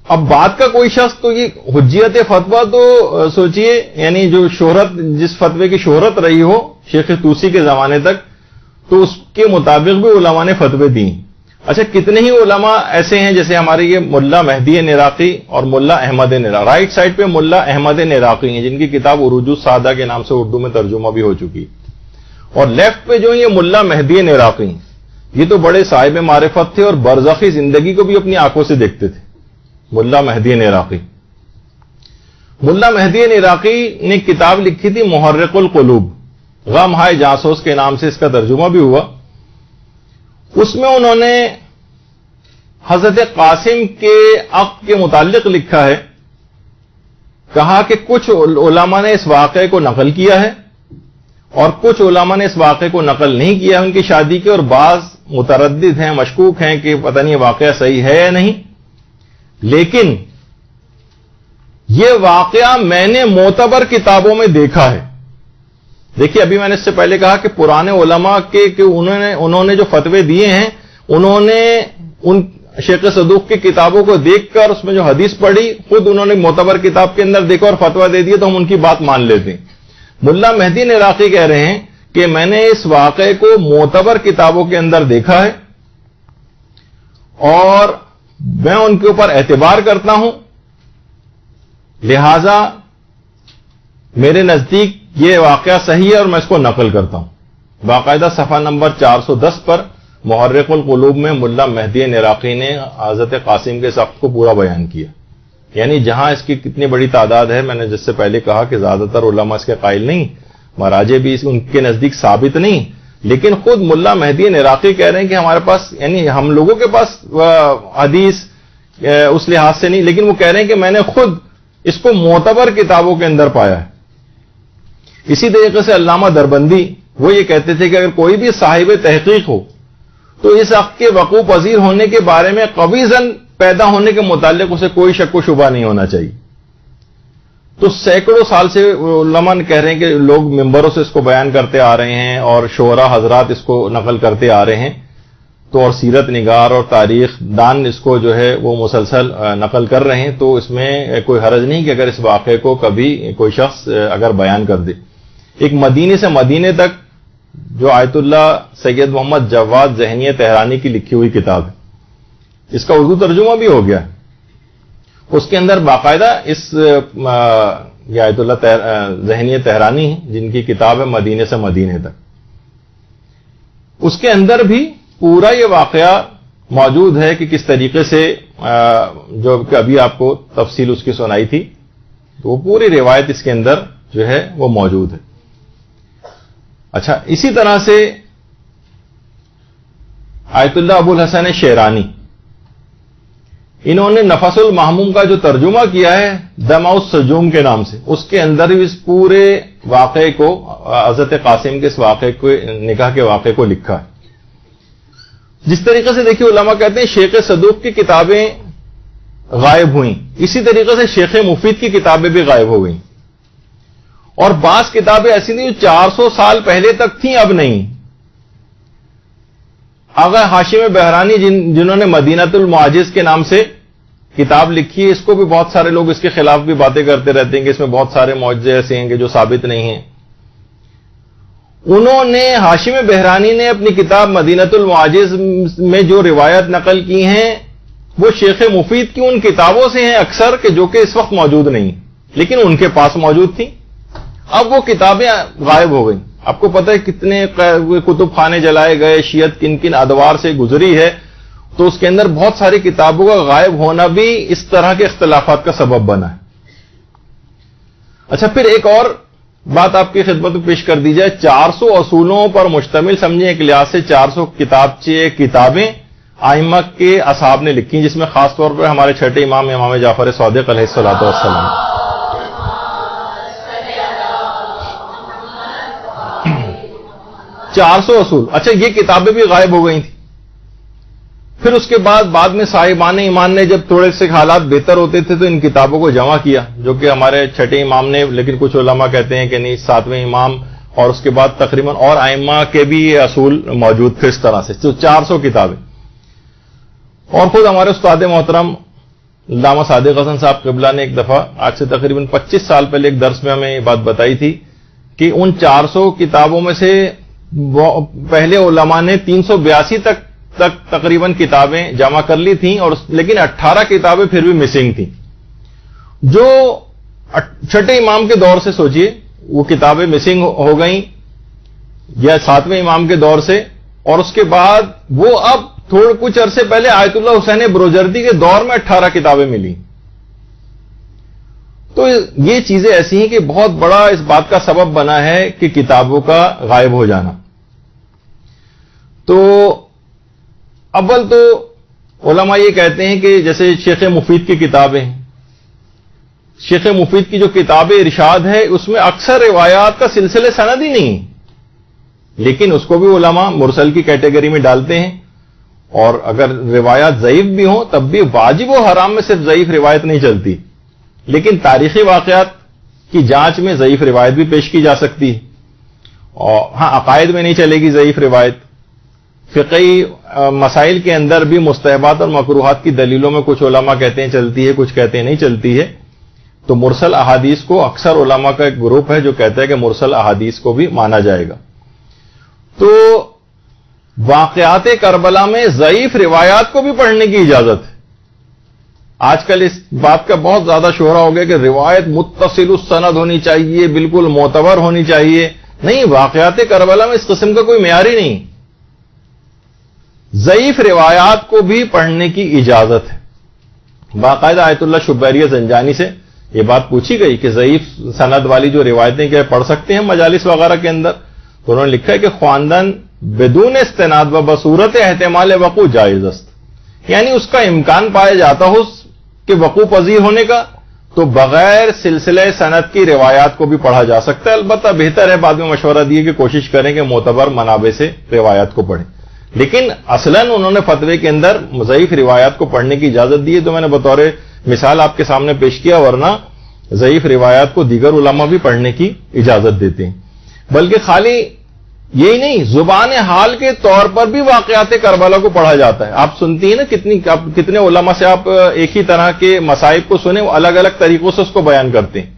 اب بات کا کوئی شخص تو یہ حجیت فتویٰ تو سوچئے، یعنی جو شہرت جس فتوے کی شہرت رہی ہو شیخ طوسی کے زمانے تک تو اس کے مطابق بھی علماء نے فتوے دی. اچھا کتنے ہی علماء ایسے ہیں جیسے ہمارے یہ ملا مہدی نراقی اور ملا احمد نراقی، رائٹ سائڈ پہ ملا احمد نراقی ہیں جن کی کتاب عروج السادہ کے نام سے اردو میں ترجمہ بھی ہو چکی، اور لیفٹ پہ جو یہ ملا مہدی نراقی، یہ تو بڑے صاحب معرفت تھے اور برزخی زندگی کو بھی اپنی آنکھوں سے دیکھتے تھے. ملا مہدی نراقی، ملا مہدی نراقی نے کتاب لکھی تھی محرق القلوب، غم ہائے جاسوس کے نام سے اس کا ترجمہ بھی ہوا. اس میں انہوں نے حضرت قاسم کے عقد کے متعلق لکھا ہے، کہا کہ کچھ علماء نے اس واقعے کو نقل کیا ہے اور کچھ علماء نے اس واقعے کو نقل نہیں کیا ان کی شادی کے، اور بعض متردد ہیں، مشکوک ہیں کہ پتہ نہیں واقعہ صحیح ہے یا نہیں، لیکن یہ واقعہ میں نے معتبر کتابوں میں دیکھا ہے. دیکھیے ابھی میں نے اس سے پہلے کہا کہ پرانے علماء کے کہ انہوں نے جو فتوے دیے ہیں انہوں نے ان شیخ صدوق کی کتابوں کو دیکھ کر اس میں جو حدیث پڑھی خود انہوں نے معتبر کتاب کے اندر دیکھا اور فتویٰ دے دیا تو ہم ان کی بات مان لیتے ہیں. ملا مہدی نراقی کہہ رہے ہیں کہ میں نے اس واقعے کو معتبر کتابوں کے اندر دیکھا ہے اور میں ان کے اوپر اعتبار کرتا ہوں، لہذا میرے نزدیک یہ واقعہ صحیح ہے اور میں اس کو نقل کرتا ہوں. باقاعدہ صفحہ نمبر 410 پر محرق القلوب میں ملا مہدی نراقی نے حضرت قاسم کے سخت کو پورا بیان کیا. یعنی جہاں اس کی کتنی بڑی تعداد ہے، میں نے جس سے پہلے کہا کہ زیادہ تر علماء اس کے قائل نہیں، مراجع بھی ان کے نزدیک ثابت نہیں، لیکن خود ملا مہدی نراقی کہہ رہے ہیں کہ ہمارے پاس یعنی ہم لوگوں کے پاس حدیث اس لحاظ سے نہیں، لیکن وہ کہہ رہے ہیں کہ میں نے خود اس کو معتبر کتابوں کے اندر پایا ہے. اسی طریقے سے علامہ دربندی وہ یہ کہتے تھے کہ اگر کوئی بھی صاحب تحقیق ہو تو اس حق کے وقوع پذیر ہونے کے بارے میں قوی ظن پیدا ہونے کے متعلق اسے کوئی شک و شبہ نہیں ہونا چاہیے. تو سینکڑوں سال سے علماء کہہ رہے ہیں کہ لوگ ممبروں سے اس کو بیان کرتے آ رہے ہیں اور شعراء حضرات اس کو نقل کرتے آ رہے ہیں، تو اور سیرت نگار اور تاریخ دان اس کو جو ہے وہ مسلسل نقل کر رہے ہیں، تو اس میں کوئی حرج نہیں کہ اگر اس واقعے کو کبھی کوئی شخص اگر بیان کر دے۔ ایک مدینے سے مدینے تک جو آیت اللہ سید محمد جواد ذہنی تہرانی کی لکھی ہوئی کتاب ہے، اس کا اردو ترجمہ بھی ہو گیا ہے، اس کے اندر باقاعدہ یہ آیت اللہ ذہنی تہرانی ہے جن کی کتاب ہے مدینے سے مدینے تک، اس کے اندر بھی پورا یہ واقعہ موجود ہے کہ کس طریقے سے جو کہ ابھی آپ کو تفصیل اس کی سنائی تھی، تو وہ پوری روایت اس کے اندر جو ہے وہ موجود ہے۔ اچھا، اسی طرح سے آیت اللہ ابو الحسن شیرانی، انہوں نے نفس المحموم کا جو ترجمہ کیا ہے دمع السجوم کے نام سے، اس کے اندر بھی اس پورے واقعے کو، حضرت قاسم کے اس واقعے کو، نکاح کے واقعے کو لکھا ہے۔ جس طریقے سے دیکھیے علماء کہتے ہیں شیخ صدوق کی کتابیں غائب ہوئیں، اسی طریقے سے شیخ مفید کی کتابیں بھی غائب ہو گئیں، اور بعض کتابیں ایسی تھیں جو 400 سال پہلے تک تھیں، اب نہیں۔ آغا ہاشم بہرانی جنہوں نے مدینۃ المعاجز کے نام سے کتاب لکھی ہے، اس کو بھی بہت سارے لوگ اس کے خلاف بھی باتیں کرتے رہتے ہیں کہ اس میں بہت سارے معجزے ایسے ہیں کہ جو ثابت نہیں ہیں۔ انہوں نے، ہاشم بہرانی نے اپنی کتاب مدینۃ المعاجز میں جو روایت نقل کی ہیں وہ شیخ مفید کی ان کتابوں سے ہیں اکثر، کہ جو کہ اس وقت موجود نہیں، لیکن ان کے پاس موجود تھیں۔ اب وہ کتابیں غائب ہو گئیں۔ آپ کو پتہ ہے کتنے کتب خانے جلائے گئے، شیعت کن کن ادوار سے گزری ہے، تو اس کے اندر بہت ساری کتابوں کا غائب ہونا بھی اس طرح کے اختلافات کا سبب بنا ہے۔ اچھا، پھر ایک اور بات آپ کی خدمت میں پیش کر دی جائے، 400 اصولوں پر مشتمل سمجھیں ایک لحاظ سے 400 کتابیں ائمہ کے اصحاب نے لکھی، جس میں خاص طور پر ہمارے چھٹے امام جعفر صادق علیہ الصلوۃ والسلام۔ 400 اصول، اچھا یہ کتابیں بھی غائب ہو گئی تھیں۔ پھر اس کے بعد میں صاحبان ایمان نے جب تھوڑے سے حالات بہتر ہوتے تھے تو ان کتابوں کو جمع کیا، جو کہ ہمارے چھٹے امام نے، لیکن کچھ علماء کہتے ہیں کہ نہیں، 7ویں امام اور اس کے بعد تقریباً اور ائمہ کے بھی یہ اصول موجود تھے اس طرح سے، تو 400 کتابیں۔ اور خود ہمارے استاد محترم علامہ صادق حسن صاحب قبلہ نے ایک دفعہ آج سے تقریباً 25 سال پہلے ایک درس میں ہمیں یہ بات بتائی تھی کہ ان 400 کتابوں میں سے پہلے علماء نے 382 تک تقریباً کتابیں جمع کر لی تھیں، اور لیکن 18 کتابیں پھر بھی مسنگ تھیں، جو چھٹے امام کے دور سے سوچئے وہ کتابیں مسنگ ہو گئیں، یا 7ویں امام کے دور سے، اور اس کے بعد وہ اب تھوڑے کچھ عرصے پہلے آیت اللہ حسین بروجردی کے دور میں 18 کتابیں ملی۔ تو یہ چیزیں ایسی ہیں کہ بہت بڑا اس بات کا سبب بنا ہے کہ کتابوں کا غائب ہو جانا۔ تو اول تو علماء یہ کہتے ہیں کہ جیسے شیخ مفید کی کتابیں، شیخ مفید کی جو کتاب ارشاد ہے اس میں اکثر روایات کا سلسلے سند ہی نہیں، لیکن اس کو بھی علماء مرسل کی کیٹیگری میں ڈالتے ہیں، اور اگر روایات ضعیف بھی ہوں تب بھی واجب و حرام میں صرف ضعیف روایت نہیں چلتی، لیکن تاریخی واقعات کی جانچ میں ضعیف روایت بھی پیش کی جا سکتی ہے، اور ہاں عقائد میں نہیں چلے گی ضعیف روایت۔ فقہی مسائل کے اندر بھی مستحبات اور مکروہات کی دلیلوں میں کچھ علماء کہتے ہیں چلتی ہے، کچھ کہتے ہیں نہیں چلتی ہے، تو مرسل احادیث کو اکثر علماء کا ایک گروپ ہے جو کہتا ہے کہ مرسل احادیث کو بھی مانا جائے گا۔ تو واقعات کربلا میں ضعیف روایات کو بھی پڑھنے کی اجازت ہے۔ آج کل اس بات کا بہت زیادہ شہرہ ہو گیا کہ روایت متصل السند ہونی چاہیے، بالکل معتبر ہونی چاہیے۔ نہیں، واقعات کربلا میں اس قسم کا کوئی معیار ہی نہیں، ضعیف روایات کو بھی پڑھنے کی اجازت ہے۔ باقاعدہ آیت اللہ شبیریہ زنجانی سے یہ بات پوچھی گئی کہ ضعیف سند والی جو روایتیں کیا پڑھ سکتے ہیں مجالس وغیرہ کے اندر، تو انہوں نے لکھا ہے کہ خواندن بدون استناد و بصورت احتمال وقوع جائز است، یعنی اس کا امکان پایا جاتا ہو کہ وقوع پذیر ہونے کا، تو بغیر سلسلہ سند کی روایات کو بھی پڑھا جا سکتا ہے۔ البتہ بہتر ہے، بعد میں مشورہ دیے کہ کوشش کریں کہ معتبر منابع سے روایات کو پڑھیں، لیکن اصلاً انہوں نے فتوے کے اندر ضعیف روایات کو پڑھنے کی اجازت دی ہے۔ تو میں نے بطور مثال آپ کے سامنے پیش کیا، ورنہ ضعیف روایات کو دیگر علماء بھی پڑھنے کی اجازت دیتے ہیں. بلکہ خالی یہی نہیں، زبان حال کے طور پر بھی واقعات کربلا کو پڑھا جاتا ہے. آپ سنتی ہیں نا کتنے علماء سے آپ ایک ہی طرح کے مصائب کو سنیں، وہ الگ الگ طریقوں سے اس کو بیان کرتے ہیں.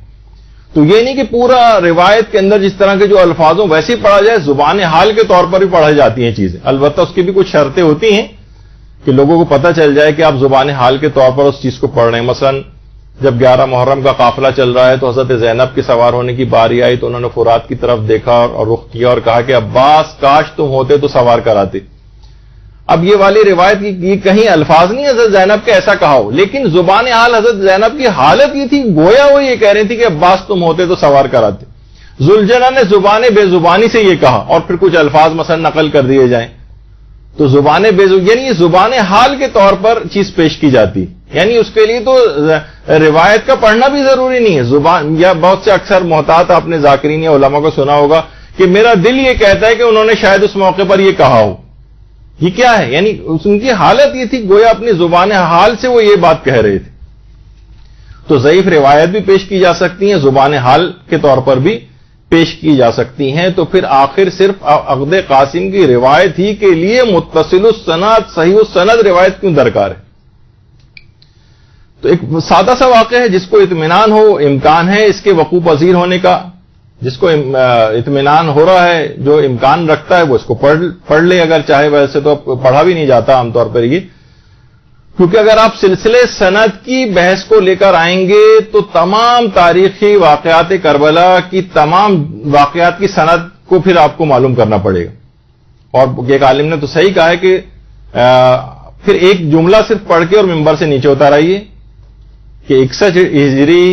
تو یہ نہیں کہ پورا روایت کے اندر جس طرح کے جو الفاظ ہوں ویسے ہی پڑھا جائے، زبان حال کے طور پر بھی پڑھائی جاتی ہیں چیزیں. البتہ اس کی بھی کچھ شرطیں ہوتی ہیں کہ لوگوں کو پتہ چل جائے کہ آپ زبان حال کے طور پر اس چیز کو پڑھ رہے ہیں. مثلا جب 11 محرم کا قافلہ چل رہا ہے تو حضرت زینب کے سوار ہونے کی باری آئی تو انہوں نے فرات کی طرف دیکھا اور رخ کیا اور کہا کہ عباس کاش تم ہوتے تو سوار کراتے. اب یہ والی روایت کی کہیں الفاظ نہیں حضرت زینب کے ایسا کہا ہو، لیکن زبان حال حضرت زینب کی حالت یہ تھی گویا وہ یہ کہہ رہی تھی کہ عباس تم ہوتے تو سوار کراتے. ذوالجلال نے زبان بے زبانی سے یہ کہا اور پھر کچھ الفاظ مثلا نقل کر دیے جائیں تو زبان یعنی یہ زبان حال کے طور پر چیز پیش کی جاتی. یعنی اس کے لیے تو روایت کا پڑھنا بھی ضروری نہیں ہے. زبان یا بہت سے اکثر محتاط آپ نے ذاکرین یا علماء کو سنا ہوگا کہ میرا دل یہ کہتا ہے کہ انہوں نے شاید اس موقع پر یہ کہا ہو. یہ کیا ہے؟ یعنی ان کی حالت یہ تھی گویا اپنی زبان حال سے وہ یہ بات کہہ رہے تھے. تو ضعیف روایت بھی پیش کی جا سکتی ہیں، زبان حال کے طور پر بھی پیش کی جا سکتی ہیں. تو پھر آخر صرف عقد قاسم کی روایت ہی کے لیے متصل السند صحیح السند روایت کیوں درکار ہے؟ تو ایک سادہ سا واقعہ ہے جس کو اطمینان ہو، امکان ہے اس کے وقوع پذیر ہونے کا، جس کو اطمینان ہو رہا ہے، جو امکان رکھتا ہے وہ اس کو پڑھ لے اگر چاہے. ویسے تو پڑھا بھی نہیں جاتا عام طور پر یہ، کیونکہ اگر آپ سلسلے سند کی بحث کو لے کر آئیں گے تو تمام تاریخی واقعات کربلا کی تمام واقعات کی سند کو پھر آپ کو معلوم کرنا پڑے گا. اور ایک عالم نے تو صحیح کہا ہے کہ پھر ایک جملہ صرف پڑھ کے اور ممبر سے نیچے اتار آئیے کہ 61 ہجری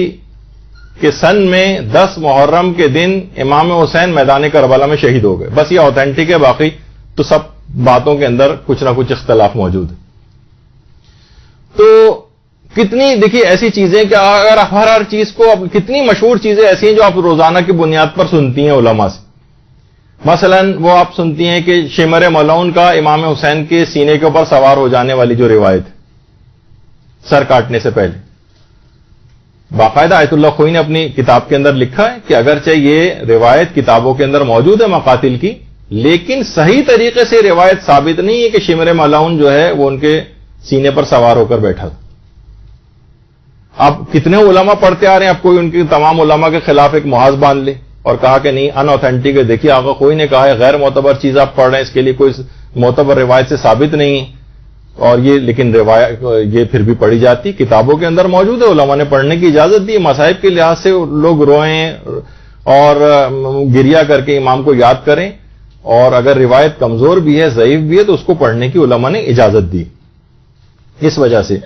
کے سن میں 10 محرم کے دن امام حسین میدان کربلا میں شہید ہو گئے. بس یہ اوتھینٹک ہے، باقی تو سب باتوں کے اندر کچھ نہ کچھ اختلاف موجود ہے. تو کتنی دیکھیے ایسی چیزیں کہ اگر ہر چیز کو کتنی مشہور چیزیں ایسی ہیں جو آپ روزانہ کی بنیاد پر سنتی ہیں علماء سے. مثلا وہ آپ سنتی ہیں کہ شمر ملعون کا امام حسین کے سینے کے اوپر سوار ہو جانے والی جو روایت ہے سر کاٹنے سے پہلے، باقاعدہ آیت اللہ خوئی نے اپنی کتاب کے اندر لکھا ہے کہ اگرچہ یہ روایت کتابوں کے اندر موجود ہے مقاتل کی، لیکن صحیح طریقے سے روایت ثابت نہیں ہے کہ شمر ملعون جو ہے وہ ان کے سینے پر سوار ہو کر بیٹھا تھا. اب کتنے علماء پڑھتے آ رہے ہیں، اب کوئی ان کے تمام علماء کے خلاف ایک محاذ باندھ لے اور کہا کہ نہیں ان اوتھینٹک ہے. دیکھیے آقا کوئی نے کہا ہے غیر معتبر چیز آپ پڑھ رہے ہیں، اس کے لیے کوئی معتبر روایت سے ثابت نہیں ہے. اور یہ لیکن روایت یہ پھر بھی پڑھی جاتی، کتابوں کے اندر موجود ہے، علماء نے پڑھنے کی اجازت دی. مصائب کے لحاظ سے لوگ روئیں اور گریہ کر کے امام کو یاد کریں، اور اگر روایت کمزور بھی ہے ضعیف بھی ہے تو اس کو پڑھنے کی علماء نے اجازت دی. اس وجہ سے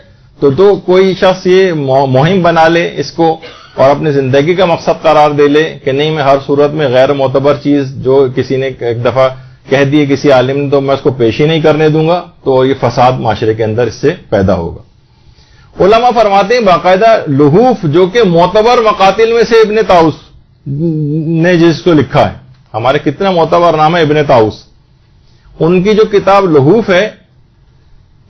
تو کوئی شخص یہ مہم بنا لے اس کو اور اپنی زندگی کا مقصد قرار دے لے کہ نہیں میں ہر صورت میں غیر معتبر چیز جو کسی نے ایک دفعہ کہہ دی کسی عالم نے تو میں اس کو پیش ہی نہیں کرنے دوں گا، تو یہ فساد معاشرے کے اندر اس سے پیدا ہوگا. علماء فرماتے ہیں باقاعدہ لحوف جو کہ معتبر مقاتل میں سے ابن طاؤس نے جس کو لکھا ہے، ہمارے کتنا معتبر نام ہے ابن طاؤس، ان کی جو کتاب لحوف ہے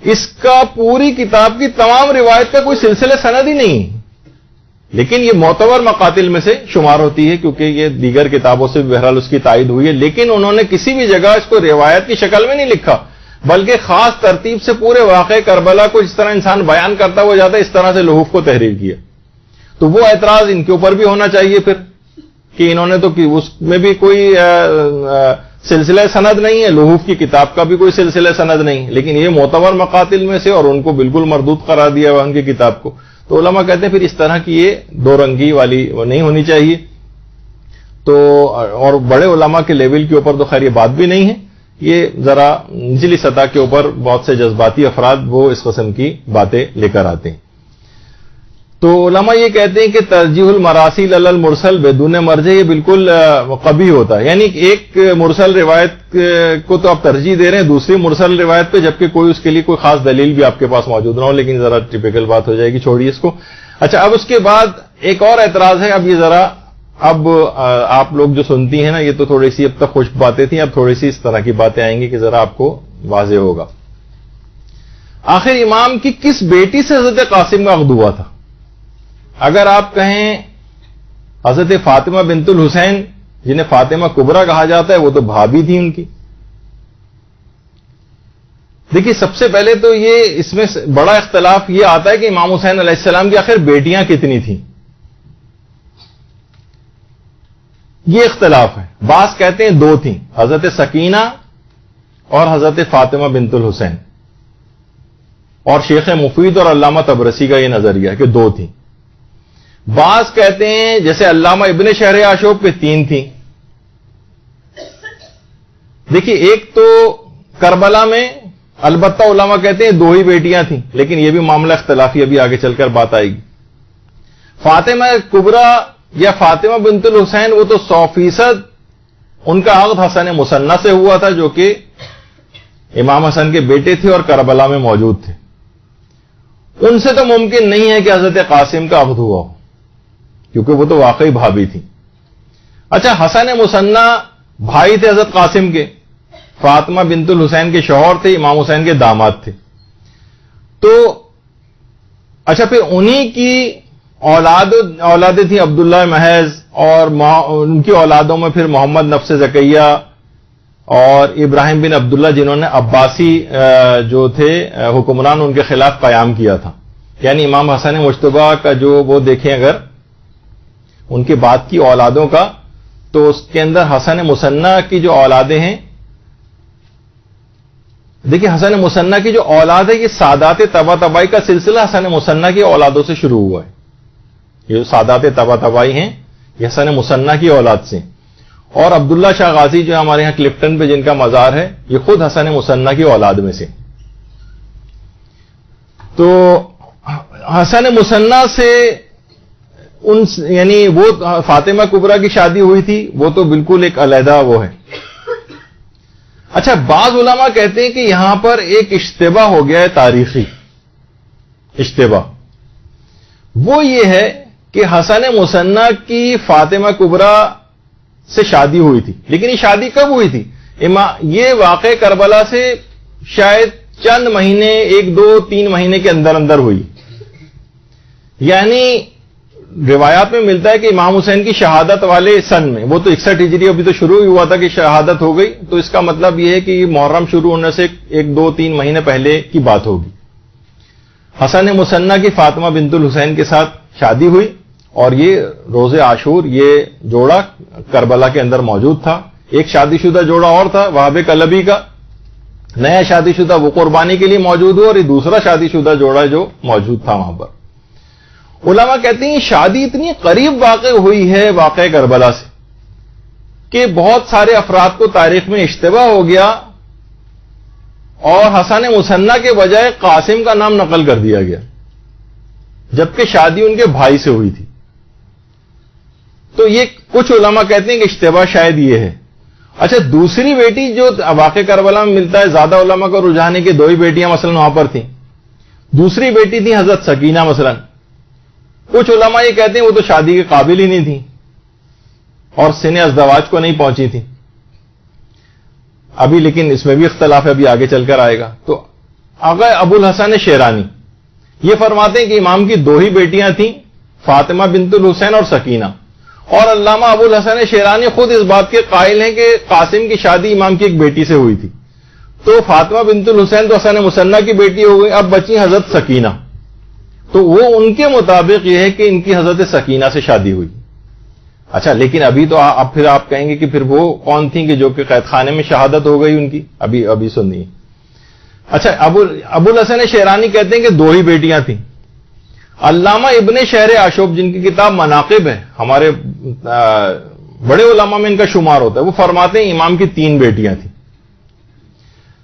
اس کا پوری کتاب کی تمام روایت کا کوئی سلسلہ سند ہی نہیں، لیکن یہ معتبر مقاتل میں سے شمار ہوتی ہے کیونکہ یہ دیگر کتابوں سے بہرحال اس کی تائید ہوئی ہے. لیکن انہوں نے کسی بھی جگہ اس کو روایت کی شکل میں نہیں لکھا، بلکہ خاص ترتیب سے پورے واقعہ کربلا کو جس طرح انسان بیان کرتا ہوا جاتا ہے اس طرح سے لحوف کو تحریر کیا. تو وہ اعتراض ان کے اوپر بھی ہونا چاہیے پھر کہ انہوں نے تو اس میں بھی کوئی سلسلہ سند نہیں ہے، لحوف کی کتاب کا بھی کوئی سلسلہ سند نہیں، لیکن یہ معتبر مقاتل میں سے اور ان کو بالکل مردود قرار دیا ہوا ان کی کتاب کو. تو علماء کہتے ہیں پھر اس طرح کی یہ دو رنگی والی نہیں ہونی چاہیے. تو اور بڑے علماء کے لیول کے اوپر تو خیر یہ بات بھی نہیں ہے، یہ ذرا نچلی سطح کے اوپر بہت سے جذباتی افراد وہ اس قسم کی باتیں لے کر آتے ہیں. تو علماء یہ کہتے ہیں کہ ترجیح المراسیل علی المرسل بدون مرجع یہ بالکل قبیح ہوتا ہے. یعنی ایک مرسل روایت کو تو آپ ترجیح دے رہے ہیں دوسری مرسل روایت پہ، جبکہ کوئی اس کے لیے کوئی خاص دلیل بھی آپ کے پاس موجود نہ ہو. لیکن ذرا ٹپیکل بات ہو جائے گی، چھوڑیے اس کو. اچھا اب اس کے بعد ایک اور اعتراض ہے. اب آپ لوگ جو سنتی ہیں نا یہ تو تھوڑی سی اب تک خشک باتیں تھیں، اب تھوڑی سی اس طرح کی باتیں آئیں گی کہ ذرا آپ کو واضح ہوگا. آخر امام کی کس بیٹی سے حضرت قاسم کا عقد ہوا تھا؟ اگر آپ کہیں حضرت فاطمہ بنت الحسین جنہیں فاطمہ کبریٰ کہا جاتا ہے وہ تو بھابھی تھی ان کی. دیکھیے سب سے پہلے تو یہ اس میں بڑا اختلاف یہ آتا ہے کہ امام حسین علیہ السلام کی آخر بیٹیاں کتنی تھیں. یہ اختلاف ہے. بعض کہتے ہیں 2 تھیں, حضرت سکینہ اور حضرت فاطمہ بنت الحسین. اور شیخ مفید اور علامہ طبرسی کا یہ نظریہ ہے کہ 2 تھیں. بعض کہتے ہیں جیسے علامہ ابن شہر آشوب پہ 3 تھیں. دیکھیے ایک تو کربلا میں البتہ علماء کہتے ہیں 2 ہی بیٹیاں تھیں, لیکن یہ بھی معاملہ اختلافی, ابھی آگے چل کر بات آئے گی. فاطمہ کبریٰ یا فاطمہ بنت الحسین وہ تو 100% ان کا عقد حسن مثنیٰ سے ہوا تھا جو کہ امام حسن کے بیٹے تھے اور کربلا میں موجود تھے. ان سے تو ممکن نہیں ہے کہ حضرت قاسم کا عقد ہوا ہو کیونکہ وہ تو واقعی بھابھی تھی. اچھا حسن مثنیٰ بھائی تھے حضرت قاسم کے, فاطمہ بنت الحسین کے شوہر تھے, امام حسین کے داماد تھے. تو اچھا پھر انہی کی اولادیں تھیں عبداللہ محض, اور ان کی اولادوں میں پھر محمد نفس زکیہ اور ابراہیم بن عبداللہ جنہوں نے عباسی جو تھے حکمران ان کے خلاف قیام کیا تھا. یعنی امام حسن مجتبیٰ کا جو وہ دیکھیں اگر ان کے بعد کی اولادوں کا, تو اس کے اندر حسن مثنیٰ کی جو اولادیں ہیں, دیکھیں حسن مثنیٰ کی جو اولاد ہے یہ سادات طبع طبائی کا سلسلہ حسن مثنیٰ کی اولادوں سے شروع ہوا ہے. یہ جو سادات طبع طبائی ہیں یہ حسن مثنیٰ کی اولاد سے. اور عبداللہ شاہ غازی جو ہمارے یہاں کلفٹن پہ جن کا مزار ہے یہ خود حسن مثنیٰ کی اولاد میں سے. تو حسن مثنیٰ سے یعنی وہ فاطمہ کبریٰ کی شادی ہوئی تھی, وہ تو بالکل ایک علیحدہ وہ ہے. اچھا بعض علماء کہتے ہیں کہ یہاں پر ایک اشتباہ ہو گیا ہے, تاریخی اشتباہ. وہ یہ ہے کہ حسن مثنیٰ کی فاطمہ کبریٰ سے شادی ہوئی تھی, لیکن یہ شادی کب ہوئی تھی؟ یہ واقع کربلا سے شاید چند مہینے, 1 2 3 مہینے کے اندر اندر ہوئی. یعنی روایات میں ملتا ہے کہ امام حسین کی شہادت والے سن میں, وہ تو 61 ہجری ابھی تو شروع ہی ہوا تھا کہ شہادت ہو گئی, تو اس کا مطلب یہ ہے کہ محرم شروع ہونے سے 1 2 3 مہینے پہلے کی بات ہوگی. حسن مثنیٰ کی فاطمہ بنت الحسین کے ساتھ شادی ہوئی, اور یہ روز عاشور یہ جوڑا کربلا کے اندر موجود تھا. ایک شادی شدہ جوڑا اور تھا وہاب کلبی کا, نیا شادی شدہ وہ قربانی کے لیے موجود ہوا, اور یہ دوسرا شادی شدہ جوڑا جو موجود تھا وہاں پر. علماء کہتے ہیں شادی اتنی قریب واقع ہوئی ہے واقع کربلا سے کہ بہت سارے افراد کو تاریخ میں اشتباہ ہو گیا, اور حسن مثنیٰ کے بجائے قاسم کا نام نقل کر دیا گیا, جبکہ شادی ان کے بھائی سے ہوئی تھی. تو یہ کچھ علماء کہتے ہیں کہ اشتباہ شاید یہ ہے. اچھا دوسری بیٹی جو واقع کربلا میں ملتا ہے, زیادہ علماء کو رجحان ہے کہ 2 ہی بیٹیاں مثلا وہاں پر تھیں. دوسری بیٹی تھی حضرت سکینہ مثلا. کچھ علماء یہ کہتے ہیں وہ تو شادی کے قابل ہی نہیں تھی اور سن ازدواج کو نہیں پہنچی تھی. ابھی لیکن اس میں بھی اختلاف ہے, ابھی آگے چل کر آئے گا. تو آغا ابو الحسن شیرانی یہ فرماتے ہیں کہ امام کی 2 ہی بیٹیاں تھیں, فاطمہ بنت الحسین اور سکینہ. اور علامہ ابو الحسن شیرانی خود اس بات کے قائل ہیں کہ قاسم کی شادی امام کی ایک بیٹی سے ہوئی تھی. تو فاطمہ بنت الحسین تو حسن مثنیٰ کی بیٹی ہو گئی, اب بچی حضرت سکینہ. تو وہ ان کے مطابق یہ ہے کہ ان کی حضرت سکینہ سے شادی ہوئی. اچھا لیکن ابھی تو اب پھر آپ کہیں گے کہ پھر وہ کون تھیں کہ جو کہ قید خانے میں شہادت ہو گئی ان کی؟ ابھی سنیے. اچھا ابو الحسن شیرانی کہتے ہیں کہ 2 ہی بیٹیاں تھیں. علامہ ابن شہر آشوب جن کی کتاب مناقب ہے, ہمارے بڑے علماء میں ان کا شمار ہوتا ہے, وہ فرماتے ہیں امام کی 3 بیٹیاں تھیں.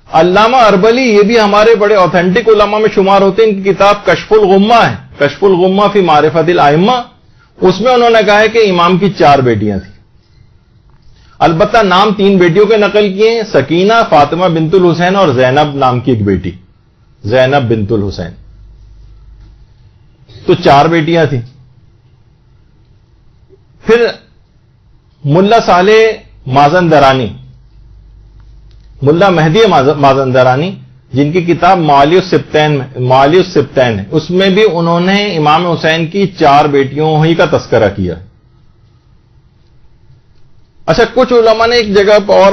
علامہ اربلی یہ بھی ہمارے بڑے اوتھینٹک علماء میں شمار ہوتے ہیں, ان کی کتاب کشف الغمہ ہے, کشف الغمہ فی معرفت الائمہ, اس میں انہوں نے کہا ہے کہ امام کی 4 بیٹیاں تھیں. البتہ نام 3 بیٹیوں کے نقل کیے ہیں, سکینہ, فاطمہ بنت الحسین اور زینب نام کی ایک بیٹی, زینب بنت الحسین. تو 4 بیٹیاں تھیں. پھر ملا صالح مازندرانی, ملا مہدی مازندرانی جن کی کتاب معالی السبتین ہے, اس میں بھی انہوں نے امام حسین کی 4 بیٹیوں ہی کا تذکرہ کیا. اچھا، کچھ علماء نے ایک جگہ پر اور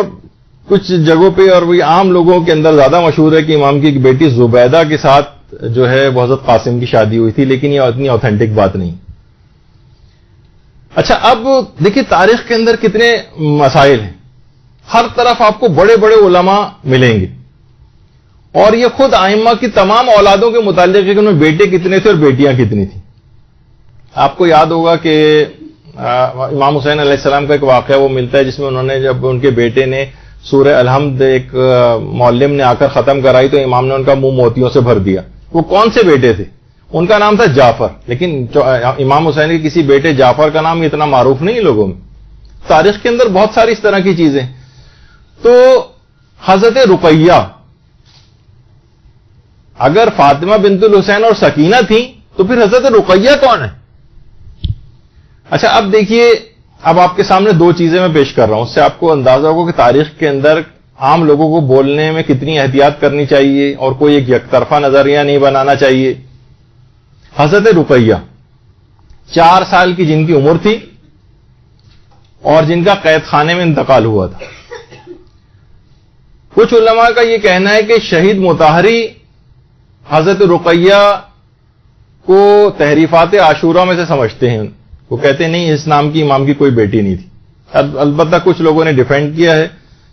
کچھ جگہوں پہ اور وہی عام لوگوں کے اندر زیادہ مشہور ہے کہ امام کی ایک بیٹی زبیدہ کے ساتھ جو ہے وہ حضرت قاسم کی شادی ہوئی تھی، لیکن یہ اتنی اوتھینٹک بات نہیں. اچھا، اب دیکھیے تاریخ کے اندر کتنے مسائل ہیں. ہر طرف آپ کو بڑے بڑے علماء ملیں گے، اور یہ خود ائمہ کی تمام اولادوں کے متعلق ہے کہ انہیں بیٹے کتنے تھے اور بیٹیاں کتنی تھیں. آپ کو یاد ہوگا کہ امام حسین علیہ السلام کا ایک واقعہ وہ ملتا ہے جس میں انہوں نے جب ان کے بیٹے نے سورہ الحمد ایک معلم نے آ کر ختم کرائی تو امام نے ان کا منہ موتیوں سے بھر دیا. وہ کون سے بیٹے تھے؟ ان کا نام تھا جعفر، لیکن امام حسین کے کسی بیٹے جعفر کا نام اتنا معروف نہیں لوگوں میں. تاریخ کے اندر بہت ساری اس طرح کی چیزیں. تو حضرت رقیہ، اگر فاطمہ بنت الحسین اور سکینہ تھیں تو پھر حضرت رقیہ کون ہے؟ اچھا، اب دیکھیے، اب آپ کے سامنے دو چیزیں میں پیش کر رہا ہوں، اس سے آپ کو اندازہ ہوگا کہ تاریخ کے اندر عام لوگوں کو بولنے میں کتنی احتیاط کرنی چاہیے اور کوئی ایک یک طرفہ نظریہ نہیں بنانا چاہیے. حضرت رقیہ 4 سال کی جن کی عمر تھی اور جن کا قید خانے میں انتقال ہوا تھا. کچھ علماء کا یہ کہنا ہے کہ شہید مطہری حضرت رقیہ کو تحریفات عاشورہ میں سے سمجھتے ہیں. وہ کہتے ہیں نہیں، اس نام کی امام کی کوئی بیٹی نہیں تھی. البتہ کچھ لوگوں نے ڈیفینڈ کیا ہے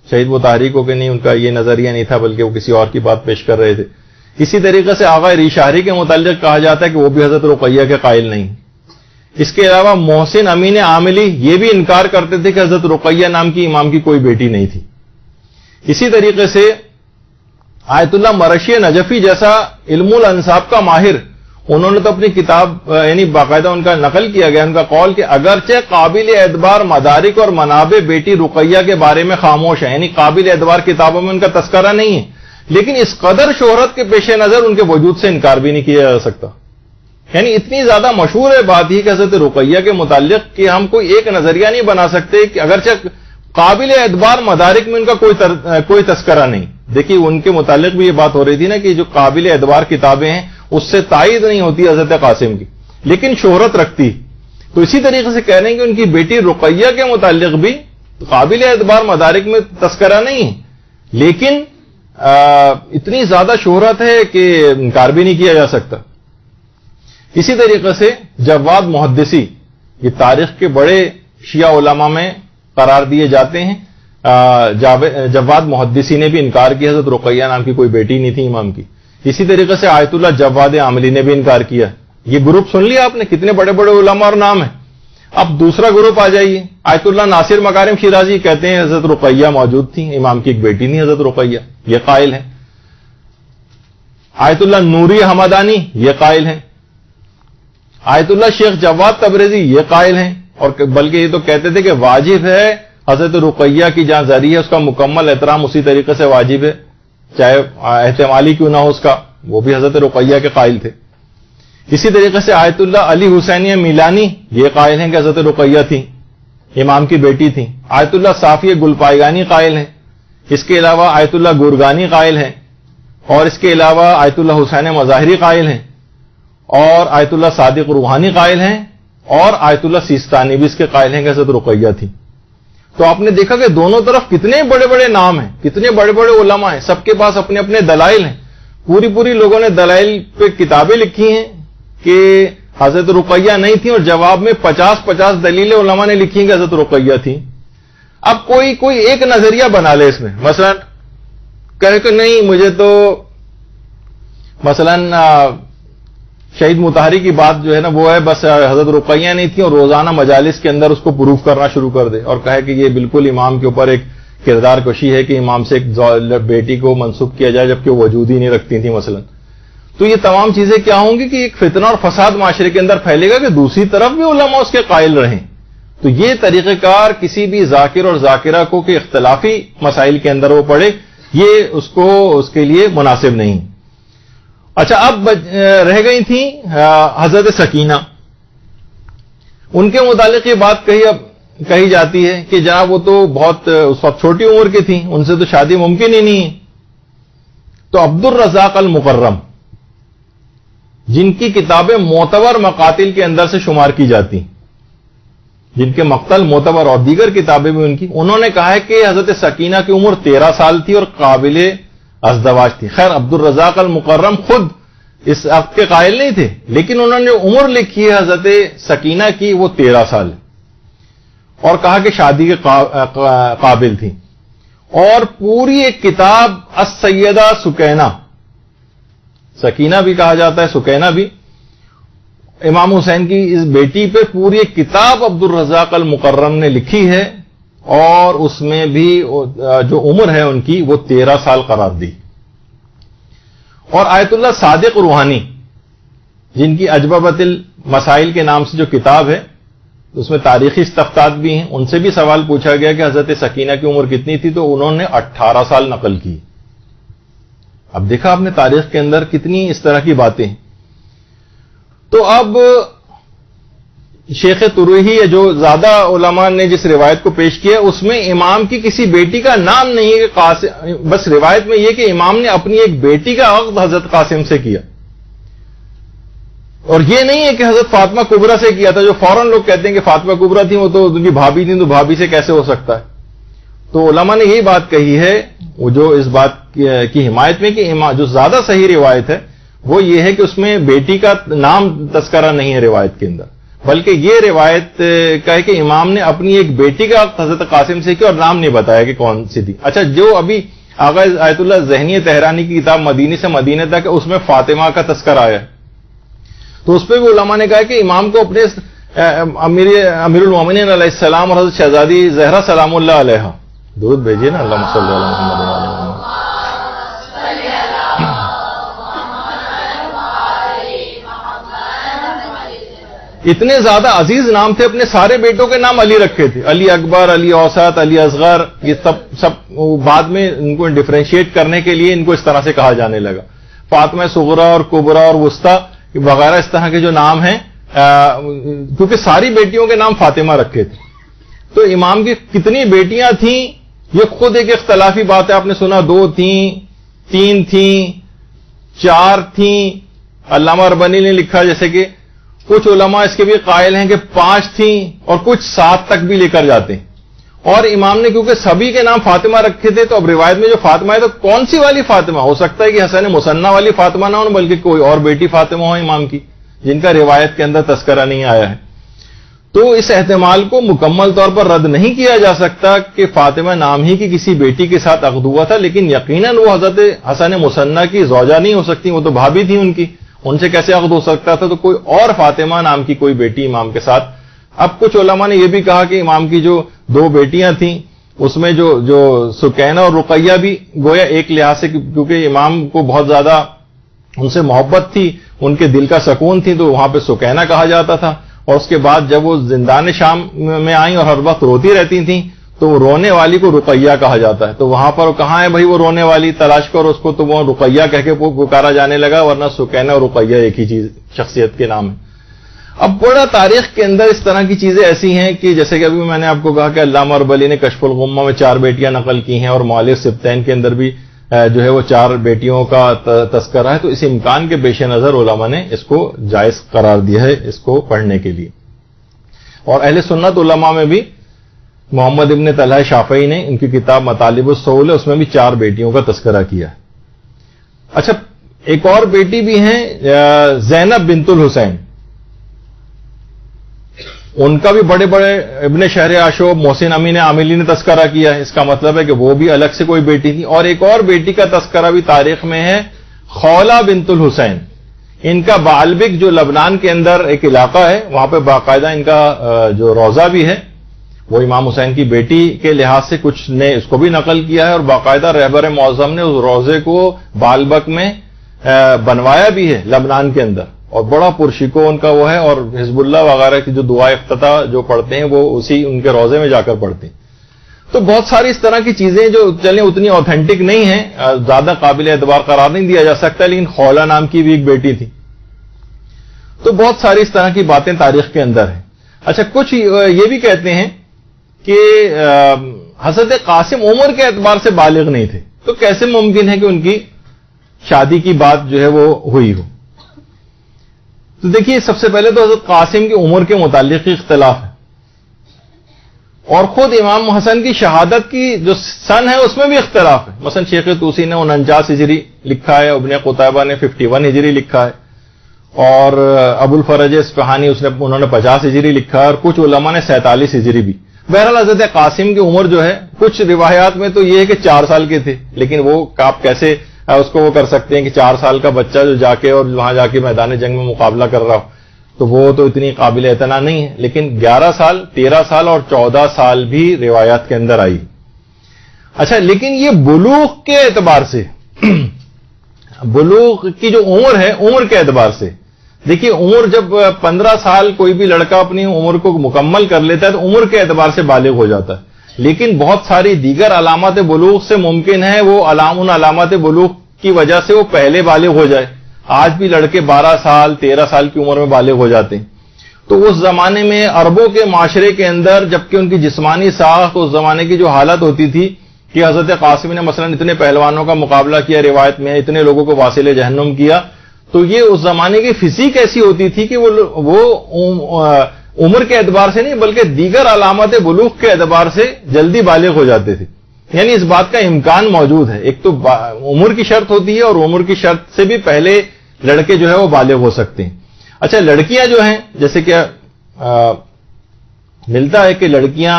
شہید مطہری کو کہ نہیں، ان کا یہ نظریہ نہیں تھا بلکہ وہ کسی اور کی بات پیش کر رہے تھے. اسی طریقے سے آغا ریشاری کے متعلق کہا جاتا ہے کہ وہ بھی حضرت رقیہ کے قائل نہیں. اس کے علاوہ محسن امین عاملی یہ بھی انکار کرتے تھے کہ حضرت رقیہ نام کی امام کی کوئی بیٹی نہیں تھی. اسی طریقے سے آیت اللہ مرشی نجفی جیسا علم الانساب کا ماہر، انہوں نے تو اپنی کتاب یعنی باقاعدہ ان کا نقل کیا گیا ان کا قول کہ اگرچہ قابل اعتبار مدارک اور منابع بیٹی رقیہ کے بارے میں خاموش ہیں، یعنی قابل اعتبار کتابوں میں ان کا تذکرہ نہیں ہے، لیکن اس قدر شہرت کے پیش نظر ان کے وجود سے انکار بھی نہیں کیا جا سکتا. یعنی اتنی زیادہ مشہور ہے بات ہی کہ حضرت رقیہ کے متعلق کہ ہم کوئی ایک نظریہ نہیں بنا سکتے کہ اگرچہ قابل اعتبار مدارک میں ان کا کوئی تذکرہ نہیں. دیکھیے ان کے متعلق بھی یہ بات ہو رہی تھی نا کہ جو قابل اعتبار کتابیں ہیں اس سے تائید نہیں ہوتی حضرت قاسم کی، لیکن شہرت رکھتی. تو اسی طریقے سے کہہ رہے ہیں کہ ان کی بیٹی رقیہ کے متعلق بھی قابل اعتبار مدارک میں تذکرہ نہیں ہے، لیکن اتنی زیادہ شہرت ہے کہ انکار بھی نہیں کیا جا سکتا. اسی طریقے سے جواد محدثی، یہ تاریخ کے بڑے شیعہ علماء میں قرار دیے جاتے ہیں. جواد محدثی نے بھی انکار کیا حضرت رقیہ نام کی کوئی بیٹی نہیں تھی امام کی. اسی طریقے سے آیت اللہ جواد عاملی نے بھی انکار کیا. یہ گروپ سن لیا آپ نے، کتنے بڑے بڑے علماء اور نام ہیں. اب دوسرا گروپ آ جائیے، آیت اللہ ناصر مکارم شیرازی کہتے ہیں حضرت رقیہ موجود تھی، امام کی ایک بیٹی نہیں حضرت رقیہ، یہ قائل ہیں. آیت اللہ نوری حمدانی یہ قائل ہیں. آیت اللہ شیخ جواد تبریزی یہ قائل ہیں، اور بلکہ یہ تو کہتے تھے کہ واجب ہے حضرت رقیہ کی جہاں ذریعہ ہے اس کا مکمل احترام اسی طریقے سے واجب ہے، چاہے احتمالی کیوں نہ ہو اس کا. وہ بھی حضرت رقیہ کے قائل تھے. اسی طریقے سے آیت اللہ علی حسینیہ میلانی یہ قائل ہیں کہ حضرت رقیہ تھیں، امام کی بیٹی تھیں. آیت اللہ صافی گلپائگانی قائل ہیں. اس کے علاوہ آیت اللہ گورگانی قائل ہیں، اور اس کے علاوہ آیت اللہ حسین مظاہری قائل ہیں، اور آیت اللہ صادق روحانی قائل ہیں، اور آیت اللہ سیستانی بھی اس کے قائل ہیں کہ حضرت رقیہ تھی. تو آپ نے دیکھا کہ دونوں طرف کتنے بڑے بڑے نام ہیں، کتنے بڑے بڑے علماء ہیں، سب کے پاس اپنے اپنے دلائل ہیں. پوری لوگوں نے دلائل پہ کتابیں لکھی ہیں کہ حضرت رقیہ نہیں تھی، اور جواب میں 50 دلیلیں علماء نے لکھی ہیں کہ حضرت رقیہ تھی. اب کوئی ایک نظریہ بنا لے اس میں، مثلا کہے کہ نہیں مجھے تو مثلا شہید مطہری کی بات جو ہے نا وہ ہے بس حضرت رقیہ نہیں تھی، اور روزانہ مجالس کے اندر اس کو پروف کرنا شروع کر دے اور کہے کہ یہ بالکل امام کے اوپر ایک کردار کشی ہے کہ امام سے ایک بیٹی کو منسوب کیا جائے جبکہ وہ وجود ہی نہیں رکھتی تھی مثلا. تو یہ تمام چیزیں کیا ہوں گی کہ ایک فتنہ اور فساد معاشرے کے اندر پھیلے گا کہ دوسری طرف بھی علماء اس کے قائل رہیں. تو یہ طریقہ کار کسی بھی ذاکر اور ذاکرہ کو کہ اختلافی مسائل کے اندر وہ پڑے، یہ اس کے لیے مناسب نہیں. اچھا، اب رہ گئی تھیں حضرت سکینہ. ان کے متعلق یہ بات کہی جاتی ہے کہ جناب وہ تو بہت اس وقت چھوٹی عمر کی تھیں، ان سے تو شادی ممکن ہی نہیں ہے. تو عبد الرزاق المکرم جن کی کتابیں معتبر مقاتل کے اندر سے شمار کی جاتی، جن کے مقتل معتبر اور دیگر کتابیں بھی ان کی، انہوں نے کہا ہے کہ حضرت سکینہ کی عمر 13 سال تھی اور قابل ازدواج تھی. خیر عبد الرزاق المکرم خود اس عقد کے قائل نہیں تھے، لیکن انہوں نے عمر لکھی ہے حضرت سکینہ کی، وہ 13 سال اور کہا کہ شادی کے قابل تھی. اور پوری ایک کتاب السیدہ سکینہ، سکینہ بھی کہا جاتا ہے سکینہ بھی، امام حسین کی اس بیٹی پہ پوری ایک کتاب عبد الرزاق المکرم نے لکھی ہے، اور اس میں بھی جو عمر ہے ان کی وہ 13 سال قرار دی. اور آیت اللہ صادق روحانی، جن کی اجوبۃ المسائل کے نام سے جو کتاب ہے، اس میں تاریخی استفتات بھی ہیں، ان سے بھی سوال پوچھا گیا کہ حضرت سکینہ کی عمر کتنی تھی، تو انہوں نے 18 سال نقل کی. اب دیکھا آپ نے تاریخ کے اندر کتنی اس طرح کی باتیں ہیں. تو اب شیخ ترویحی یا جو زیادہ علماء نے جس روایت کو پیش کیا اس میں امام کی کسی بیٹی کا نام نہیں ہے کہ قاسم، بس روایت میں یہ کہ امام نے اپنی ایک بیٹی کا عقد حضرت قاسم سے کیا، اور یہ نہیں ہے کہ حضرت فاطمہ کبریٰ سے کیا تھا، جو فوراً لوگ کہتے ہیں کہ فاطمہ کبریٰ تھی، وہ تو ان کی بھابھی تھی، تو بھابھی سے کیسے ہو سکتا ہے. تو علماء نے یہی بات کہی ہے، وہ جو اس بات کی حمایت میں کہ جو زیادہ صحیح روایت ہے وہ یہ ہے کہ اس میں بیٹی کا نام تذکرہ نہیں ہے روایت کے اندر، بلکہ یہ روایت کا ہے کہ امام نے اپنی ایک بیٹی کا حضرت قاسم سے کیا اور نام نہیں بتایا کہ کون سی تھی. اچھا، جو ابھی آغا آیت اللہ ذہنی تہرانی کی کتاب مدینے سے مدینہ تک، اس میں فاطمہ کا تذکرہ آیا ہے، تو اس پہ بھی علماء نے کہا کہ امام کو اپنے امیر المومنین علیہ السلام اور حضرت شہزادی زہرا سلام اللہ علیہ درود بھیجیے نا، اللہم صلی علی محمد. اتنے زیادہ عزیز نام تھے، اپنے سارے بیٹوں کے نام علی رکھے تھے، علی اکبر، علی اوسط، علی اصغر. یہ سب بعد میں ان کو ڈفرینشیٹ کرنے کے لیے ان کو اس طرح سے کہا جانے لگا. فاطمہ صغرا اور کبریٰ اور وسطیٰ وغیرہ اس طرح کے جو نام ہیں، کیونکہ ساری بیٹیوں کے نام فاطمہ رکھے تھے. تو امام کی کتنی بیٹیاں تھیں یہ خود ایک اختلافی بات ہے. آپ نے سنا 2 تھیں، 3 تھیں، 4 تھیں. علامہ اربنی نے لکھا جیسے کہ کچھ علماء اس کے بھی قائل ہیں کہ 5 تھیں اور کچھ 7 تک بھی لے کر جاتے ہیں. اور امام نے کیونکہ سبھی کے نام فاطمہ رکھے تھے، تو اب روایت میں جو فاطمہ ہے تو کون سی والی فاطمہ ہو سکتا ہے کہ حسن مصنع والی فاطمہ نہ ہو، بلکہ کوئی اور بیٹی فاطمہ ہو امام کی، جن کا روایت کے اندر تذکرہ نہیں آیا ہے. تو اس احتمال کو مکمل طور پر رد نہیں کیا جا سکتا کہ فاطمہ نام ہی کی کسی بیٹی کے ساتھ عقد ہوا تھا، لیکن یقیناً وہ حضرت حسن مصنع کی زوجہ نہیں ہو سکتی، وہ تو بھابھی تھی ان کی، ان سے کیسے عقد ہو سکتا تھا. تو کوئی اور فاطمہ نام کی کوئی بیٹی امام کے ساتھ. اب کچھ علماء نے یہ بھی کہا کہ امام کی جو 2 بیٹیاں تھیں اس میں جو سکینہ اور رقیہ بھی گویا ایک لحاظ سے، کیونکہ امام کو بہت زیادہ ان سے محبت تھی، ان کے دل کا سکون تھی، تو وہاں پہ سکینہ کہا جاتا تھا. اور اس کے بعد جب وہ زندان شام میں آئیں اور ہر وقت روتی رہتی تھیں تو رونے والی کو رقیہ کہا جاتا ہے. تو وہاں پر کہاں ہے بھائی وہ رونے والی، تلاش کرو اس کو، تو وہ رقیہ کہہ کے پکارا جانے لگا، ورنہ سکینہ اور رقیہ ایک ہی چیز شخصیت کے نام ہے. اب بڑا تاریخ کے اندر اس طرح کی چیزیں ایسی ہیں کہ جیسے کہ ابھی میں نے آپ کو کہا کہ علامہ اربلی نے کشف الغمہ میں 4 بیٹیاں نقل کی ہیں، اور مؤلف سبتین کے اندر بھی جو ہے وہ 4 بیٹیوں کا تذکرہ ہے. تو اس امکان کے پیش نظر علماء نے اس کو جائز قرار دیا ہے اس کو پڑھنے کے لیے. اور اہل سنت علماء میں بھی محمد ابن طلحہ شافعی نے ان کی کتاب مطالب الصول ہے، اس میں بھی 4 بیٹیوں کا تذکرہ کیا ہے. اچھا، ایک اور بیٹی بھی ہیں زینب بنت الحسین، ان کا بھی بڑے بڑے ابن شہر عاشوب، محسن امین عاملی نے تذکرہ کیا ہے. اس کا مطلب ہے کہ وہ بھی الگ سے کوئی بیٹی تھی. اور ایک اور بیٹی کا تذکرہ بھی تاریخ میں ہے، خولہ بنت الحسین. ان کا بعلبک جو لبنان کے اندر ایک علاقہ ہے، وہاں پہ باقاعدہ ان کا جو روضہ بھی ہے، وہ امام حسین کی بیٹی کے لحاظ سے کچھ نے اس کو بھی نقل کیا ہے، اور باقاعدہ رہبر معظم نے اس روضے کو بعلبک میں بنوایا بھی ہے لبنان کے اندر، اور بڑا پرشکو ان کا وہ ہے. اور حزب اللہ وغیرہ کی جو دعا افتتاح جو پڑھتے ہیں وہ اسی ان کے روضے میں جا کر پڑھتے ہیں. تو بہت ساری اس طرح کی چیزیں جو چلیں اتنی اوتھینٹک نہیں ہیں، زیادہ قابل اعتبار قرار نہیں دیا جا سکتا، لیکن خولہ نام کی بھی ایک بیٹی تھی. تو بہت ساری اس طرح کی باتیں تاریخ کے اندر ہیں. اچھا، کچھ یہ بھی کہتے ہیں کہ حضرت قاسم عمر کے اعتبار سے بالغ نہیں تھے، تو کیسے ممکن ہے کہ ان کی شادی کی بات جو ہے وہ ہوئی ہو. تو دیکھیے، سب سے پہلے تو حضرت قاسم کی عمر کے متعلق اختلاف ہے. اور خود امام حسن کی شہادت کی جو سن ہے اس میں بھی اختلاف ہے. مثلا شیخ طوسی نے 49 ہجری لکھا ہے, ابن قتیبہ نے 51 ہجری لکھا ہے, اور ابو الفرج اصفہانی انہوں نے 50 ہجری لکھا ہے, اور کچھ علماء نے 47 ہجری بھی. بہرحال حضرت قاسم کی عمر جو ہے کچھ روایات میں تو یہ ہے کہ 4 سال کے تھے, لیکن وہ آپ کیسے اس کو وہ کر سکتے ہیں کہ 4 سال کا بچہ جو جا کے اور وہاں جا کے میدان جنگ میں مقابلہ کر رہا ہو, تو وہ تو اتنی قابل اعتنا نہیں ہے. لیکن 11 سال 13 سال اور 14 سال بھی روایات کے اندر آئی. اچھا, لیکن یہ بلوغ کے اعتبار سے بلوغ کی جو عمر ہے, عمر کے اعتبار سے دیکھیے, عمر جب 15 سال کوئی بھی لڑکا اپنی عمر کو مکمل کر لیتا ہے تو عمر کے اعتبار سے بالغ ہو جاتا ہے. لیکن بہت ساری دیگر علامات بلوغ سے ممکن ہے وہ ان علامات بلوغ کی وجہ سے وہ پہلے بالغ ہو جائے. آج بھی لڑکے 12 سال 13 سال کی عمر میں بالغ ہو جاتے ہیں. تو اس زمانے میں عربوں کے معاشرے کے اندر جبکہ ان کی جسمانی ساخت اس زمانے کی جو حالت ہوتی تھی کہ حضرت قاسم نے مثلا اتنے پہلوانوں کا مقابلہ کیا, روایت میں اتنے لوگوں کو واصل جہنم کیا, تو یہ اس زمانے کی فزیک ایسی ہوتی تھی کہ وہ عمر کے اعتبار سے نہیں بلکہ دیگر علامات بلوغ کے اعتبار سے جلدی بالغ ہو جاتے تھے. یعنی اس بات کا امکان موجود ہے. ایک تو عمر کی شرط ہوتی ہے, اور عمر کی شرط سے بھی پہلے لڑکے جو ہے وہ بالغ ہو سکتے ہیں. اچھا, لڑکیاں جو ہیں جیسے کہ ملتا ہے کہ لڑکیاں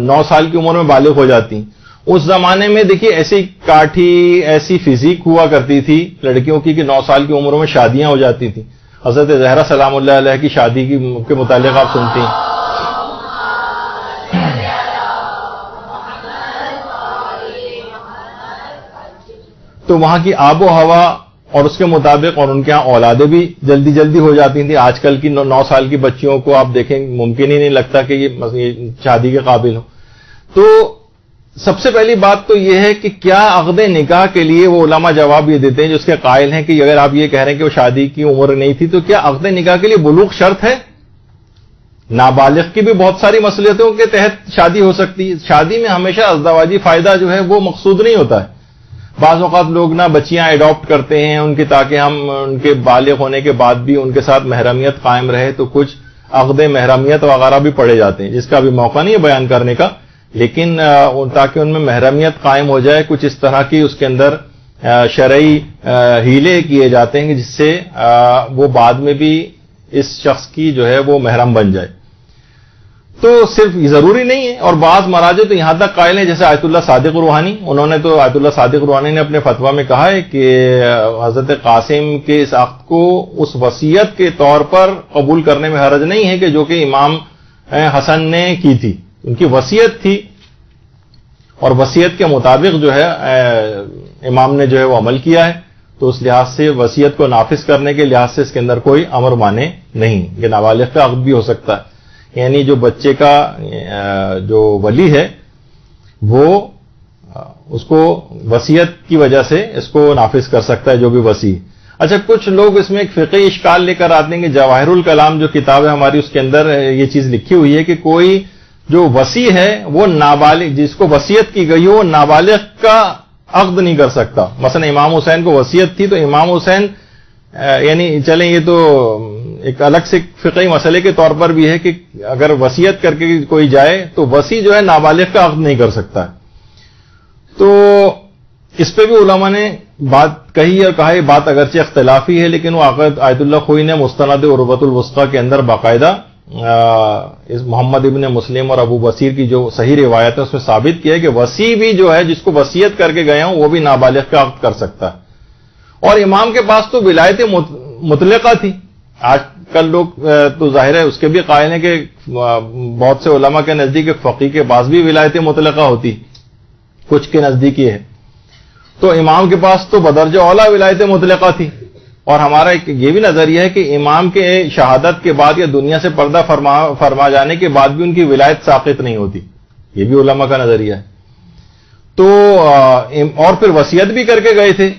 9 سال کی عمر میں بالغ ہو جاتی ہیں. اس زمانے میں دیکھیے ایسی کاٹھی ایسی فزیک ہوا کرتی تھی لڑکیوں کی کہ 9 سال کی عمر میں شادیاں ہو جاتی تھیں. حضرت زہرا سلام اللہ علیہ کی شادی کے متعلق آپ سنتی ہیں. تو وہاں کی آب و ہوا اور اس کے مطابق اور ان کے ہاں اولادیں بھی جلدی جلدی ہو جاتی تھیں. آج کل کی 9 سال کی بچیوں کو آپ دیکھیں ممکن ہی نہیں لگتا کہ یہ شادی کے قابل ہو. تو سب سے پہلی بات تو یہ ہے کہ کیا عقد نکاح کے لیے وہ علماء جواب یہ دیتے ہیں جو اس کے قائل ہیں کہ اگر آپ یہ کہہ رہے ہیں کہ وہ شادی کی عمر نہیں تھی تو کیا عقد نکاح کے لیے بلوغ شرط ہے؟ نابالغ کی بھی بہت ساری مصلحتوں کے تحت شادی ہو سکتی ہے. شادی میں ہمیشہ ازدواجی فائدہ جو ہے وہ مقصود نہیں ہوتا ہے. بعض اوقات لوگ بچیاں ایڈاپٹ کرتے ہیں ان کی تاکہ ہم ان کے بالغ ہونے کے بعد بھی ان کے ساتھ محرمیت قائم رہے, تو کچھ عقد محرمیت وغیرہ بھی پڑے جاتے ہیں جس کا بھی موقع نہیں ہے بیان کرنے کا, لیکن تاکہ ان میں محرمیت قائم ہو جائے کچھ اس طرح کی اس کے اندر شرعی ہیلے کیے جاتے ہیں جس سے وہ بعد میں بھی اس شخص کی جو ہے وہ محرم بن جائے. تو صرف ضروری نہیں ہے, اور بعض مراجع تو یہاں تک قائل ہیں جیسے آیت اللہ صادق روحانی, انہوں نے تو آیت اللہ صادق روحانی نے اپنے فتویٰ میں کہا ہے کہ حضرت قاسم کے اس عقد کو اس وصیت کے طور پر قبول کرنے میں حرج نہیں ہے کہ جو کہ امام حسن نے کی تھی. ان کی وصیت تھی اور وصیت کے مطابق جو ہے امام نے جو ہے وہ عمل کیا ہے, تو اس لحاظ سے وصیت کو نافذ کرنے کے لحاظ سے اس کے اندر کوئی امر مانے نہیں کہ نابالغ کا عقد بھی ہو سکتا ہے. یعنی جو بچے کا جو ولی ہے وہ اس کو وصیت کی وجہ سے اس کو نافذ کر سکتا ہے جو بھی وصی. اچھا, کچھ لوگ اس میں ایک فقہی اشکال لے کر آتے ہیں کہ جواہر الکلام جو کتاب ہے ہماری اس کے اندر یہ چیز لکھی ہوئی ہے کہ کوئی جو وصی ہے وہ نابالغ جس کو وصیت کی گئی ہو وہ نابالغ کا عقد نہیں کر سکتا. مثلا امام حسین کو وصیت تھی تو امام حسین یعنی چلیں یہ تو ایک الگ سے فقہی مسئلے کے طور پر بھی ہے کہ اگر وصیت کر کے کوئی جائے تو وصی جو ہے نابالغ کا عقد نہیں کر سکتا. تو اس پہ بھی علماء نے بات کہی اور کہا یہ بات اگرچہ اختلافی ہے لیکن وہ آیت اللہ خوئی نے مستند عروۃ الوثقی کے اندر باقاعدہ اس محمد ابن مسلم اور ابو بصیر کی جو صحیح روایت ہے اس میں ثابت کیا ہے کہ وصی بھی جو ہے جس کو وصیت کر کے گیا ہوں وہ بھی نابالغ کا عقد کر سکتا ہے. اور امام کے پاس تو ولایت مطلقہ تھی. آج کل لوگ تو ظاہر ہے اس کے بھی قائل ہیں کہ بہت سے علماء کے نزدیک فقیہ کے پاس بھی ولایت مطلقہ ہوتی, کچھ کے نزدیک یہ ہے. تو امام کے پاس تو بدرجہ اولا ولایت مطلقہ تھی. اور ہمارا یہ بھی نظریہ ہے کہ امام کے شہادت کے بعد یا دنیا سے پردہ فرما جانے کے بعد بھی ان کی ولایت ساقط نہیں ہوتی, یہ بھی علماء کا نظریہ ہے. تو اور پھر وصیت بھی کر کے گئے تھے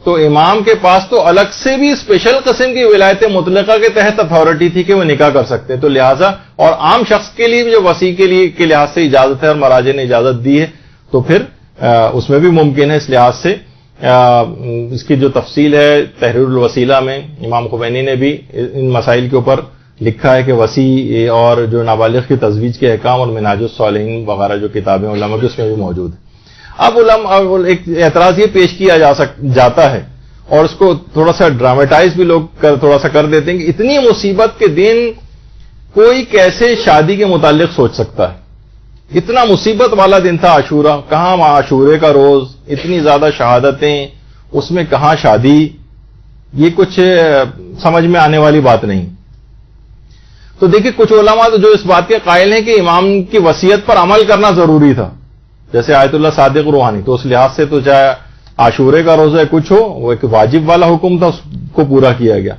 تو امام کے پاس تو الگ سے بھی اسپیشل قسم کی ولایت مطلقہ کے تحت اتھارٹی تھی کہ وہ نکاح کر سکتے ہیں. تو لہٰذا اور عام شخص کے لیے بھی جو وصی کے لحاظ سے اجازت ہے اور مراجع نے اجازت دی ہے تو پھر اس میں بھی ممکن ہے. اس لحاظ سے اس کی جو تفصیل ہے تحریر الوسیلہ میں امام خمینی نے بھی ان مسائل کے اوپر لکھا ہے کہ وسیع اور جو نابالغ کی تزویج کے احکام اور منہاج الصالحین وغیرہ جو کتابیں علماء کی اس میں بھی موجود ہے. اب علماء ایک اعتراض یہ پیش کیا جاتا ہے اور اس کو تھوڑا سا ڈراماٹائز بھی لوگ تھوڑا سا کر دیتے ہیں کہ اتنی مصیبت کے دن کوئی کیسے شادی کے متعلق سوچ سکتا ہے. اتنا مصیبت والا دن تھا عاشورہ، کہاں عاشورے کا روز، اتنی زیادہ شہادتیں، اس میں کہاں شادی، یہ کچھ سمجھ میں آنے والی بات نہیں. تو دیکھیں کچھ علماء تو جو اس بات کے قائل ہیں کہ امام کی وصیت پر عمل کرنا ضروری تھا، جیسے آیت اللہ صادق روحانی، تو اس لحاظ سے تو چاہے عاشورے کا روزہ کچھ ہو، وہ ایک واجب والا حکم تھا، اس کو پورا کیا گیا.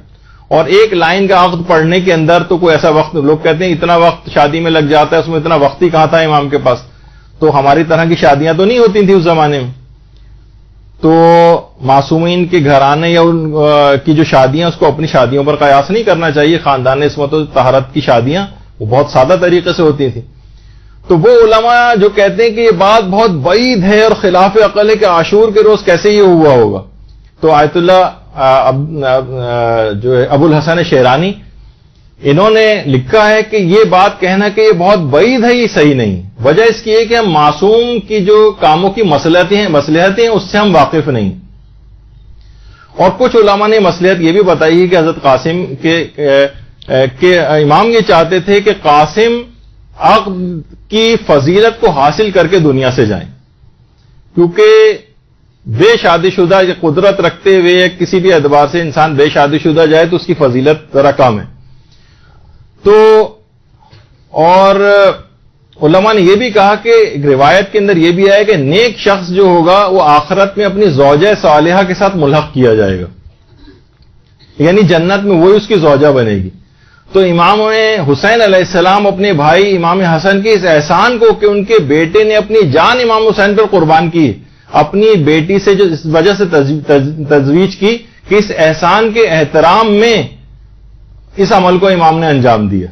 اور ایک لائن کا عقد پڑھنے کے اندر تو کوئی ایسا وقت، لوگ کہتے ہیں اتنا وقت شادی میں لگ جاتا ہے، اس میں اتنا وقت ہی کہاں تھا امام کے پاس. تو ہماری طرح کی شادیاں تو نہیں ہوتی تھیں اس زمانے میں. تو معصومین کے گھرانے یا ان کی جو شادیاں، اس کو اپنی شادیوں پر قیاس نہیں کرنا چاہیے. خاندان عصمت و طہارت کی شادیاں وہ بہت سادہ طریقے سے ہوتی تھیں. تو وہ علماء جو کہتے ہیں کہ یہ بات بہت بعید ہے اور خلاف عقل ہے کہ عاشور کے روز کیسے یہ ہوا ہوگا، تو آیت اللہ جو ہے ابو الحسن شیرانی، انہوں نے لکھا ہے کہ یہ بات کہنا کہ یہ بہت بعید ہے، یہ صحیح نہیں. وجہ اس کی ہے کہ ہم معصوم کی جو کاموں کی مصلحتیں ہیں اس سے ہم واقف نہیں. اور کچھ علماء نے مصلحت یہ بھی بتائی ہے کہ حضرت قاسم کے امام یہ چاہتے تھے کہ قاسم عقد کی فضیلت کو حاصل کر کے دنیا سے جائیں، کیونکہ بے شادی شدہ قدرت رکھتے ہوئے کسی بھی اعتبار سے انسان بے شادی شدہ جائے تو اس کی فضیلت ذرا کم ہے. تو اور علماء نے یہ بھی کہا کہ روایت کے اندر یہ بھی آیا کہ نیک شخص جو ہوگا وہ آخرت میں اپنی زوجہ صالحہ کے ساتھ ملحق کیا جائے گا، یعنی جنت میں وہی اس کی زوجہ بنے گی. تو امام حسین علیہ السلام اپنے بھائی امام حسن کے اس احسان کو کہ ان کے بیٹے نے اپنی جان امام حسین پر قربان کی، اپنی بیٹی سے جو اس وجہ سے تزویج کی کہ اس احسان کے احترام میں اس عمل کو امام نے انجام دیا.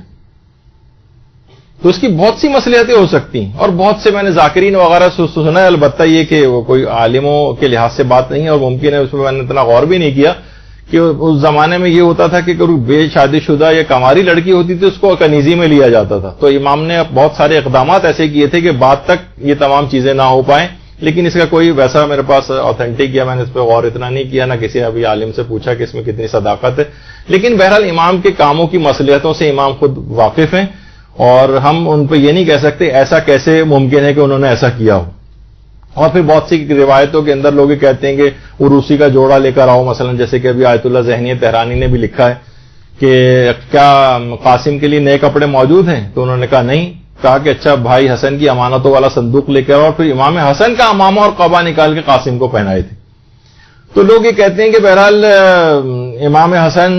تو اس کی بہت سی مصلحتیں ہو سکتی ہیں، اور بہت سے میں نے ذاکرین وغیرہ سنا ہے. البتہ یہ کہ وہ کوئی عالموں کے لحاظ سے بات نہیں ہے، اور ممکن ہے اس میں نے اتنا غور بھی نہیں کیا کہ اس زمانے میں یہ ہوتا تھا کہ کوئی بے شادی شدہ یا کماری لڑکی ہوتی تھی اس کو کنیزی میں لیا جاتا تھا. تو امام نے بہت سارے اقدامات ایسے کیے تھے کہ بعد تک یہ تمام چیزیں نہ ہو پائیں، لیکن اس کا کوئی ویسا میرے پاس آتھینٹک یا میں نے اس پہ غور اتنا نہیں کیا، نہ کسی ابھی عالم سے پوچھا کہ اس میں کتنی صداقت ہے. لیکن بہرحال امام کے کاموں کی مصلحتوں سے امام خود واقف ہیں، اور ہم ان پہ یہ نہیں کہہ سکتے ایسا کیسے ممکن ہے کہ انہوں نے ایسا کیا ہو. اور پھر بہت سی روایتوں کے اندر لوگ کہتے ہیں کہ عروسی کا جوڑا لے کر آؤ، مثلا جیسے کہ ابھی آیت اللہ ذہنی تہرانی نے بھی لکھا ہے کہ کیا قاسم کے لیے نئے کپڑے موجود ہیں، تو انہوں نے کہا نہیں. کہا کہ اچھا بھائی حسن کی امانتوں والا صندوق لے کر، اور پھر امام حسن کا امامہ اور قبا نکال کے قاسم کو پہنائے تھے. تو لوگ یہ کہتے ہیں کہ بہرحال امام حسن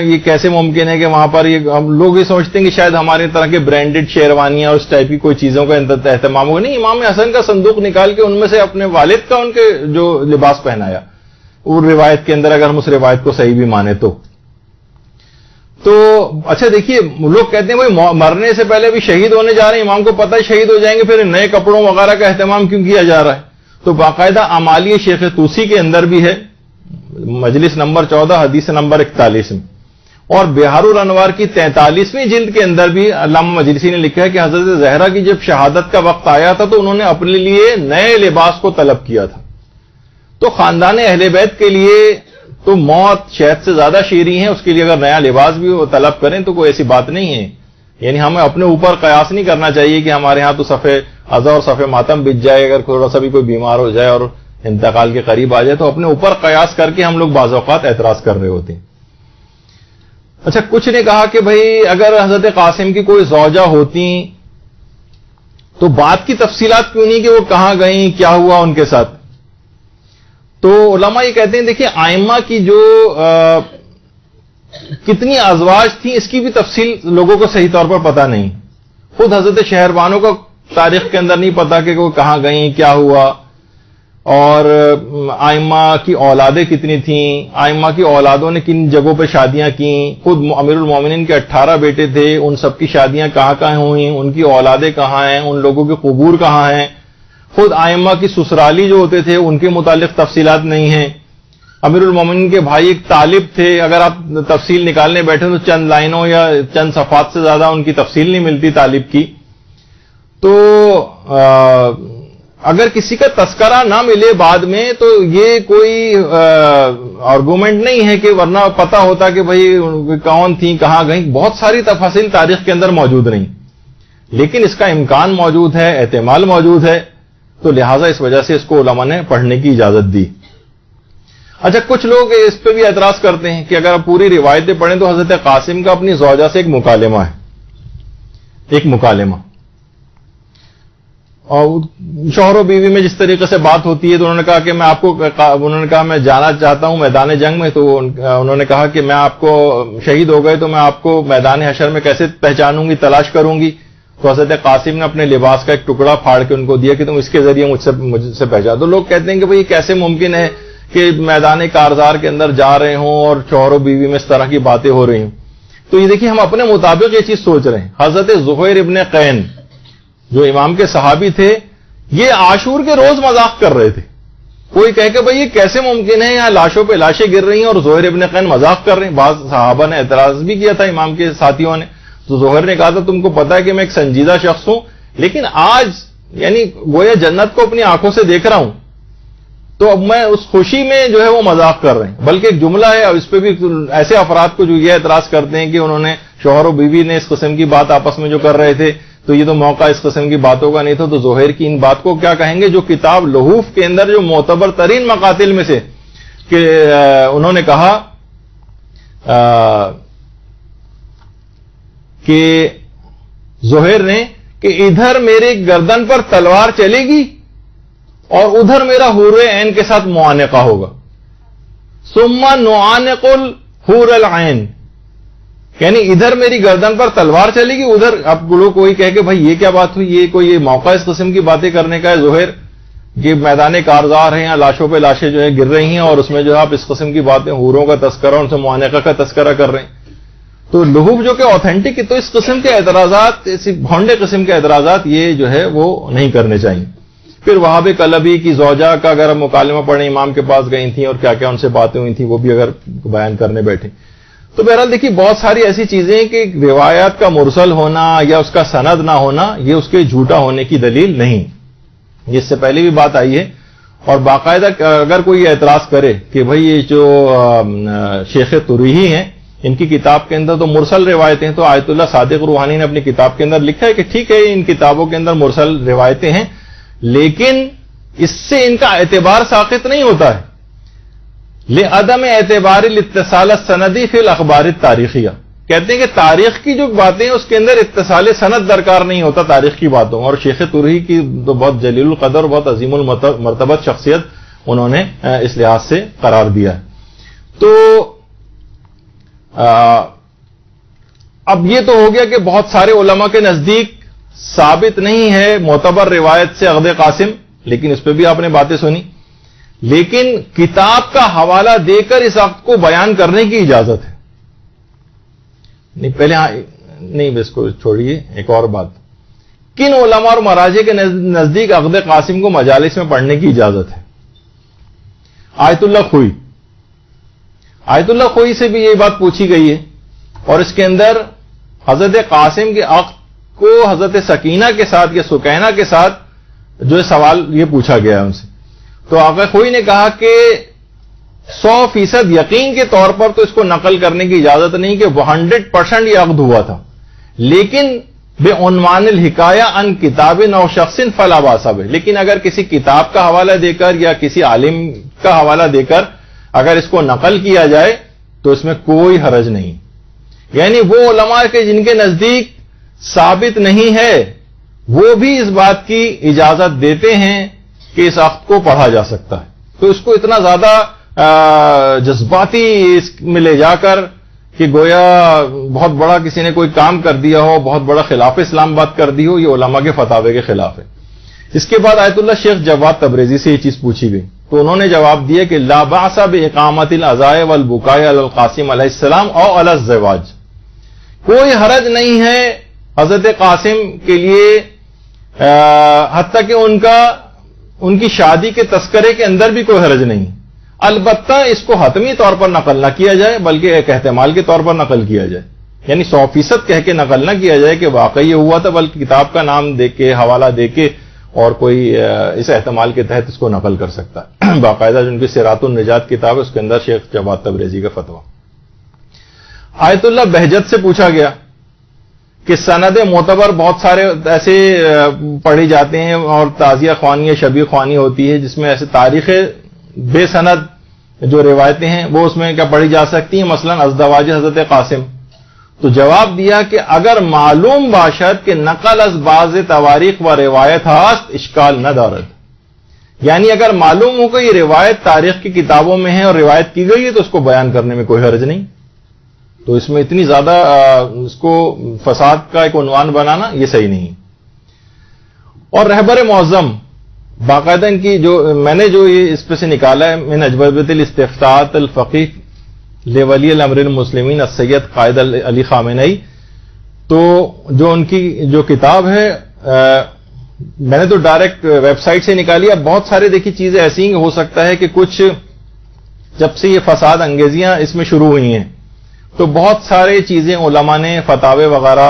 یہ کیسے ممکن ہے کہ وہاں پر یہ ہم لوگ یہ سوچتے ہیں کہ شاید ہماری طرح کے برانڈڈ شیروانیاں اور اس ٹائپ کی کوئی چیزوں کا اہتمام ہوگا. نہیں، امام حسن کا صندوق نکال کے ان میں سے اپنے والد کا ان کے جو لباس پہنایا، وہ روایت کے اندر اگر ہم اس روایت کو صحیح بھی مانے تو اچھا دیکھیے لوگ کہتے ہیں بھائی مرنے سے پہلے بھی شہید ہونے جا رہے ہیں، امام کو پتہ ہے شہید ہو جائیں گے، پھر نئے کپڑوں وغیرہ کا اہتمام کیوں کیا جا رہا ہے؟ تو باقاعدہ اعمالی شیخ طوسی کے اندر بھی ہے، مجلس نمبر 14 حدیث نمبر 41 میں، اور بہار الانوار کی 43ویں جلد کے اندر بھی علامہ مجلسی نے لکھا ہے کہ حضرت زہرا کی جب شہادت کا وقت آیا تھا تو انہوں نے اپنے لیے نئے لباس کو طلب کیا تھا. تو خاندان اہل بیت کے لیے تو موت شہد سے زیادہ شیریں ہے، اس کے لیے اگر نیا لباس بھی وہ طلب کریں تو کوئی ایسی بات نہیں ہے. یعنی ہمیں اپنے اوپر قیاس نہیں کرنا چاہیے کہ ہمارے ہاں تو صفے عزا اور صفے ماتم بچ جائے، اگر تھوڑا سا بھی کوئی بیمار ہو جائے اور انتقال کے قریب آ جائے تو اپنے اوپر قیاس کر کے ہم لوگ بعض اوقات اعتراض کر رہے ہوتے ہیں. اچھا کچھ نے کہا کہ بھائی اگر حضرت قاسم کی کوئی زوجہ ہوتی تو بات کی تفصیلات کیوں نہیں کہ وہ کہاں گئیں، کیا ہوا ان کے ساتھ. تو علماء یہ کہتے ہیں دیکھیے آئمہ کی جو کتنی ازواج تھیں اس کی بھی تفصیل لوگوں کو صحیح طور پر پتہ نہیں. خود حضرت شہربانوں کو تاریخ کے اندر نہیں پتا کہ وہ کہاں گئیں، کیا ہوا، اور آئمہ کی اولادیں کتنی تھیں، آئمہ کی اولادوں نے کن جگہوں پہ شادیاں کیں. خود امیر المومنین کے 18 بیٹے تھے، ان سب کی شادیاں کہاں کہاں ہوئیں، ان کی اولادیں کہاں ہیں، ان لوگوں کے قبور کہاں ہیں. خود آئمہ کی سسرالی جو ہوتے تھے ان کے متعلق تفصیلات نہیں ہیں. امیر المومنین کے بھائی ایک طالب تھے، اگر آپ تفصیل نکالنے بیٹھے تو چند لائنوں یا چند صفحات سے زیادہ ان کی تفصیل نہیں ملتی طالب کی. تو اگر کسی کا تذکرہ نہ ملے بعد میں تو یہ کوئی آرگومنٹ نہیں ہے، کہ ورنہ پتا ہوتا کہ بھئی کون تھی، کہاں گئیں. بہت ساری تفاصیل تاریخ کے اندر موجود نہیں، لیکن اس کا امکان موجود ہے، احتمال موجود ہے، تو لہٰذا اس وجہ سے اس کو علماء نے پڑھنے کی اجازت دی. اچھا، کچھ لوگ اس پہ بھی اعتراض کرتے ہیں کہ اگر آپ پوری روایتیں پڑھیں تو حضرت قاسم کا اپنی زوجہ سے ایک مکالمہ ہے، ایک مکالمہ، اور شوہر و بیوی میں جس طریقے سے بات ہوتی ہے، تو انہوں نے کہا میں جانا چاہتا ہوں میدان جنگ میں. تو انہوں نے کہا کہ میں آپ کو شہید ہو گئے تو میں آپ کو میدان حشر میں کیسے پہچانوں گی، تلاش کروں گی. تو حضرت قاسم نے اپنے لباس کا ایک ٹکڑا پھاڑ کے ان کو دیا کہ تم اس کے ذریعے مجھ سے پہچان. تو لوگ کہتے ہیں کہ بھئی کیسے ممکن ہے کہ میدان کارزار کے اندر جا رہے ہوں اور شوہر و بیوی میں اس طرح کی باتیں ہو رہی ہوں. تو یہ دیکھیے، ہم اپنے مطابق یہ چیز سوچ رہے ہیں. حضرت زہیر ابن قین جو امام کے صحابی تھے، یہ عاشور کے روز مذاق کر رہے تھے. کوئی کہے کہ بھئی یہ کیسے ممکن ہے، یہاں لاشوں پہ لاشیں گر رہی ہیں اور زہیر ابن قین مذاق کر رہے ہیں. بعض صحابہ نے اعتراض بھی کیا تھا امام کے ساتھیوں نے. تو زہیر نے کہا تھا تم کو پتا ہے کہ میں ایک سنجیدہ شخص ہوں، لیکن آج یعنی گویا جنت کو اپنی آنکھوں سے دیکھ رہا ہوں، تو اب میں اس خوشی میں جو ہے وہ مذاق کر رہے ہیں. بلکہ ایک جملہ ہے، اور اس پہ بھی ایسے افراد کو جو یہ اعتراض کرتے ہیں کہ انہوں نے شوہر و بیوی نے اس قسم کی بات آپس میں جو کر رہے تھے تو یہ تو موقع اس قسم کی باتوں کا نہیں تھا. تو زہیر کی ان بات کو کیا کہیں گے، جو کتاب لحوف کے اندر جو معتبر ترین مقاتل میں سے کہ انہوں نے کہا کہ زہیر نے کہ ادھر میرے گردن پر تلوار چلے گی اور ادھر میرا حور عین کے ساتھ معانقہ ہوگا. ثم نعانق الحور العین، یعنی ادھر میری گردن پر تلوار چلے گی، ادھر اب لوگ کوئی کہے کہ بھائی یہ کیا بات ہوئی، یہ کوئی موقع اس قسم کی باتیں کرنے کا ہے. زہیر یہ میدان کارزار ہیں، یا لاشوں پہ لاشیں جو ہے گر رہی ہیں، اور اس میں جو ہے آپ اس قسم کی باتیں، حوروں کا تذکرہ، ان سے معانقہ کا تذکرہ کر رہے ہیں. تو لحوف جو کہ آتھینٹک، تو اس قسم کے اعتراضات، اسی بھونڈے قسم کے اعتراضات یہ جو ہے وہ نہیں کرنے چاہیے. پھر وہاب کلبی کی زوجہ کا اگر مکالمہ پڑھیں، امام کے پاس گئی تھیں اور کیا کیا ان سے باتیں ہوئی تھیں وہ بھی اگر بیان کرنے بیٹھے. تو بہرحال دیکھیے، بہت ساری ایسی چیزیں کہ روایات کا مرسل ہونا یا اس کا سند نہ ہونا یہ اس کے جھوٹا ہونے کی دلیل نہیں. اس سے پہلے بھی بات آئی ہے. اور باقاعدہ اگر کوئی اعتراض کرے کہ بھئی یہ جو شیخ تریحی ہیں، ان کی کتاب کے اندر تو مرسل روایتیں ہیں، تو آیت اللہ صادق روحانی نے اپنی کتاب کے اندر لکھا ہے کہ ٹھیک ہے ان کتابوں کے اندر مرسل روایتیں ہیں، لیکن اس سے ان کا اعتبار ساقط نہیں ہوتا ہے. لعدم اعتبار الاتصال السندی فی الاخبار التاریخیہ، کہتے ہیں کہ تاریخ کی جو باتیں ہیں اس کے اندر اتصال سند درکار نہیں ہوتا تاریخ کی باتوں. اور شیخ تریحی کی تو بہت جلیل القدر، بہت عظیم المرتبت شخصیت انہوں نے اس لحاظ سے قرار دیا ہے. تو اب یہ تو ہو گیا کہ بہت سارے علماء کے نزدیک ثابت نہیں ہے معتبر روایت سے عقد قاسم، لیکن اس پہ بھی آپ نے باتیں سنی. لیکن کتاب کا حوالہ دے کر اس عقد کو بیان کرنے کی اجازت ہے. نہیں پہلے نہیں، اس کو چھوڑیے. ایک اور بات، کن علماء اور مراجع کے نزدیک عقد قاسم کو مجالس میں پڑھنے کی اجازت ہے؟ آیت اللہ خوئی. آیت اللہ خوئی سے بھی یہ بات پوچھی گئی ہے، اور اس کے اندر حضرت قاسم کے عقد کو حضرت سکینہ کے ساتھ یا سکینہ کے ساتھ جو سوال یہ پوچھا گیا ہے ان سے. تو آقا خوئی نے کہا کہ 100% یقین کے طور پر تو اس کو نقل کرنے کی اجازت نہیں کہ 100% یہ عقد ہوا تھا، لیکن بے عنوان الحکایہ ان کتاب او شخص فلا باس بہ، لیکن اگر کسی کتاب کا حوالہ دے کر یا کسی عالم کا حوالہ دے کر اگر اس کو نقل کیا جائے تو اس میں کوئی حرج نہیں. یعنی وہ علماء کے جن کے نزدیک ثابت نہیں ہے وہ بھی اس بات کی اجازت دیتے ہیں کہ اس عقد کو پڑھا جا سکتا ہے. تو اس کو اتنا زیادہ جذباتی اس میں لے جا کر کہ گویا بہت بڑا کسی نے کوئی کام کر دیا ہو، بہت بڑا خلاف اسلام بات کر دی ہو، یہ علماء کے فتاوے کے خلاف ہے. اس کے بعد آیت اللہ شیخ جواد تبریزی سے یہ چیز پوچھی گئی تو انہوں نے جواب دیا کہ لا باس باقامت العزاء والبکاء علی القاسم علیہ السلام او علی الزواج، کوئی حرج نہیں ہے حضرت قاسم کے لیے حتیٰ کہ ان کی شادی کے تذکرے کے اندر بھی کوئی حرج نہیں. البتہ اس کو حتمی طور پر نقل نہ کیا جائے بلکہ ایک احتمال کے طور پر نقل کیا جائے، یعنی 100% کہہ کے نقل نہ کیا جائے کہ واقعی یہ ہوا تھا، بلکہ کتاب کا نام دے کے، حوالہ دے کے، اور کوئی اس احتمال کے تحت اس کو نقل کر سکتا ہے۔ باقاعدہ جن کی صراط النجات کتاب ہے اس کے اندر شیخ جواد تبریزی کا فتویٰ۔ آیت اللہ بہجت سے پوچھا گیا کہ سند معتبر بہت سارے ایسے پڑھی جاتے ہیں اور تعزیہ خوانی یا شبیہ خوانی ہوتی ہے جس میں ایسے تاریخ بے سند جو روایتیں ہیں وہ اس میں کیا پڑھی جا سکتی ہیں، مثلا ازدواج حضرت قاسم؟ تو جواب دیا کہ اگر معلوم باشد کہ نقل از بعض تواریخ و روایت ہاست اشکال نہ دارد، یعنی اگر معلوم ہو کہ یہ روایت تاریخ کی کتابوں میں ہے اور روایت کی گئی ہے تو اس کو بیان کرنے میں کوئی حرج نہیں۔ تو اس میں اتنی زیادہ اس کو فساد کا ایک عنوان بنانا یہ صحیح نہیں۔ اور رہبر معظم باقاعدہ ان کی جو میں نے جو یہ اس پہ سے نکالا ہے، من اجوبۃ الاستفتاء الفقیہ لولی الامر المسلمین السید قائد علی خامنئی، تو جو ان کی جو کتاب ہے میں نے تو ڈائریکٹ ویب سائٹ سے نکالی ہے۔ بہت سارے دیکھی چیزیں ایسی ہیں، ہو سکتا ہے کہ کچھ جب سے یہ فساد انگیزیاں اس میں شروع ہوئی ہیں تو بہت سارے چیزیں علماء نے فتاوے وغیرہ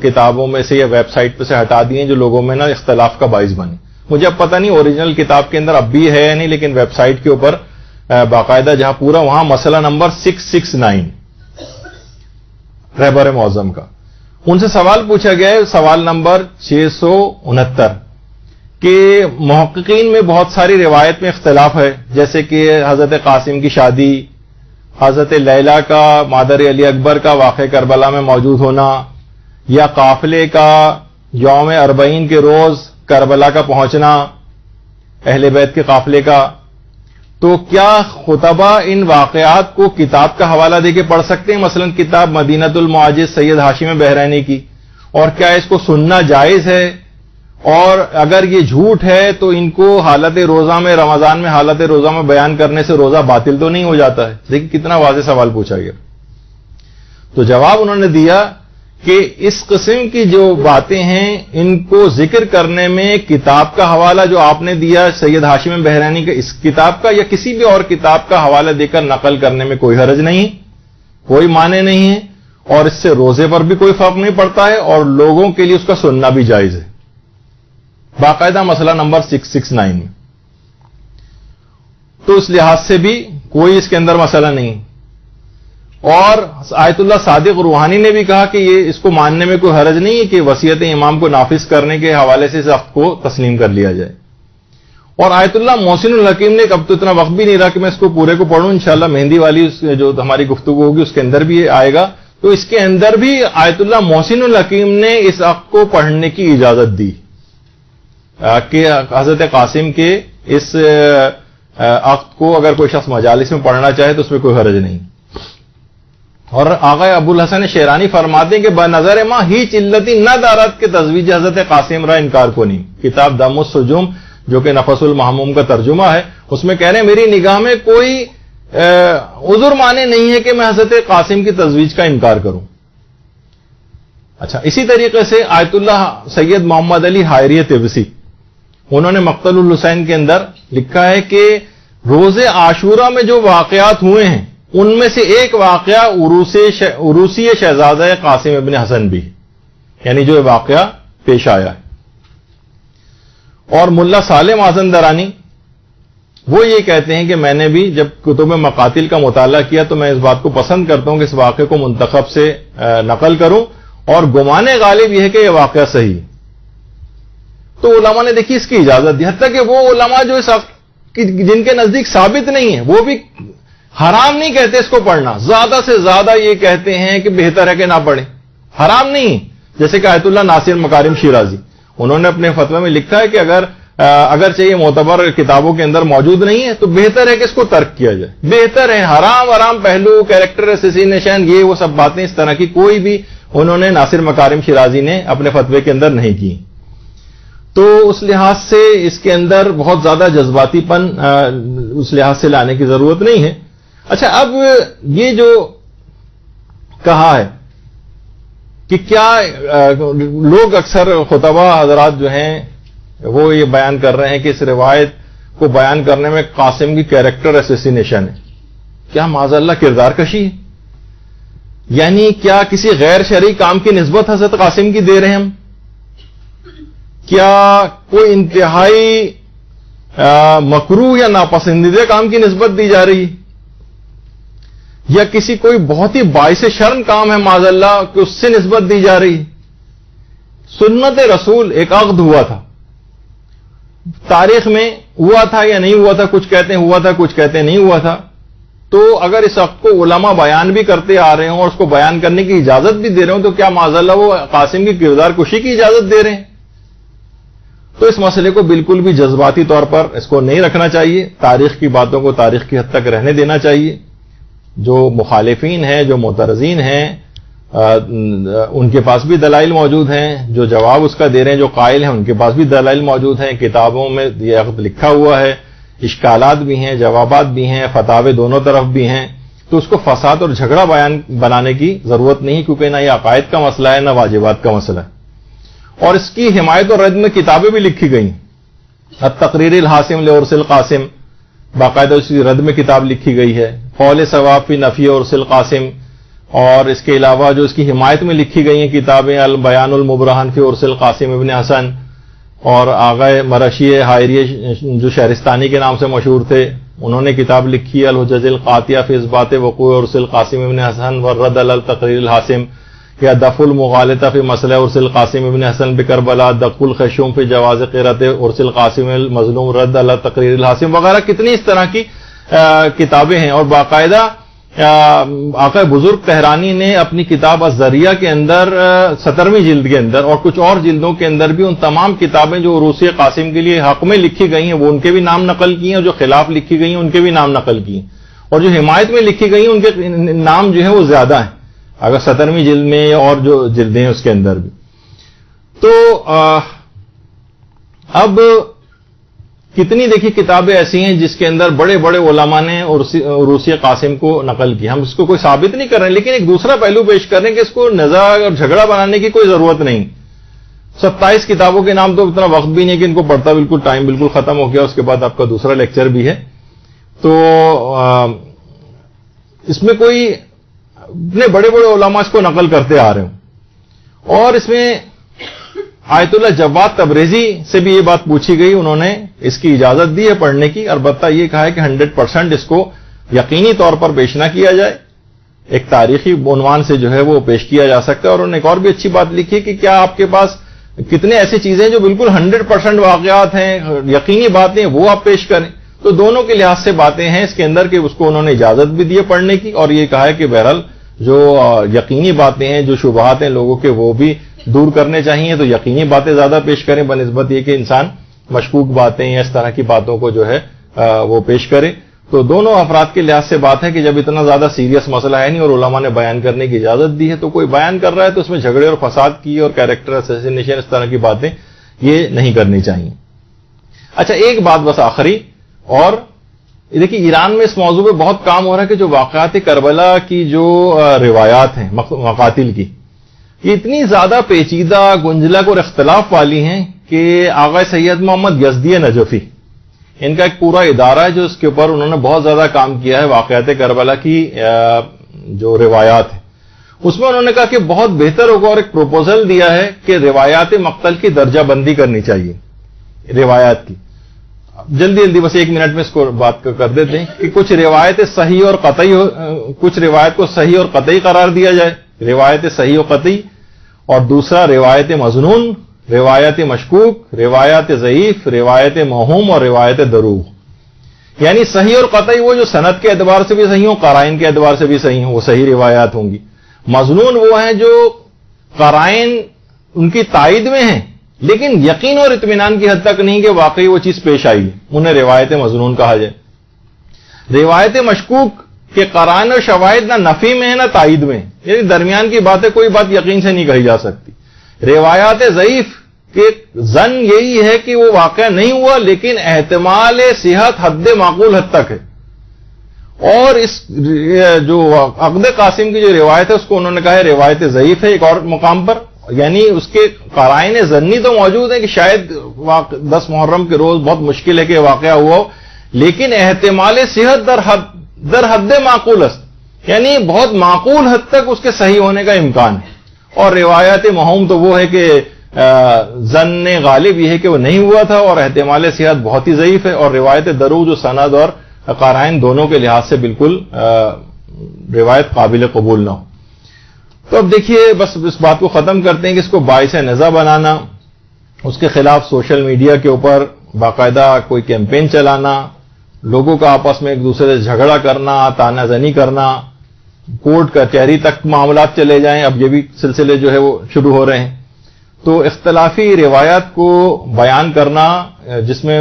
کتابوں میں سے یا ویب سائٹ پہ سے ہٹا دی ہیں جو لوگوں میں نا اختلاف کا باعث بنے۔ مجھے اب پتہ نہیں اوریجنل کتاب کے اندر اب بھی ہے یا نہیں، لیکن ویب سائٹ کے اوپر باقاعدہ جہاں پورا وہاں مسئلہ نمبر 669 رہبر معظم کا، ان سے سوال پوچھا گیا ہے، سوال نمبر 669 کہ محققین میں بہت ساری روایت میں اختلاف ہے، جیسے کہ حضرت قاسم کی شادی، حضرت لیلہ کا مادر علی اکبر کا واقع کربلا میں موجود ہونا، یا قافلے کا یوم 40 کے روز کربلا کا پہنچنا اہل بیت کے قافلے کا، تو کیا خطبہ ان واقعات کو کتاب کا حوالہ دے کے پڑھ سکتے ہیں، مثلا کتاب مدینۃ المعاجز سید ہاشم بحرینی کی، اور کیا اس کو سننا جائز ہے؟ اور اگر یہ جھوٹ ہے تو ان کو حالت روزہ میں، رمضان میں حالت روزہ میں بیان کرنے سے روزہ باطل تو نہیں ہو جاتا ہے؟ دیکھیں کتنا واضح سوال پوچھا گیا۔ تو جواب انہوں نے دیا کہ اس قسم کی جو باتیں ہیں ان کو ذکر کرنے میں کتاب کا حوالہ جو آپ نے دیا سید ہاشم بحرینی کا، اس کتاب کا یا کسی بھی اور کتاب کا حوالہ دے کر نقل کرنے میں کوئی حرج نہیں، کوئی معنی نہیں ہے، اور اس سے روزے پر بھی کوئی فرق نہیں پڑتا ہے، اور لوگوں کے لیے اس کا سننا بھی جائز ہے، باقاعدہ مسئلہ نمبر 669 میں۔ تو اس لحاظ سے بھی کوئی اس کے اندر مسئلہ نہیں۔ اور آیت اللہ صادق روحانی نے بھی کہا کہ یہ اس کو ماننے میں کوئی حرج نہیں ہے کہ وصیت امام کو نافذ کرنے کے حوالے سے اس عقد کو تسلیم کر لیا جائے۔ اور آیت اللہ محسن الحکیم نے، اب تو اتنا وقت بھی نہیں رہا کہ میں اس کو پورے کو پڑھوں، انشاءاللہ مہندی والی جو ہماری گفتگو ہوگی اس کے اندر بھی آئے گا، تو اس کے اندر بھی آیت اللہ محسن الحکیم نے اس عقد کو پڑھنے کی اجازت دی کہ حضرت قاسم کے اس عقد کو اگر کوئی شخص مجالس میں پڑھنا چاہے تو اس میں کوئی حرج نہیں۔ اور آغا ابو الحسن شیرانی فرماتے ہیں کہ بنظر ما ہیچ علتی نہ دارت کے تزویج حضرت قاسم را انکار کو نہیں، کتاب دم السجوم جو کہ نفس المحموم کا ترجمہ ہے، اس میں کہہ رہے ہیں میری نگاہ میں کوئی عذر مانے نہیں ہے کہ میں حضرت قاسم کی تزویج کا انکار کروں۔ اچھا، اسی طریقے سے آیت اللہ سید محمد علی حائری طبسی، انہوں نے مقتل الحسین کے اندر لکھا ہے کہ روز عاشورہ میں جو واقعات ہوئے ہیں ان میں سے ایک واقعہ عروسی شہزادہ قاسم ابن حسن بھی، یعنی جو واقعہ پیش آیا ہے۔ اور ملا صالح مازندرانی وہ یہ کہتے ہیں کہ میں نے بھی جب کتب مقاتل کا مطالعہ کیا تو میں اس بات کو پسند کرتا ہوں کہ اس واقعے کو منتخب سے نقل کروں، اور گمان غالب یہ ہے کہ یہ واقعہ صحیح۔ تو علماء نے دیکھی اس کی اجازت دی، حتیٰ کہ وہ علماء جو جن کے نزدیک ثابت نہیں ہے وہ بھی حرام نہیں کہتے اس کو پڑھنا، زیادہ سے زیادہ یہ کہتے ہیں کہ بہتر ہے کہ نہ پڑھیں، حرام نہیں۔ جیسے کہ آیت اللہ ناصر مکارم شیرازی، انہوں نے اپنے فتوی میں لکھا ہے کہ اگر چاہیے معتبر کتابوں کے اندر موجود نہیں ہے تو بہتر ہے کہ اس کو ترک کیا جائے، بہتر ہے۔ حرام پہلو، کیریکٹر اسیسینیشن، یہ وہ سب باتیں اس طرح کی کوئی بھی انہوں نے ناصر مکارم شیرازی نے اپنے فتوے کے اندر نہیں کی۔ تو اس لحاظ سے اس کے اندر بہت زیادہ جذباتی پن اس لحاظ سے لانے کی ضرورت نہیں ہے۔ اچھا، اب یہ جو کہا ہے کہ کیا لوگ اکثر خطبہ حضرات جو ہیں وہ یہ بیان کر رہے ہیں کہ اس روایت کو بیان کرنے میں قاسم کی کیریکٹر اسیسینیشن ہے. کیا معاذ اللہ کردار کشی ہے؟ یعنی کیا کسی غیر شرعی کام کی نسبت حضرت قاسم کی دے رہے ہیں ہم؟ کیا کوئی انتہائی مکروہ یا ناپسندیدہ کام کی نسبت دی جا رہی ہے؟ یا کسی کوئی بہت ہی باعث شرم کام ہے معاذ اللہ کہ اس سے نسبت دی جا رہی ہے؟ سنت رسول ایک عقد ہوا تھا، تاریخ میں ہوا تھا یا نہیں ہوا تھا، کچھ کہتے ہیں ہوا تھا، کچھ کہتے ہیں نہیں ہوا تھا. تو اگر اس عقد کو علماء بیان بھی کرتے آ رہے ہوں اور اس کو بیان کرنے کی اجازت بھی دے رہے ہوں تو کیا معاذ اللہ وہ قاسم کی کردار کشی کی اجازت دے رہے ہیں؟ تو اس مسئلے کو بالکل بھی جذباتی طور پر اس کو نہیں رکھنا چاہیے. تاریخ کی باتوں کو تاریخ کی حد تک رہنے دینا چاہیے. جو مخالفین ہیں، جو معترضین ہیں، ان کے پاس بھی دلائل موجود ہیں. جو جواب اس کا دے رہے ہیں، جو قائل ہیں، ان کے پاس بھی دلائل موجود ہیں. کتابوں میں یہ عقد لکھا ہوا ہے، اشکالات بھی ہیں، جوابات بھی ہیں، فتاوے دونوں طرف بھی ہیں. تو اس کو فساد اور جھگڑا بنانے کی ضرورت نہیں، کیونکہ نہ یہ عقائد کا مسئلہ ہے، نہ واجبات کا مسئلہ ہے. اور اس کی حمایت اور رد میں کتابیں بھی لکھی گئی. التقریر الحاسم لعرس القاسم، باقاعدہ اس کی رد میں کتاب لکھی گئی ہے. قول ثواب فی نفی عرس القاسم، اور اس کے علاوہ جو اس کی حمایت میں لکھی گئی ہیں کتابیں البیان المبرہن فی عرس القاسم ابن حسن، اور آغا مرشی حائری جو شہرستانی کے نام سے مشہور تھے، انہوں نے کتاب لکھی الحجج القاطعہ فی اثبات وقوع عرس القاسم ابن حسن والرد علی التقریر الحاسم، یا دفع المغالطہ فی مسئلہ عرس القاسم ابن حسن بکربلا، دق الخشوم فی جواز قرأت عرس القاسم المظلوم، رد علی التقریر الحاسم وغیرہ. کتنی اس طرح کی کتابیں ہیں. اور باقاعدہ آقا بزرگ طہرانی نے اپنی کتاب الذریعہ کے اندر 17ویں جلد کے اندر اور کچھ اور جلدوں کے اندر بھی ان تمام کتابیں جو عروس قاسم کے لیے حق میں لکھی گئی ہیں وہ ان کے بھی نام نقل کیے ہیں، اور جو خلاف لکھی گئی ہیں ان کے بھی نام نقل کیے ہیں، اور جو حمایت میں لکھی گئی ہیں ان کے نام جو ہیں وہ زیادہ ہیں اگر 17ویں جلد میں اور جو جلدیں ہیں اس کے اندر بھی. تو اب کتنی دیکھیے کتابیں ایسی ہیں جس کے اندر بڑے بڑے علماء نے عروس قاسم کو نقل کی. ہم اس کو کوئی ثابت نہیں کر رہے ہیں، لیکن ایک دوسرا پہلو پیش کر رہے ہیں کہ اس کو نزاع اور جھگڑا بنانے کی کوئی ضرورت نہیں. 27 کتابوں کے نام تو اتنا وقت بھی نہیں کہ ان کو پڑھتا بالکل ٹائم بالکل ختم ہو گیا. اس کے بعد آپ کا دوسرا لیکچر بھی ہے. تو اس میں کوئی اتنے بڑے بڑے علماء اس کو نقل کرتے آ رہے ہوں. اور اس میں آیت اللہ جواد تبریزی سے بھی یہ بات پوچھی گئی، انہوں نے اس کی اجازت دی ہے پڑھنے کی، البتہ یہ کہا ہے کہ 100% اس کو یقینی طور پر پیش نہ کیا جائے، ایک تاریخی عنوان سے جو ہے وہ پیش کیا جا سکتا ہے. اور انہوں نے ایک اور بھی اچھی بات لکھی کہ کیا آپ کے پاس کتنے ایسی چیزیں جو بالکل 100% واقعات ہیں، یقینی باتیں، وہ آپ پیش کریں. تو دونوں کے لحاظ سے باتیں ہیں اس کے اندر کہ اس کو انہوں نے اجازت بھی دی ہے پڑھنے کی، اور یہ کہا ہے کہ بہرحال جو یقینی باتیں ہیں، جو شبہات ہیں لوگوں کے، وہ بھی دور کرنے چاہیے. تو یقینی باتیں زیادہ پیش کریں بنسبت یہ کہ انسان مشکوک باتیں یا اس طرح کی باتوں کو جو ہے وہ پیش کرے. تو دونوں افراد کے لحاظ سے بات ہے کہ جب اتنا زیادہ سیریس مسئلہ ہے نہیں اور علماء نے بیان کرنے کی اجازت دی ہے، تو کوئی بیان کر رہا ہے تو اس میں جھگڑے اور فساد کی اور کیریکٹر اسیسینیشن اس طرح کی باتیں یہ نہیں کرنی چاہیے. اچھا ایک بات بس آخری، اور دیکھیے ایران میں اس موضوع پہ بہت کام ہو رہا ہے کہ جو واقعات کربلا کی جو روایات ہیں مقاتل کی، یہ اتنی زیادہ پیچیدہ گنجلک اور اختلاف والی ہیں کہ آغا سید محمد یزدی نجفی، ان کا ایک پورا ادارہ ہے جو اس کے اوپر انہوں نے بہت زیادہ کام کیا ہے واقعات کربلا کی جو روایات ہیں. اس میں انہوں نے کہا کہ بہت بہتر ہوگا اور ایک پروپوزل دیا ہے کہ روایات مقتل کی درجہ بندی کرنی چاہیے روایات کی. جلدی بس 1 منٹ میں اس کو بات کر دیتے ہیں کہ کچھ روایت صحیح اور قطعی، کچھ روایت کو صحیح اور قطعی قرار دیا جائے، روایت صحیح و قطعی، اور دوسرا روایت مظنون، روایت مشکوک، روایت ضعیف، روایت موہوم اور روایت دروغ. یعنی صحیح اور قطعی وہ جو سند کے اعتبار سے بھی صحیح ہوں، قرائن کے اعتبار سے بھی صحیح ہوں، وہ صحیح روایات ہوں گی. مظنون وہ ہیں جو قرائن ان کی تائید میں ہیں لیکن یقین اور اطمینان کی حد تک نہیں کہ واقعی وہ چیز پیش آئی ہے، انہیں روایت مظنون کہا جائے. روایت مشکوک کہ قرائن و شواہد نہ نفی میں ہے نہ تائید میں، یعنی درمیان کی باتیں، کوئی بات یقین سے نہیں کہی جا سکتی. روایات ضعیف کہ ظن یہی ہے کہ وہ واقعہ نہیں ہوا لیکن احتمال صحت حد معقول حد تک ہے. اور اس جو عقد قاسم کی جو روایت ہے اس کو انہوں نے کہا ہے روایت ضعیف ہے ایک اور مقام پر، یعنی اس کے قرائن ظنی تو موجود ہیں کہ شاید 10 محرم کے روز بہت مشکل ہے کہ واقعہ ہوا ہو، لیکن احتمال صحت در حد معقول است، یعنی بہت معقول حد تک اس کے صحیح ہونے کا امکان ہے. اور روایات موہوم تو وہ ہے کہ ظن غالب یہ ہے کہ وہ نہیں ہوا تھا، اور احتمال صحت بہت ہی ضعیف ہے، اور روایت دروغ جو سند اور قرائن دونوں کے لحاظ سے بالکل روایت قابل قبول نہ ہو. تو اب دیکھیے بس اس بات کو ختم کرتے ہیں کہ اس کو باعث نزاع بنانا، اس کے خلاف سوشل میڈیا کے اوپر باقاعدہ کوئی کیمپین چلانا، لوگوں کا آپس میں ایک دوسرے سے جھگڑا کرنا، تانا زنی کرنا، کورٹ کچہری تک معاملات چلے جائیں، اب یہ بھی سلسلے جو ہے وہ شروع ہو رہے ہیں. تو اختلافی روایات کو بیان کرنا، جس میں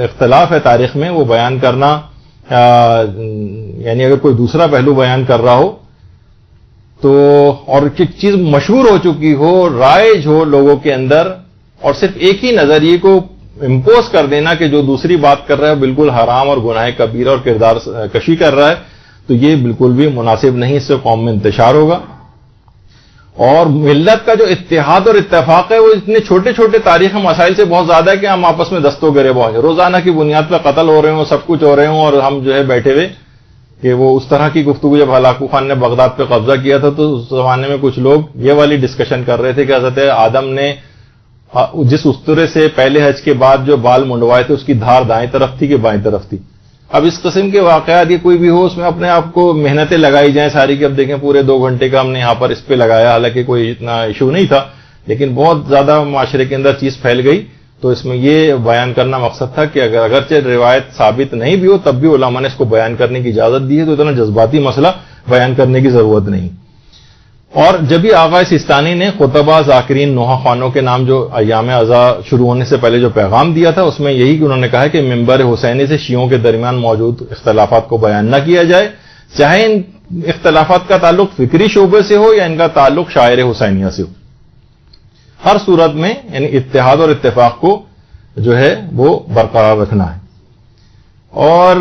اختلاف ہے تاریخ میں، وہ بیان کرنا، یعنی اگر کوئی دوسرا پہلو بیان کر رہا ہو تو، اور ایک چیز مشہور ہو چکی ہو، رائج ہو لوگوں کے اندر، اور صرف ایک ہی نظریے کو امپوز کر دینا کہ جو دوسری بات کر رہا ہے بالکل حرام اور گناہ کبیرہ اور کردار کشی کر رہا ہے، تو یہ بالکل بھی مناسب نہیں، اس سے قوم میں انتشار ہوگا. اور ملت کا جو اتحاد اور اتفاق ہے وہ اتنے چھوٹے چھوٹے تاریخی مسائل سے بہت زیادہ ہے کہ ہم آپس میں دست و گریباں ہیں، روزانہ کی بنیاد پہ قتل ہو رہے ہوں، سب کچھ ہو رہے ہوں، اور ہم جو ہے بیٹھے ہوئے کہ وہ اس طرح کی گفتگو. جب ہلاکو خان نے بغداد پہ قبضہ کیا تھا تو اس زمانے میں کچھ لوگ یہ والی ڈسکشن کر رہے تھے کہ حضرت آدم نے جس استرے سے پہلے حج کے بعد جو بال منڈوائے تھے اس کی دھار دائیں طرف تھی کہ بائیں طرف تھی. اب اس قسم کے واقعات یہ کوئی بھی ہو، اس میں اپنے آپ کو محنتیں لگائی جائیں ساری کہ اب دیکھیں پورے 2 گھنٹے کا ہم نے یہاں پر اس پہ لگایا، حالانکہ کوئی اتنا ایشو نہیں تھا، لیکن بہت زیادہ معاشرے کے اندر چیز پھیل گئی. تو اس میں یہ بیان کرنا مقصد تھا کہ اگرچہ روایت ثابت نہیں بھی ہو تب بھی علماء نے اس کو بیان کرنے کی اجازت دی ہے، تو اتنا جذباتی مسئلہ بیان کرنے کی ضرورت نہیں. اور جب ہی آغا سیستانی نے خطبہ ذاکرین نوحہ خوانوں کے نام جو ایام عزا شروع ہونے سے پہلے جو پیغام دیا تھا، اس میں یہی کہ انہوں نے کہا کہ منبر حسینی سے شیعوں کے درمیان موجود اختلافات کو بیان نہ کیا جائے، چاہے ان اختلافات کا تعلق فکری شعبے سے ہو یا ان کا تعلق شاعر حسینیہ سے ہو. ہر صورت میں یعنی اتحاد اور اتفاق کو جو ہے وہ برقرار رکھنا ہے. اور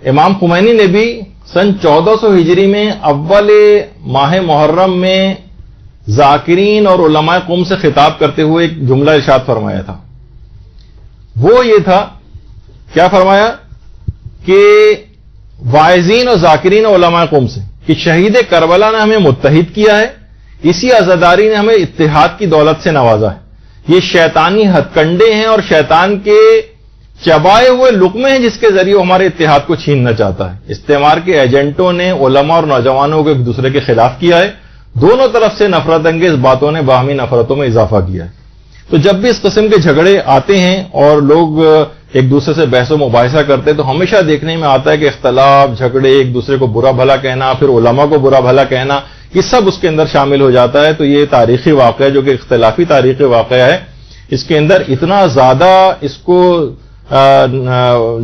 امام خمینی نے بھی سن 1400 ہجری میں اول ماہ محرم میں ذاکرین اور علماء قوم سے خطاب کرتے ہوئے ایک جملہ ارشاد فرمایا تھا. وہ یہ تھا، کیا فرمایا کہ واعظین اور ذاکرین علماء قوم سے کہ شہید کربلا نے ہمیں متحد کیا ہے، اسی عزاداری نے ہمیں اتحاد کی دولت سے نوازا ہے. یہ شیطانی ہتھ کنڈے ہیں اور شیطان کے چبائے ہوئے لقمے ہیں جس کے ذریعے ہمارے اتحاد کو چھیننا چاہتا ہے. استعمار کے ایجنٹوں نے علماء اور نوجوانوں کو ایک دوسرے کے خلاف کیا ہے، دونوں طرف سے نفرت انگیز باتوں نے باہمی نفرتوں میں اضافہ کیا ہے. تو جب بھی اس قسم کے جھگڑے آتے ہیں اور لوگ ایک دوسرے سے بحث و مباحثہ کرتے ہیں تو ہمیشہ دیکھنے میں آتا ہے کہ اختلاف، جھگڑے، ایک دوسرے کو برا بھلا کہنا، پھر علماء کو برا بھلا کہنا، یہ سب اس کے اندر شامل ہو جاتا ہے. تو یہ تاریخی واقعہ جو کہ اختلافی تاریخی واقعہ ہے، اس کے اندر اتنا زیادہ اس کو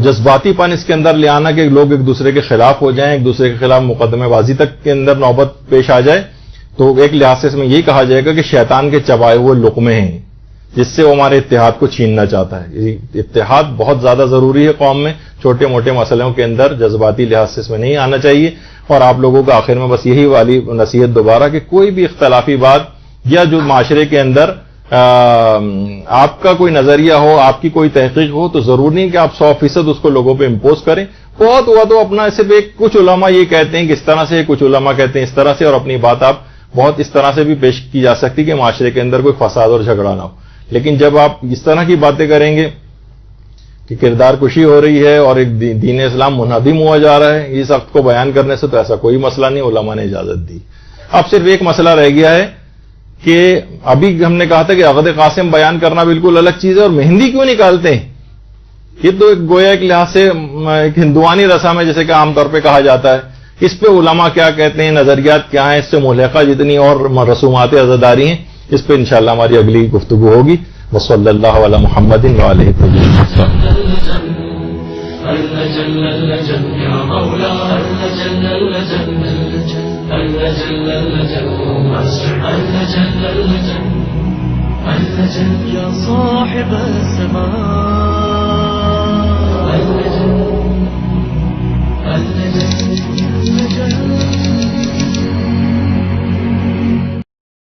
جذباتی پن اس کے اندر لے آنا کہ لوگ ایک دوسرے کے خلاف ہو جائیں، ایک دوسرے کے خلاف مقدمے بازی تک کے اندر نوبت پیش آ جائے، تو ایک لحاظ سے اس میں یہی کہا جائے گا کہ شیطان کے چبائے ہوئے لقمے ہیں جس سے وہ ہمارے اتحاد کو چھیننا چاہتا ہے. اتحاد بہت زیادہ ضروری ہے قوم میں، چھوٹے موٹے مسئلوں کے اندر جذباتی لحاظ سے اس میں نہیں آنا چاہیے. اور آپ لوگوں کا آخر میں بس یہی والی نصیحت دوبارہ کہ کوئی بھی اختلافی بات یا جو معاشرے کے اندر آپ کا کوئی نظریہ ہو، آپ کی کوئی تحقیق ہو، تو ضروری نہیں کہ آپ 100% اس کو لوگوں پہ امپوز کریں. بہت ہوا تو اپنا صرف کچھ علماء یہ کہتے ہیں کہ اس طرح سے، کچھ علماء کہتے ہیں اس طرح سے، اور اپنی بات آپ بہت اس طرح سے بھی پیش کی جا سکتی کہ معاشرے کے اندر کوئی فساد اور جھگڑا نہ ہو. لیکن جب آپ اس طرح کی باتیں کریں گے کہ کردار کشی ہو رہی ہے اور ایک دین اسلام منہدم ہوا جا رہا ہے، اس وقت کو بیان کرنے سے تو ایسا کوئی مسئلہ نہیں، علماء نے اجازت دی. اب صرف ایک مسئلہ رہ گیا ہے کہ ابھی ہم نے کہا تھا کہ عقد قاسم بیان کرنا بالکل الگ چیز ہے، اور مہندی کیوں نکالتے ہیں؟ یہ تو ایک گویا ایک لحاظ سے ایک ہندوانی رسم ہے جیسے کہ عام طور پہ کہا جاتا ہے. اس پہ علماء کیا کہتے ہیں، نظریات کیا ہیں، اس سے ملحقہ جتنی اور رسومات عزاداری ہیں، اس پہ انشاءاللہ ہماری اگلی گفتگو ہوگی. وصلی اللہ علی محمد وآلہ الطاہرین. يا صاحب السماء